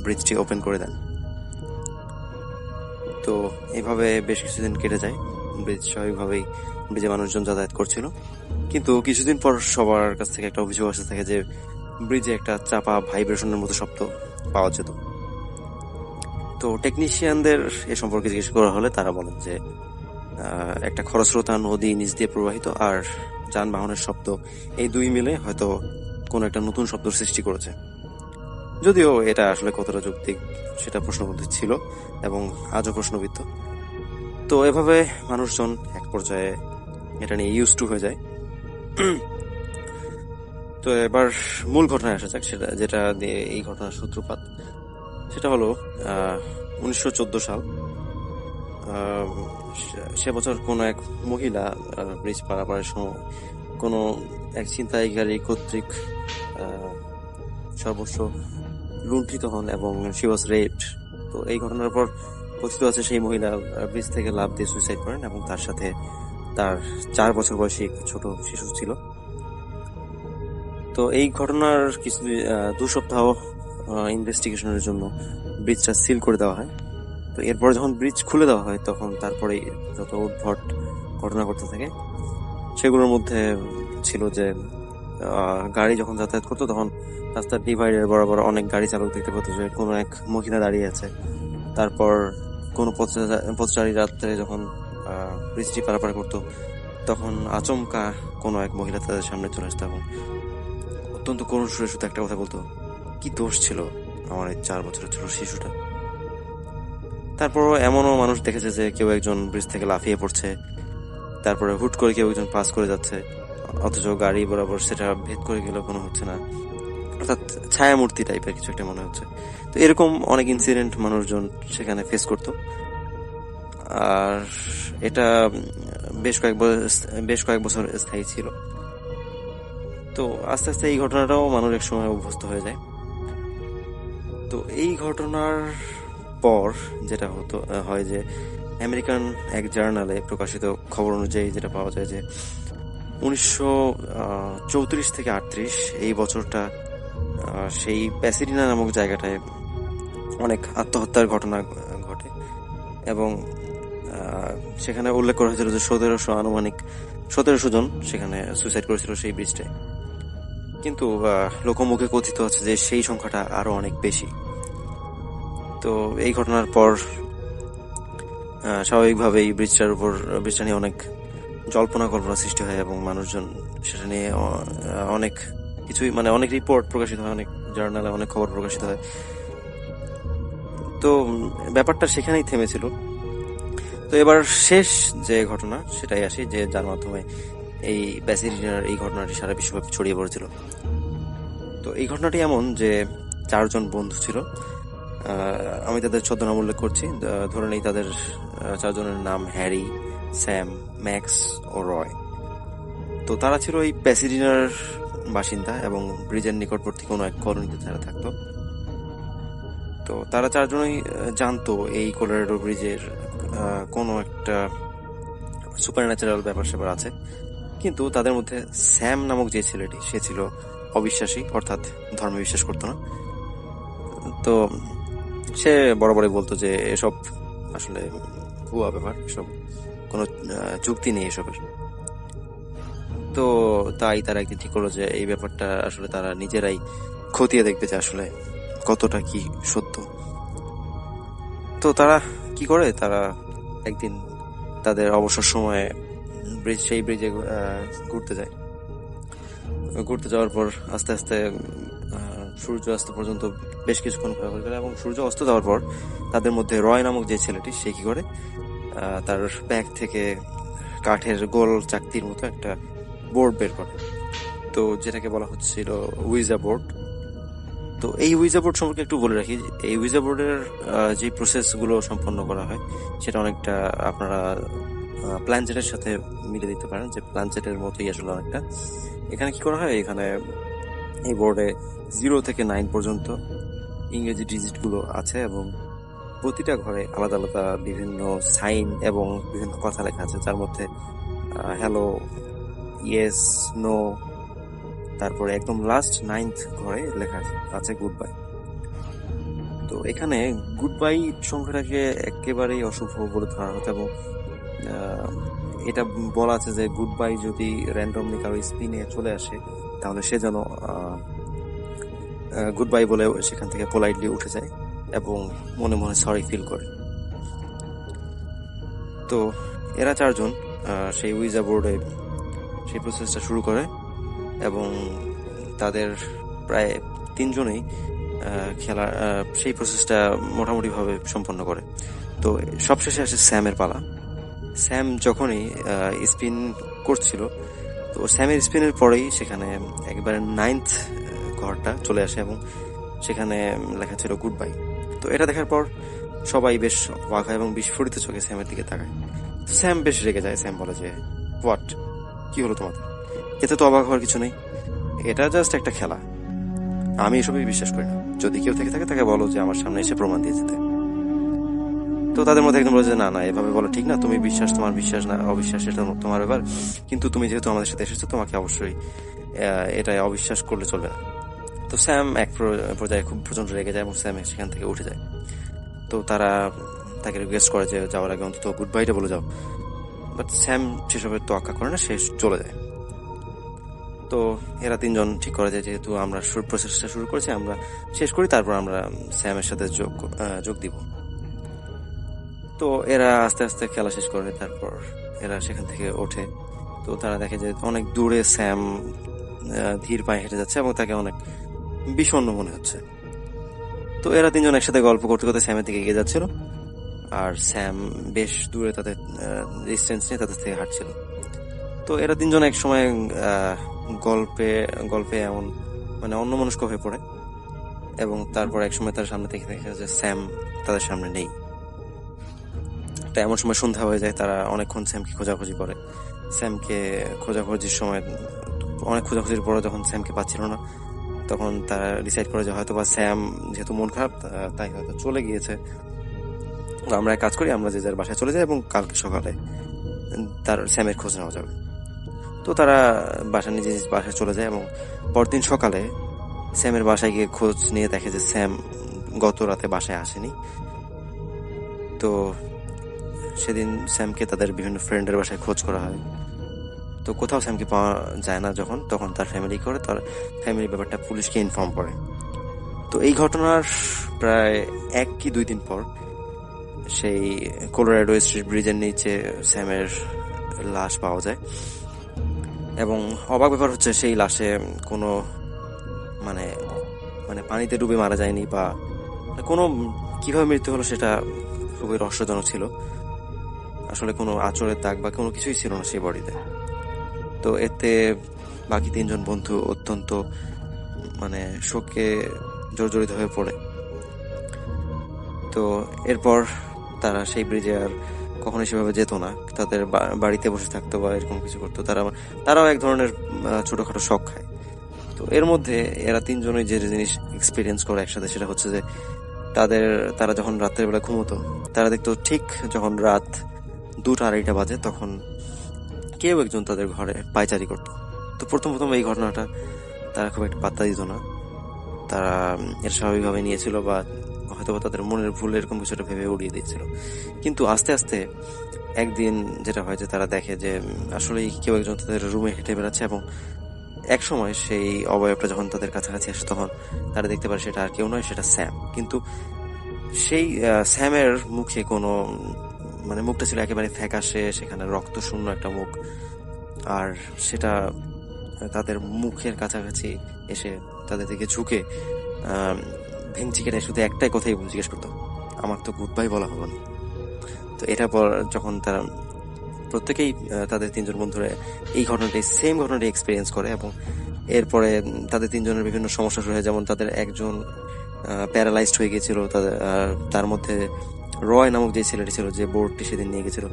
ব্রিজটি ওপেন করে দেন। তো এইভাবে বেশ কিছুদিন কেটে যায়, ব্রিজ স্বাভাবিকভাবেই ব্রিজে মানুষজন যাতায়াত করছিল। কিন্তু কিছুদিন পর সবার কাছ থেকে একটা অভিযোগ আসতে থাকে যে ব্রিজে একটা চাপা ভাইব্রেশনের মতো শব্দ পাওয়া যেত। তো টেকনিশিয়ানদের এ সম্পর্কে জিজ্ঞেস করা হলে তারা বলেন যে একটা খরস্রোতা নদী নিচ দিয়ে প্রবাহিত আর যানবাহনের শব্দ, এই দুই মিলে হয়তো কোনো একটা নতুন শব্দ সৃষ্টি করেছে। যদিও এটা আসলে কতটা যৌক্তিক সেটা প্রশ্নবিদ্ধ ছিল এবং আজও প্রশ্নবিদ্ধ। তো এভাবে মানুষজন এক পর্যায়ে এটা নিয়ে ইউজ টু হয়ে যায়। তো এবার মূল ঘটনায় আসা যাক, সেটা যেটা দিয়ে এই ঘটনার সূত্রপাত, সেটা হলো 1914 সাল। সে বছর কোনো এক মহিলা ব্রিজ পারাপারের সময় কোনো এক ছিনতাইকারী কর্তৃক সর্বস্ব লুণ্ঠিত হন এবং শি ওয়াজ রেপড। তো এই ঘটনার পর কথিত আছে সেই মহিলা ব্রিজ থেকে লাফ দিয়ে সুইসাইড করেন এবং তার সাথে তার 4 বছর বয়সী ছোট শিশু ছিল। তো এই ঘটনার কিছু 2 সপ্তাহ ইনভেস্টিগেশনের জন্য ব্রিজটা সিল করে দেওয়া হয়। তো এরপর যখন ব্রিজ খুলে দেওয়া হয় তখন তারপরে যত উদ্ভট ঘটনা ঘটতে থাকে, সেগুলোর মধ্যে ছিল যে গাড়ি যখন যাতায়াত করতো তখন রাস্তার ডিভাইডার বরাবর অনেক গাড়ি চালক দেখতে পেত যে কোনো এক মহিলা দাঁড়িয়ে আছে। তারপর কোনো পথচারী রাত্রে যখন ব্রিজটি পারাপার করতো তখন আচমকা কোনো এক মহিলা তাদের সামনে চলে আসতো এবং অত্যন্ত করুণ সুরে শুধু একটা কথা বলতো, কি দোষ ছিল আমার এই 4 বছরের ছোট শিশুটা। তারপরও এমনও মানুষ দেখেছে যে কেউ একজন ব্রিজ থেকে লাফিয়ে পড়ছে, তারপরে হুট করে কেউ একজন পাস করে যাচ্ছে, অথচ গাড়ি বরাবর সেটা ভেদ করে গেলেও কোনো হচ্ছে না, অর্থাৎ ছায়ামূর্তি টাইপের কিছু একটা মনে হচ্ছে। তো এরকম অনেক ইনসিডেন্ট মানুষজন সেখানে ফেস করতো। আর এটা বেশ কয়েক বছর স্থায়ী ছিল। তো আস্তে আস্তে এই ঘটনাটাও মানুষ এক সময় অভ্যস্ত হয়ে যায়। তো এই ঘটনার পর যেটা হয় যে আমেরিকান এক জার্নালে প্রকাশিত খবর অনুযায়ী যেটা পাওয়া যায় যে 1934 থেকে 38 এই বছরটা সেই প্যাসিডিনা নামক জায়গাটায় অনেক আত্মহত্যার ঘটনা ঘটে এবং সেখানে উল্লেখ করা হয়েছিল যে 1700 জন সেখানে সুইসাইড করেছিল সেই ব্রিজটায়। কিন্তু লোকমুখে কথিত আছে যে সেই সংখ্যাটা আরো অনেক বেশি। তো এই ঘটনার পর স্বাভাবিকভাবেই ব্রিজটা নিয়ে অনেক জল্পনা কল্পনা সৃষ্টি হয় এবং মানুষজন সেটা নিয়ে অনেক কিছুই অনেক রিপোর্ট প্রকাশিত হয়, অনেক জার্নালে অনেক খবর প্রকাশিত হয়। তো ব্যাপারটা সেখানেই থেমেছিল। তো এবার শেষ যে ঘটনা সেটাই আসি, যে যার মাধ্যমে এই প্যাসিডিনার এই ঘটনাটি সারা বিশ্বব্যাপী ছড়িয়ে পড়েছিল। তো এই ঘটনাটি এমন যে 4 জন বন্ধু ছিল, আমি তাদের ছদ্মনাম উল্লেখ করছি, ধরে নেই তাদের 4 জনের নাম হ্যারি, স্যাম, ম্যাক্স ও রয়। তো তারা ছিল এই প্যাসিডিনার বাসিন্দা এবং ব্রিজের নিকটবর্তী কোনো এক কলোনিতে তারা থাকতো। তো তারা 4 জনই জানতো এই কলোরাডো ব্রিজের কোনো একটা সুপার ন্যাচারাল ব্যাপার স্যাপার আছে। কিন্তু তাদের মধ্যে স্যাম নামক যে ছেলেটি, সে ছিল অবিশ্বাসী, অর্থাৎ ধর্মে বিশ্বাস করতো না। তো সে বরাবরই বলতো যে এসব আসলে ভুয়া ব্যাপার, এসব কোনো যুক্তি নেই এসবের। তো তাই তারা একদিন ঠিক করলো যে এই ব্যাপারটা আসলে তারা নিজেরাই খতিয়ে দেখবে যে আসলে কতটা কি সত্য। তো তারা কি করে, তারা একদিন তাদের অবসর সময়ে সেই ব্রিজে ঘুরতে যায়। ঘুরতে যাওয়ার পর আস্তে আস্তে সূর্য অস্ত পর্যন্ত বেশ কিছুক্ষণ ঘোরাঘুরি করে, এবং সূর্য অস্ত যাওয়ার পর তাদের মধ্যে রয় নামক যে ছেলেটি, সে কি করে তার ব্যাগ থেকে কাঠের গোল চাকতির মতো একটা বোর্ড বের করে, তো যেটাকে বলা হচ্ছিল উইজা বোর্ড। তো এই উইজা বোর্ড সম্পর্কে একটু বলে রাখি। এই উইজা বোর্ডের যে প্রসেসগুলো সম্পন্ন করা হয় সেটা অনেকটা আপনারা প্ল্যানচেটের সাথে মিলে দিতে পারেন, যে প্ল্যানচেটের মতোই আসলে অনেকটা। এখানে কি করা হয়, এখানে এই বোর্ডে 0 থেকে 9 পর্যন্ত ইংরেজি ডিজিটগুলো আছে, এবং প্রতিটা ঘরে আলাদা আলাদা বিভিন্ন সাইন এবং বিভিন্ন কথা লেখা আছে, যার মধ্যে হ্যালো, ইয়েস, নো, তারপরে একদম লাস্ট 9th ঘরে লেখা আছে গুড বাই। তো এখানে গুড বাই সংখ্যাটাকে একেবারেই অশুভ বলে ধরা হতো, এবং এটা বলা আছে যে গুড বাই যদি র্যান্ডমলি কারো স্পিনে চলে আসে তাহলে সে যেন গুড বাই বলে সেখান থেকে পোলাইটলি উঠে যায় এবং মনে মনে সরি ফিল করে। তো এরা 4 জন সেই উইজা বোর্ডে সেই প্রসেসটা শুরু করে, এবং তাদের প্রায় 3 জনেই খেলা সেই প্রসেসটা মোটামুটি ভাবে সম্পন্ন করে। তো সবশেষে আসে স্যামের পালা। স্যাম যখনই স্পিন করছিল, তো স্যামের স্পিনের পরেই সেখানে একবারে 9th ঘরটা চলে আসে, এবং সেখানে লেখা ছিল গুড বাই। তো এটা দেখার পর সবাই বেশ অবাক হয় এবং বিস্ফোরিত চোখে স্যামের দিকে তাকায়। স্যাম বেশ রেগে যায়। স্যাম বলে যে হোয়াট, কি হলো তোমাদের? এতে তো অবাক হওয়ার কিছু নেই, এটা জাস্ট একটা খেলা, আমি এসবই বিশ্বাস করি না। যদি কেউ থেকে থাকে তাকে বলো যে আমার সামনে এসে প্রমাণ দিয়ে যেতে। তো তাদের মধ্যে একদম বলে যে না না, এভাবে বলা ঠিক না, তুমি বিশ্বাস তোমার বিশ্বাস, না অবিশ্বাস এটা তোমার ব্যাপার, কিন্তু তুমি যেহেতু আমাদের সাথে এসেছো তোমাকে অবশ্যই এটা অবিশ্বাস করলে চলবে না। তো স্যাম এক পর্যায়ে খুব প্রচন্ড রেগে যায় এবং স্যাম সেখান থেকে উঠে যায়। তো তারা তাকে রিকোয়েস্ট করে যে যাওয়ার আগে অন্তত গুড বাইটা বলে যাও, বাট স্যাম সেসবের তোয়াক্কা করে না, সে চলে যায়। তো এরা 3 জন ঠিক করে যে যেহেতু আমরা প্রসেসটা শুরু করেছি, আমরা শেষ করি, তারপর আমরা স্যামের সাথে যোগ দিব। তো এরা আস্তে আস্তে খেলা শেষ করে, তারপর এরা সেখান থেকে ওঠে। তো তারা দেখে যে অনেক দূরে স্যাম ধীর পায়ে হেঁটে যাচ্ছে এবং তাকে অনেক বিষণ্ণ মনে হচ্ছে। তো এরা 3 জন একসাথে গল্প করতে করতে স্যামের দিকে এগিয়ে যাচ্ছিল, আর স্যাম বেশ দূরে তাদের ডিস্টেন্স নিয়ে তাদের থেকে হাঁটছিল। তো এরা 3 জন এক সময় গল্পে এমন মানে অন্যমনস্ক হয়ে পড়ে, এবং তারপর এক সময় তার সামনে থেকে দেখে যে স্যাম তাদের সামনে নেই। তো এমন সময় সন্ধ্যা হয়ে যায়, তারা অনেকক্ষণ স্যামকে খোঁজাখুঁজি করে। স্যামকে খোঁজাখুঁজির সময় অনেক খোঁজাখুঁজির পরে যখন স্যামকে পাচ্ছিল না, তখন তারা ডিসাইড করে যে হয়তো বা স্যাম যেহেতু মন খারাপ তাই হয়তো চলে গিয়েছে। আমরা এক কাজ করি, আমরা যে যার বাসায় চলে যাই এবং কালকে সকালে তার স্যামের খোঁজ নেওয়া যাবে। তো তারা নিজে বাসায় চলে যায় এবং পরদিন সকালে স্যামের বাসায় গিয়ে খোঁজ নিয়ে দেখে যে স্যাম গত রাতে বাসায় আসেনি। তো সেদিন স্যামকে তাদের বিভিন্ন ফ্রেন্ডের বাসায় খোঁজ করা হয়, তো কোথাও স্যামকে পাওয়া যায় না। তখন তার ফ্যামিলি করে, তার ফ্যামিলি ব্যাপারটা পুলিশকে ইনফর্ম করে। তো এই ঘটনার প্রায় 1 কি 2 দিন পর সেই কলোরাডো স্ট্রিট ব্রিজের নিচে স্যামের লাশ পাওয়া যায়, এবং অবাক ব্যাপার হচ্ছে সেই লাশে কোনো মানে পানিতে ডুবে মারা যায়নি, বা কোনো কিভাবে মৃত্যু হলো সেটা খুবই রহস্যজনক ছিল। আসলে কোনো আঁচড়ের দাগ বা কোনো কিছুই ছিল না সেই বডিতে। তো এতে বাকি 3 জন বন্ধু অত্যন্ত শোকে জর্জরিত হয়ে পড়ে। তো এরপর তারা সেই ব্রিজে আর কখনোই সেভাবে যেত না, তাদের বাড়িতে বসে থাকতো বা এরকম কিছু করতো। তারাও এক ধরনের ছোটখাটো শখ খায়। তো এর মধ্যে এরা 3 জনই যে জিনিস এক্সপিরিয়েন্স করে একসাথে, সেটা হচ্ছে যে তারা যখন রাতের বেলা ঘুমোতো, তারা দেখতো ঠিক যখন রাত 2-2:30 বাজে তখন কেউ একজন তাদের ঘরে পায়চারি করতো। তো প্রথম এই ঘটনাটা তারা খুব একটা পাত্তা দিত না, তারা এর স্বাভাবিকভাবে নিয়েছিল বা হয়তো তাদের মনের ভুল এরকম কিছুটা ভেবে উড়িয়ে দিয়েছিল। কিন্তু আস্তে আস্তে একদিন যেটা হয় যে তারা দেখে যে আসলেই কেউ একজন তাদের রুমে হেঁটে বেড়াচ্ছে, এবং এক সময় সেই অবয়বটা যখন তাদের কাছাকাছি আসে তখন তারা দেখতে পারে সেটা আর কেউ নয়, সেটা স্যাম। কিন্তু সেই স্যামের মুখে কোনো মানে মুখটা ছিল একেবারে ফ্যাকাশে, সেখানে রক্ত শূন্য একটা মুখ। আর সেটা তাদের মুখের কাছাকাছি এসে তাদের দিকে ঝুঁকে ভেঙচি কেটে শুধু একটাই কথাই জিজ্ঞেস করতো, আমার তো গুড বাই বলা হলো না। তো এটা পর যখন তারা প্রত্যেকেই তাদের তিনজন বন্ধুরা এই ঘটনাটি সেম ঘটনাটি এক্সপিরিয়েন্স করে, এবং এরপরে তাদের তিনজনের বিভিন্ন সমস্যা শুরু হয়। যেমন তাদের একজন প্যারালাইজড হয়ে গিয়েছিল, তার মধ্যে রয় নামক যে ছেলেটি ছিল যে বোর্ডটি সেদিন নিয়ে গেছিল,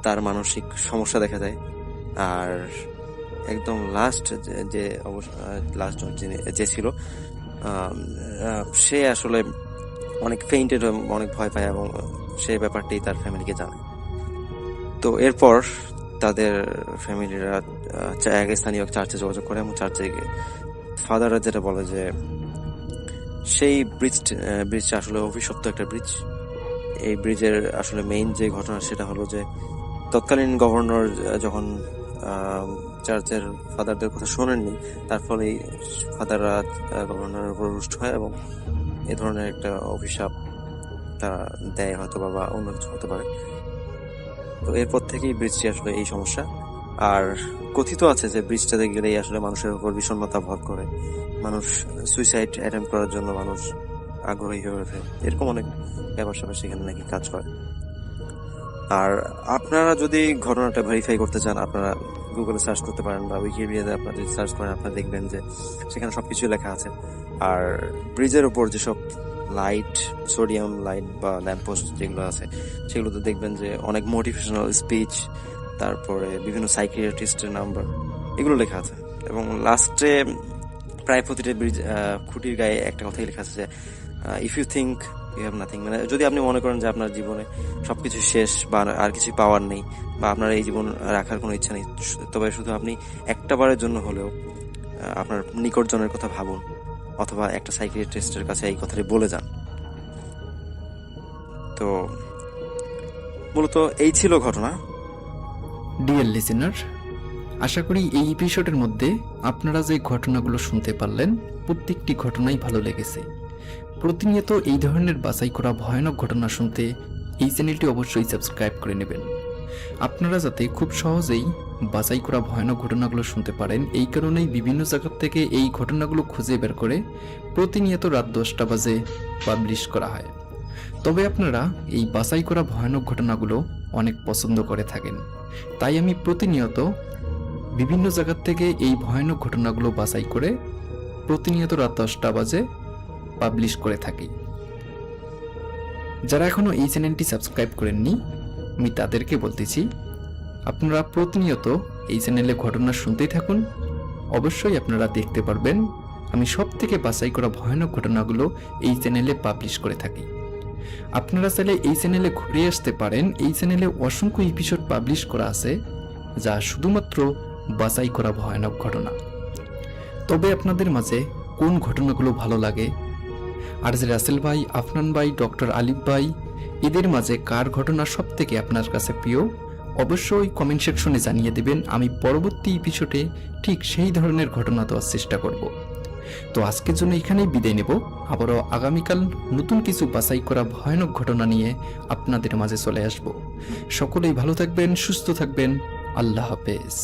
তার মানসিক সমস্যা দেখা যায়। আর একদম লাস্ট যে যে ছিল সে আসলে অনেক ফেইন্টেড, অনেক ভয় পায়, এবং সেই ব্যাপারটি তার ফ্যামিলিকে জানায়। তো এরপর তাদের ফ্যামিলিরা স্থানীয় চার্চে যোগাযোগ করে, এবং চার্চে গিয়ে ফাদাররা যেটা বলে যে সেই ব্রিজটা আসলে অভিশপ্ত একটা ব্রিজ। এই ব্রিজের আসলে মেইন যে ঘটনা সেটা হলো যে তৎকালীন গভর্নর যখন চার্চের ফাদারদের কথা শোনেননি, তার ফলেই ফাদাররা গভর্নরের উপর রুষ্ট হয়, এবং এ ধরনের একটা অভিশাপ তারা দেয়, হয়তো বা অন্য কিছু হতে পারে। তো এরপর থেকেই ব্রিজটি আসলে এই সমস্যা। আর কথিত আছে যে ব্রিজটাতে গেলেই আসলে মানুষের উপর বিষণ্ণতা ভর করে, মানুষ সুইসাইড অ্যাটেম্প করার জন্য মানুষ আগ্রহী হয়ে ওঠে, এরকম অনেক ব্যাপার স্যাপার সেখানে নাকি কাজ করে। আর আপনারা যদি ঘটনাটা ভেরিফাই করতে চান, আপনারা গুগলে সার্চ করতে পারেন, বা উইকিপিডিয়াতে আপনারা যদি সার্চ করেন আপনারা দেখবেন যে সেখানে সবকিছু লেখা আছে। আর ব্রিজের উপর যেসব লাইট, সোডিয়াম লাইট বা ল্যাম্পপোস্ট যেগুলো আছে, সেগুলোতে দেখবেন যে অনেক মোটিভেশনাল স্পিচ, তারপরে বিভিন্ন সাইকিয়াট্রিস্টের নাম্বার, এগুলো লেখা আছে। এবং লাস্টে প্রায় প্রতিটা ব্রিজ খুঁটির গায়ে একটা কথাই লেখা আছে যে if you think you have nothing, মানে যদি আপনি মনে করেন যে আপনার জীবনে সবকিছু শেষ বা আর কিছু পাওয়ার নেই, বা আপনার এই জীবন রাখার কোনো ইচ্ছা নেই, তবে শুধু আপনি একটা বারের জন্য হলেও আপনার নিকটজনের কথা ভাবুন, অথবা একটা সাইকিয়াট্রিস্টের কাছে এই কথাটি বলে যান। তো মূলত এই ছিল ঘটনা। ডিয়ার লিসেনার, আশা করি এই এপিসোডের মধ্যে আপনারা যে ঘটনাগুলো শুনতে পারলেন প্রত্যেকটি ঘটনাই ভালো লেগেছে। প্রতিনিয়ত এই ধরনের বাছাই করা ভয়ানক ঘটনা শুনতে এই চ্যানেলটি অবশ্যই সাবস্ক্রাইব করে নেবেন, আপনারা যাতে খুব সহজেই বাছাই করা ভয়ানক ঘটনাগুলো শুনতে পারেন। এই কারণেই বিভিন্ন জায়গা থেকে এই ঘটনাগুলো খুঁজে বের করে প্রতিনিয়ত রাত 10টা বাজে পাবলিশ করা হয়। তবে আপনারা এই বাছাই করা ভয়ানক ঘটনাগুলো অনেক পছন্দ করে থাকেন, তাই আমি প্রতিনিয়ত বিভিন্ন জায়গা থেকে এই ভয়ানক ঘটনাগুলো বাছাই করে প্রতিনিয়ত রাত 10টা বাজে পাবলিশ করে থাকি। যারা এখনো এই চ্যানেলটি সাবস্ক্রাইব করেননি আমি তাদেরকে বলতেছি, আপনারা প্রতিনিয়ত এই চ্যানেলে ঘটনা শুনতেই থাকুন, অবশ্যই আপনারা দেখতে পারবেন আমি সব থেকে বাছাই করা ভয়ানক ঘটনাগুলো এই চ্যানেলে পাবলিশ করে থাকি। আপনারা চাইলে এই চ্যানেলে ঘুরে আসতে পারেন, এই চ্যানেলে অসংখ্য এপিসোড পাবলিশ করা আছে যা শুধুমাত্র বাছাই করা ভয়ানক ঘটনা। তবে আপনাদের মাঝে কোন ঘটনাগুলো ভালো লাগে, আর যে রাসেল ভাই, আফনান ভাই, ডক্টর আলিফ ভাই, এদের মাঝে কার ঘটনা সব থেকে আপনার কাছে প্রিয়, অবশ্যই কমেন্ট সেকশনে জানিয়ে দেবেন। আমি পরবর্তী এপিসোডে ঠিক সেই ধরনের ঘটনা দেওয়ার চেষ্টা করব। তো আজকের জন্য এখানেই বিদায় নেব, আবারও আগামীকাল নতুন কিছু বাছাই করা ভয়ানক ঘটনা নিয়ে আপনাদের মাঝে চলে আসব। সকলেই ভালো থাকবেন, সুস্থ থাকবেন, আল্লাহ হাফেজ।